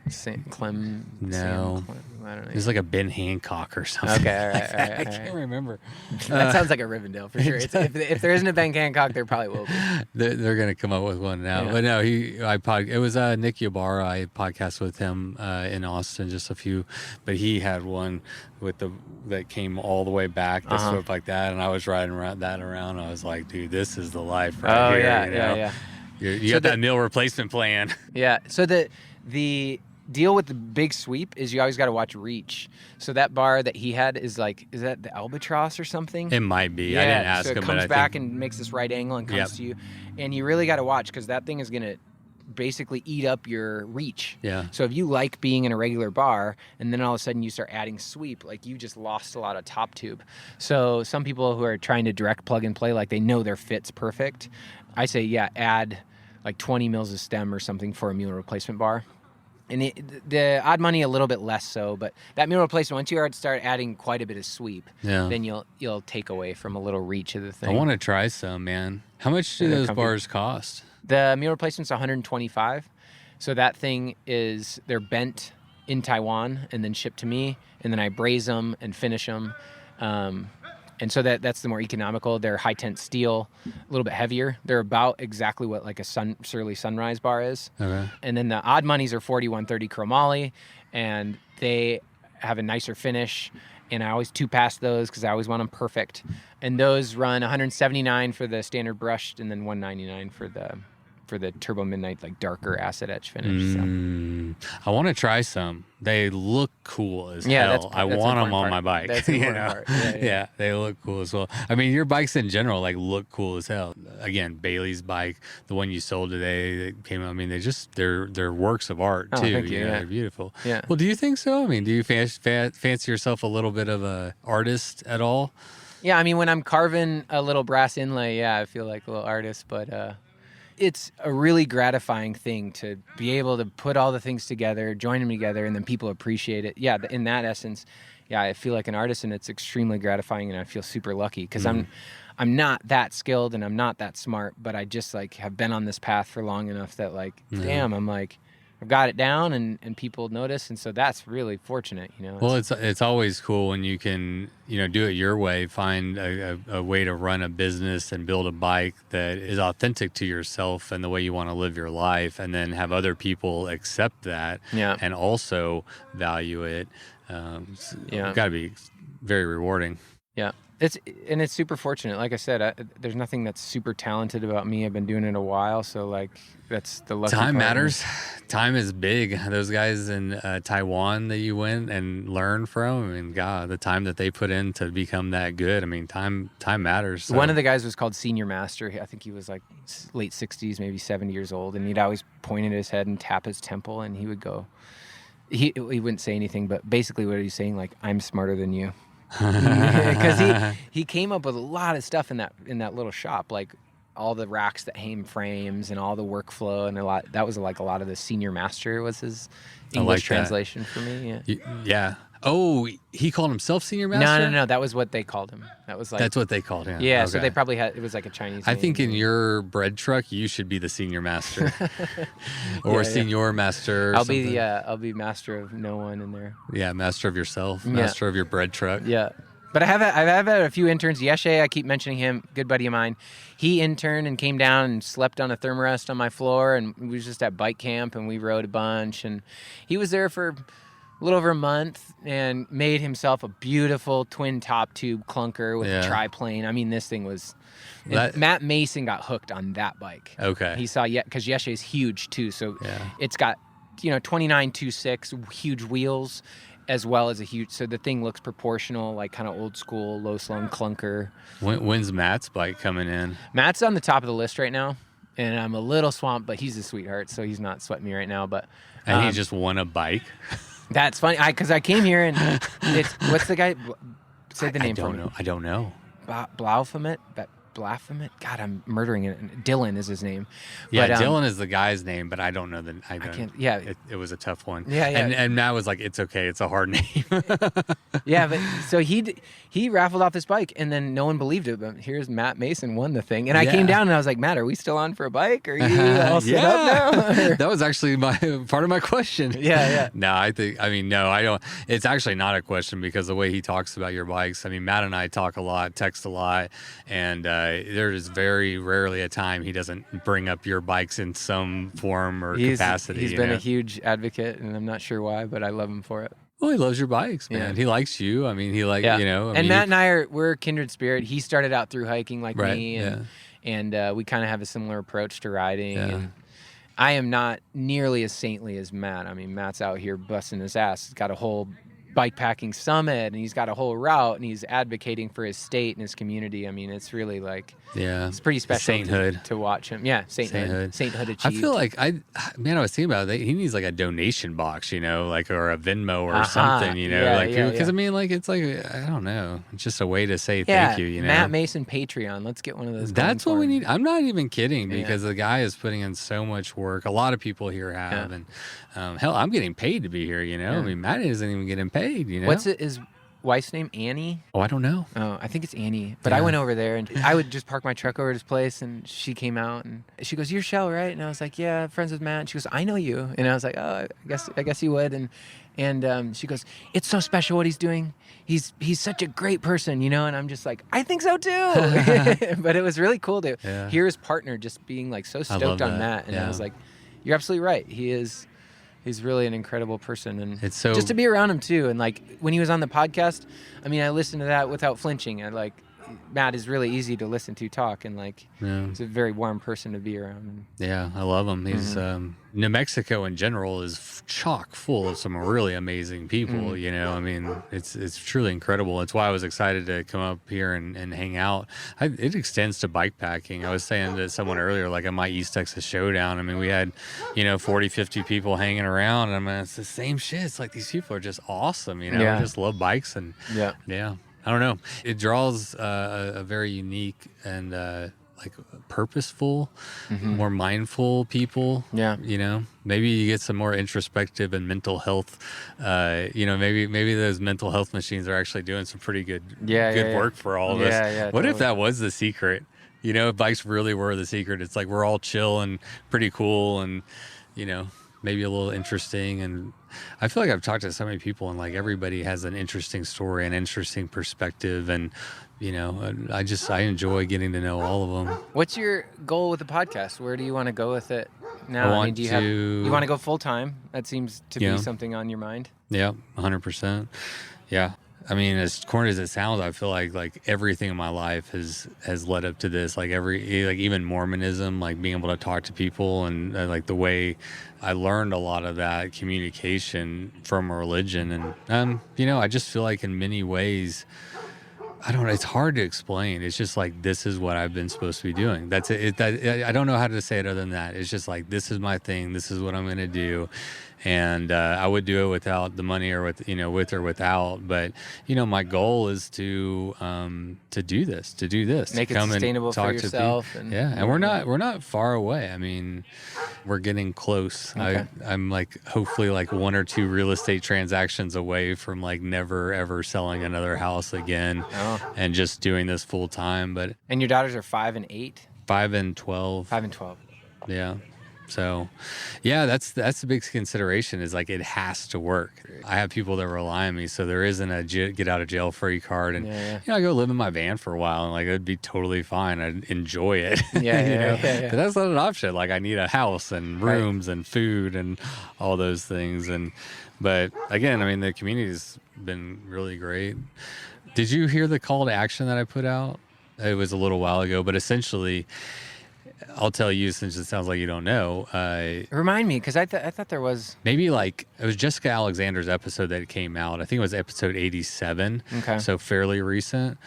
the St. Clem. No. I don't know. It's like a Ben Hancock or something. Okay, all right. I can't remember. That sounds like a Rivendell for sure. If there isn't a Ben Hancock, there probably will be. They're going to come up with one now. Yeah. But no, it was Nick Ybarra. I podcast with him in Austin, just a few. But he had one that came all the way back, that swept like that. And I was riding around. I was like, dude, this is the life right here. Yeah. You got that meal replacement plan. Yeah. So the deal with the big sweep is you always got to watch reach. So that bar that he had is that the Albatross or something? It might be. Yeah, I didn't ask so him, it comes back and makes this right angle and comes to you. And you really got to watch because that thing is going to basically eat up your reach. Yeah. So if you like being in a regular bar and then all of a sudden you start adding sweep, like you just lost a lot of top tube. So some people who are trying to direct plug and play, like they know their fit's perfect. I say, add like 20 mils of stem or something for a mule replacement bar. And the Odd Money a little bit less so, but that mule replacement, once you start adding quite a bit of sweep, then you'll take away from a little reach of the thing. I want to try some, man. How much do those bars cost? The mule replacement's $125. So that thing they're bent in Taiwan and then shipped to me, and then I braise them and finish them. And so that's the more economical. They're high-tense steel, a little bit heavier. They're about exactly what like a Surly Sunrise bar is. Okay. And then the Odd Moneys are 4130 chromoly, and they have a nicer finish. And I always two-pass those because I always want them perfect. And those run $179 for the standard brushed, and then $199 for for the Turbo Midnight, like darker acid etch finish. So. I want to try some. They look cool as Yeah, hell. I that's want the them on my important bike. part. That's the you important know? part. Yeah. They look cool as well. I mean, your bikes in general like look cool as hell. Again, Bailey's bike, the one you sold today, that came out. I mean, they're works of art too. Thank you. They're beautiful. Yeah. Well, do you think so? I mean, do you fancy yourself a little bit of a artist at all? Yeah, I mean, when I'm carving a little brass inlay, yeah, I feel like a little artist, but it's a really gratifying thing to be able to put all the things together, join them together, and then people appreciate it. Yeah, in that essence, yeah, I feel like an artist, and it's extremely gratifying, and I feel super lucky because I'm not that skilled and I'm not that smart, but I just like have been on this path for long enough that like, damn, I'm like, I've got it down and people notice, and so that's really fortunate, you know. Well, it's always cool when you can, you know, do it your way, find a way to run a business and build a bike that is authentic to yourself and the way you want to live your life, and then have other people accept that and also value it. It's got to be very rewarding. Yeah. It's super fortunate. Like I said, there's nothing that's super talented about me. I've been doing it a while, so like that's the lucky Time part. matters. Time is big. Those guys in Taiwan that you went and learned from, I mean, God, the time that they put in to become that good. I mean, time matters. So. One of the guys was called Senior Master. I think he was like late 60s, maybe 70 years old, and he'd always point at his head and tap his temple, and he would go. He wouldn't say anything, but basically what he's saying, like, I'm smarter than you. Because he came up with a lot of stuff in that little shop, like all the racks that hang frames and all the workflow and that was like a lot of the Senior Master was his English translation for me. Yeah. Oh, he called himself Senior Master? No. That was what they called him. That was like that's what they called him. Yeah. Okay. So they probably had it was like a Chinese. I name. think in your bread truck, you should be the Senior Master, or Senior Master. Or I'll be Master of no one in there. Yeah, Master of yourself, Master of your bread truck. Yeah. But I've had a few interns. Yeshe, I keep mentioning him, good buddy of mine. He interned and came down and slept on a thermarest on my floor, and we was just at bike camp, and we rode a bunch. And he was there for a little over a month and made himself a beautiful twin top tube clunker with a triplane. I mean, this thing was... Matt Mason got hooked on that bike. Okay. He saw, because Yeshe's huge too, so it's got 29.26 huge wheels, as well as a huge, so the thing looks proportional, like kind of old school, low slung clunker. When's Matt's bike coming in? Matt's on the top of the list right now, and I'm a little swamped, but he's a sweetheart, so he's not sweating me right now. But and he just won a bike. That's funny, because I came here and it's what's the guy? Say the name for me. I don't know. Blaufemet. Blafemet? God, I'm murdering it. Dylan is his name. Yeah, but, Dylan is the guy's name, but I don't know the. I can't. Yeah, it was a tough one. Yeah. And Matt was like, "It's okay, it's a hard name." Yeah, but so he raffled off this bike, and then no one believed it. But here's Matt Mason won the thing, and I came down and I was like, "Matt, are we still on for a bike? Are you all set up now?" That was actually part of my question. Yeah. No, I don't. It's actually not a question because the way he talks about your bikes. I mean, Matt and I talk a lot, text a lot, and there is very rarely a time he doesn't bring up your bikes in some form or capacity. He's been a huge advocate, and I'm not sure why, but I love him for it. Well, he loves your bikes, man. Yeah. He likes you. I mean, And Matt and I we're kindred spirit. He started out through hiking like right, me, and we kind of have a similar approach to riding. Yeah. And I am not nearly as saintly as Matt. I mean, Matt's out here busting his ass. He's got a whole bike packing summit, and he's got a whole route, and he's advocating for his state and his community. I mean, it's really like, it's pretty special sainthood to watch him. Yeah, sainthood achieved. I feel like I was thinking about it. He needs like a donation box, like, or a Venmo or something, because I mean, like, it's like, I don't know, it's just a way to say thank you, Matt Mason Patreon. Let's get one of those. That's what we need. I'm not even kidding, because the guy is putting in so much work. A lot of people here have, and hell, I'm getting paid to be here. I mean, Matt isn't even getting paid. What's his wife's name? Annie? Oh, I don't know. Oh, I think it's Annie. But I went over there, and I would just park my truck over at his place, and she came out, and she goes, "You're Cjell, right?" And I was like, "Yeah, friends with Matt." And she goes, "I know you." And I was like, "Oh, I guess you would." And she goes, "It's so special what he's doing. He's such a great person, And I'm just like, I think so too. But it was really cool to hear his partner just being like so stoked on Matt, and I was like, "You're absolutely right. He's really an incredible person," and it's so just to be around him too. And like when he was on the podcast, I mean, I listened to that without flinching. Matt is really easy to listen to talk, and like Yeah. he's a very warm person to be around. Yeah, I love him. He's New Mexico in general is chock full of some really amazing people. You know, I mean, it's truly incredible. It's why I was excited to come up here and hang out. It extends to bike packing. I was saying to someone earlier, like at my East Texas Showdown, I mean, we had, 40, 50 people hanging around. And I mean, it's the same shit. It's like these people are just awesome. Yeah. I just love bikes and yeah. I don't know. It draws a very unique and like purposeful, more mindful people. Yeah. Maybe you get some more introspective and mental health. Maybe those mental health machines are actually doing some pretty good work for all of us. Yeah, what if totally. that was the secret? If bikes really were the secret, it's like we're all chill and pretty cool and, maybe a little interesting. And I feel like I've talked to so many people and like everybody has an interesting story, an interesting perspective. And, I enjoy getting to know all of them. What's your goal with the podcast? Where do you want to go with it now? Do you want to go full time? That seems to be something on your mind. Yeah, 100%. Yeah. I mean, as corny as it sounds, I feel like everything in my life has led up to this. Like even Mormonism, like being able to talk to people and like the way I learned a lot of that communication from a religion. And, I just feel like in many ways, it's hard to explain. It's just like, this is what I've been supposed to be doing. That's it. I don't know how to say it other than that. It's just like, this is my thing. This is what I'm going to do. And I would do it without the money or with or without. But, my goal is to do this. Make it sustainable for yourself. And we're not far away. I mean, we're getting close. Okay. I'm like, hopefully like 1 or 2 real estate transactions away from like never, ever selling another house again and just doing this full time. And your daughters are 5 and 8? 5 and 12. 5 and 12. Yeah. So, yeah, that's the big consideration is like it has to work. I have people that rely on me, so there isn't a get out of jail free card. And I go live in my van for a while, and like it'd be totally fine. I'd enjoy it. Yeah. But that's not an option. Like I need a house and rooms and food and all those things. But again, I mean, the community's been really great. Did you hear the call to action that I put out? It was a little while ago, but essentially, I'll tell you since it sounds like you don't know. Remind me, because I thought there was... Maybe like, it was Jessica Alexander's episode that came out. I think it was episode 87. Okay. So fairly recent.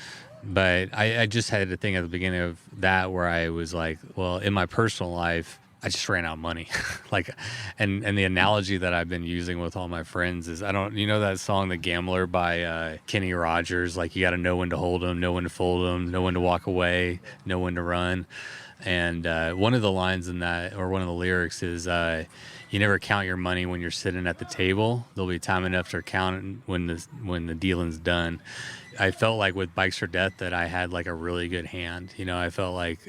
But I just had a thing at the beginning of that where I was like, well, in my personal life, I just ran out of money. And the analogy that I've been using with all my friends is, that song, The Gambler by Kenny Rogers, like you got to know when to hold them, know when to fold them, know when to walk away, know when to run. And one of the lines in that, or one of the lyrics is, you never count your money when you're sitting at the table. There'll be time enough to count when the dealing's done. I felt like with Bikes for Death that I had like a really good hand. I felt like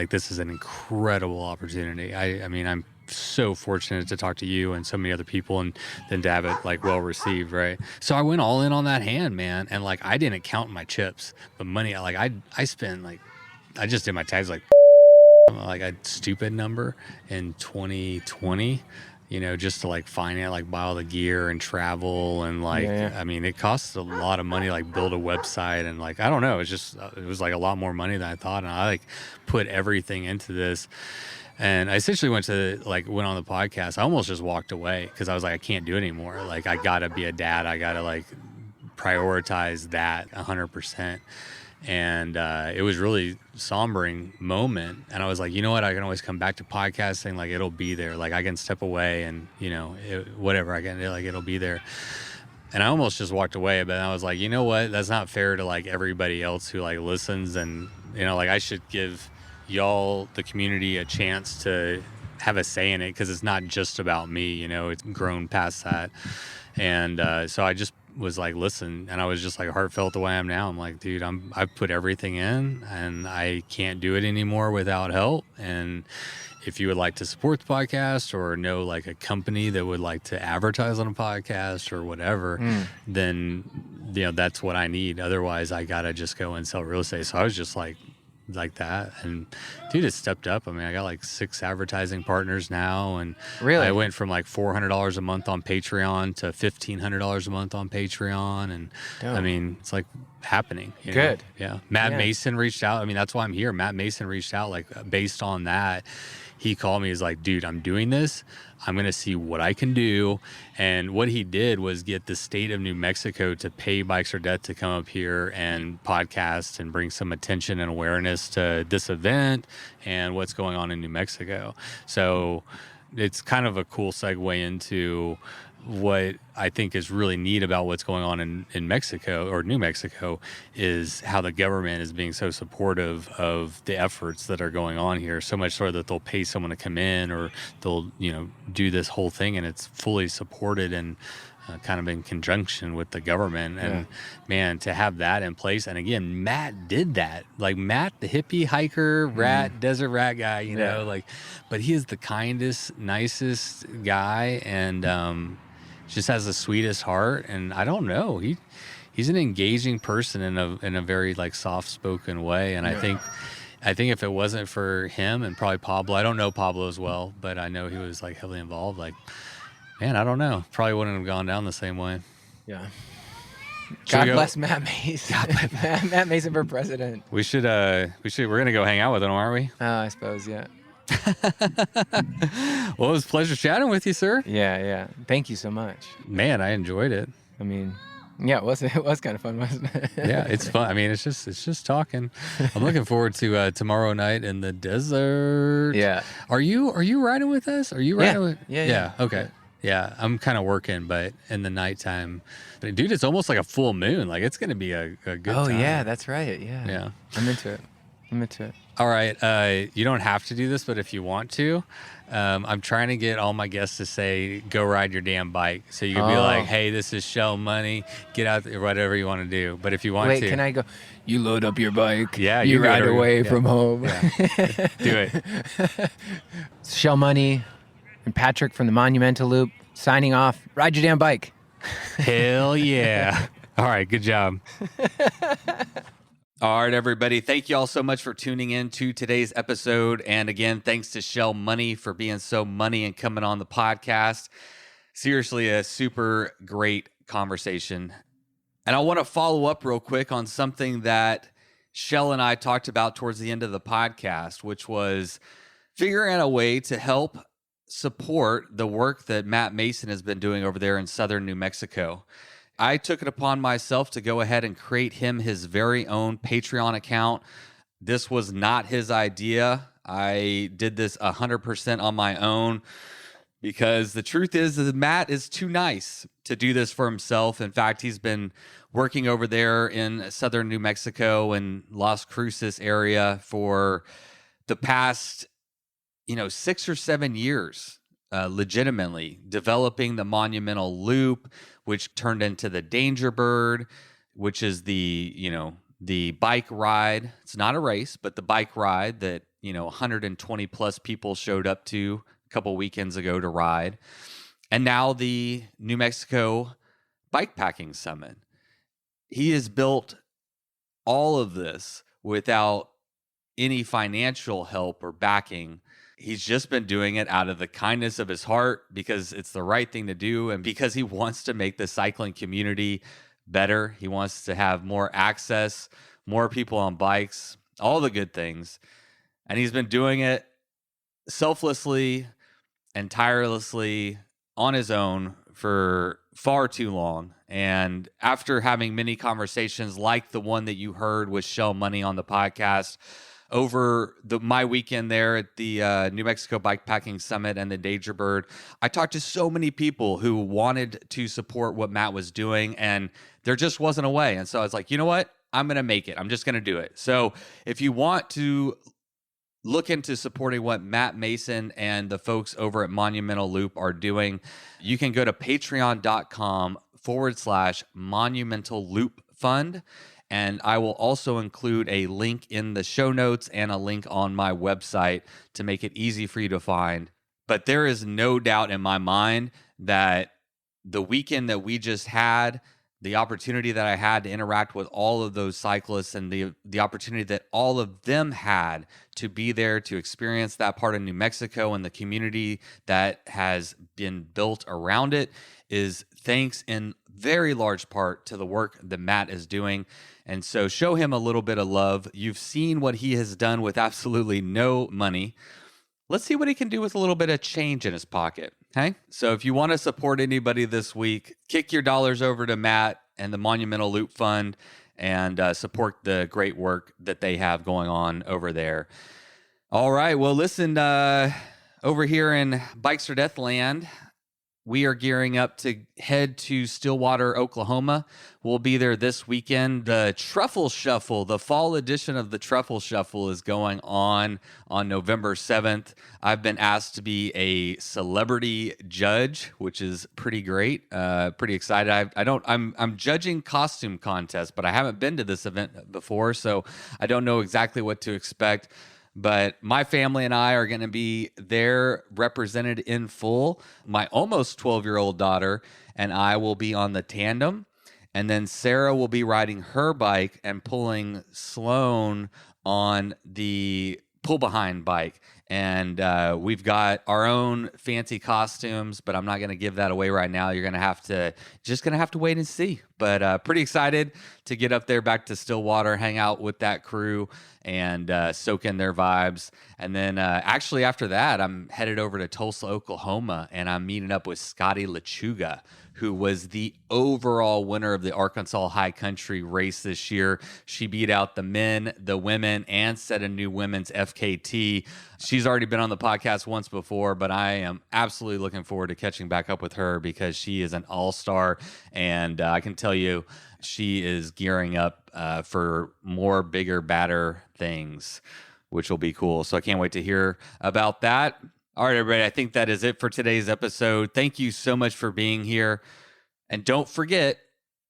this is an incredible opportunity. I mean, I'm so fortunate to talk to you and so many other people and then to have it like well received, right? So I went all in on that hand, man. And like, I didn't count my chips, but money, like I spent like, I just did my tags like a stupid number in 2020, just to like finance, like buy all the gear and travel. And like, I mean, it costs a lot of money, like build a website. And like, I don't know, it was like a lot more money than I thought. And I like put everything into this. And I essentially went on the podcast. I almost just walked away because I was like, I can't do it anymore. Like, I got to be a dad. I got to like prioritize that 100%. And it was really sombering moment. And I was like, you know what? I can always come back to podcasting. Like, it'll be there. Like, I can step away and, whatever I can, like, it'll be there. And I almost just walked away. But I was like, you know what? That's not fair to, like, everybody else who, like, listens. And, like, I should give y'all, the community, a chance to have a say in it because it's not just about me. It's grown past that. And so I just was like, listen, and I was just like heartfelt the way I am now. I'm like, dude, I've put everything in and I can't do it anymore without help. And if you would like to support the podcast or know like a company that would like to advertise on a podcast or whatever, then, that's what I need. Otherwise I got to just go and sell real estate. So I was just like that. And dude, it stepped up. I mean, I got like 6 advertising partners now. And really, I went from like $400 a month on Patreon to $1,500 a month on Patreon. And I mean, it's like happening. You know? Good. Yeah. Matt Yeah. Mason reached out. I mean, that's why I'm here. Matt Mason reached out, like, based on that. He called me. He's like, dude, I'm doing this. I'm going to see what I can do. And what he did was get the state of New Mexico to pay Bikes or Death to come up here and podcast and bring some attention and awareness to this event and what's going on in New Mexico. So it's kind of a cool segue into what I think is really neat about what's going on in Mexico or New Mexico is how the government is being so supportive of the efforts that are going on here, so much so that they'll pay someone to come in or they'll, do this whole thing, and it's fully supported and kind of in conjunction with the government. And man, to have that in place. And again, Matt did that. Like Matt, the hippie hiker, desert rat guy, but he is the kindest, nicest guy, and just has the sweetest heart. And I don't know, he's an engaging person in a very like soft-spoken way. And I think if it wasn't for him and probably Pablo, I don't know Pablo as well, but I know he was like heavily involved. Like, man, I don't know, probably wouldn't have gone down the same way. Yeah. God bless Matt Mason. Matt Mason for president. We're gonna go hang out with him, aren't we? I suppose, yeah. Well, it was a pleasure chatting with you, sir. Yeah. Thank you so much. Man, I enjoyed it. I mean, yeah, it was kind of fun, wasn't it? Yeah, it's fun. I mean, it's just talking. I'm looking forward to tomorrow night in the desert. Yeah. Are you riding with us? Are you riding with? Yeah. Okay. Yeah, I'm kind of working, but in the nighttime, dude, it's almost like a full moon. Like it's gonna be a good time. Oh yeah, that's right. Yeah. I'm into it. All right. You don't have to do this, but if you want to, I'm trying to get all my guests to say, go ride your damn bike. So you can be like, hey, this is Cjell Monē. Get out there, whatever you want to do. But if you want to. Wait, can I go? You load up your bike. Yeah. You ride away from home. Yeah. Do it. Cjell Monē and Patrick from the Monumental Loop signing off. Ride your damn bike. Hell yeah. All right. Good job. All right, everybody. Thank you all so much for tuning in to today's episode. And again, thanks to Cjell Monē for being so money and coming on the podcast. Seriously, a super great conversation. And I want to follow up real quick on something that Cjell and I talked about towards the end of the podcast, which was figuring out a way to help support the work that Matt Mason has been doing over there in southern New Mexico. I took it upon myself to go ahead and create him his very own Patreon account. This was not his idea. I did this 100% on my own because the truth is that Matt is too nice to do this for himself. In fact, he's been working over there in southern New Mexico and Las Cruces area for the past 6 or 7 years, legitimately developing the Monumental Loop, which turned into the Danger Bird, which is the bike ride. It's not a race, but the bike ride that 120 plus people showed up to a couple weekends ago to ride, and now the New Mexico Bikepacking Summit. He has built all of this without any financial help or backing. He's just been doing it out of the kindness of his heart because it's the right thing to do and because he wants to make the cycling community better. He wants to have more access, more people on bikes, all the good things. And he's been doing it selflessly and tirelessly on his own for far too long. And after having many conversations like the one that you heard with Cjell Monē on the podcast, over my weekend there at the New Mexico Bikepacking Summit and the Danger Bird, I talked to so many people who wanted to support what Matt was doing, and there just wasn't a way. And so I was like, you know what? I'm going to make it. I'm just going to do it. So if you want to look into supporting what Matt Mason and the folks over at Monumental Loop are doing, you can go to patreon.com/Monumental Loop Fund. And I will also include a link in the show notes and a link on my website to make it easy for you to find. But there is no doubt in my mind that the weekend that we just had, the opportunity that I had to interact with all of those cyclists and the opportunity that all of them had to be there to experience that part of New Mexico and the community that has been built around it is thanks in very large part to the work that Matt is doing. And so show him a little bit of love. You've seen what he has done with absolutely no money. Let's see what he can do with a little bit of change in his pocket. Okay. So if you want to support anybody this week, kick your dollars over to Matt and the Monumental Loop Fund and support the great work that they have going on over there. All right. Well, listen, over here in Bikes for Death land, we are gearing up to head to Stillwater, Oklahoma. We'll be there this weekend. The Truffle Shuffle, the fall edition of the Truffle Shuffle is going on November 7th. I've been asked to be a celebrity judge, which is pretty great. Pretty excited. I'm judging costume contests, but I haven't been to this event before, so I don't know exactly what to expect. But my family and I are going to be there represented in full. My almost 12-year-old daughter and I will be on the tandem. And then Sarah will be riding her bike and pulling Sloan on the pull-behind bike. And we've got our own fancy costumes, but I'm not going to give that away right now. You're going to have to wait and see. But pretty excited to get up there back to Stillwater, hang out with that crew, and soak in their vibes. And then actually after that, I'm headed over to Tulsa, Oklahoma, and I'm meeting up with Scotty LeChuga, who was the overall winner of the Arkansas High Country race this year. She beat out the men, the women, and set a new women's FKT. She's already been on the podcast once before, but I am absolutely looking forward to catching back up with her because she is an all-star, and I can tell you she is gearing up for more, bigger, badder things, which will be cool. So I can't wait to hear about that. All right, everybody, I think that is it for today's episode. Thank you so much for being here. And don't forget,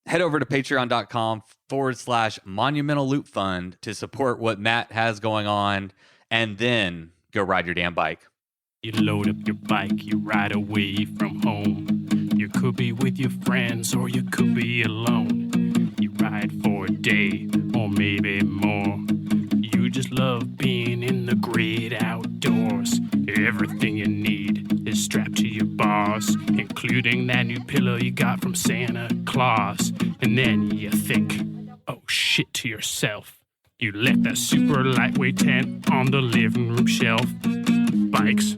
head over to patreon.com/Monumental Loop Fund to support what Matt has going on, and then go ride your damn bike. You load up your bike, you ride away from home. You could be with your friends or you could be alone. You ride for a day or maybe more. You just love being in the great outdoors. Everything you need is strapped to your bars, including that new pillow you got from Santa Claus. And then you think, oh shit, to yourself. You left that super lightweight tent on the living room shelf. Bikes.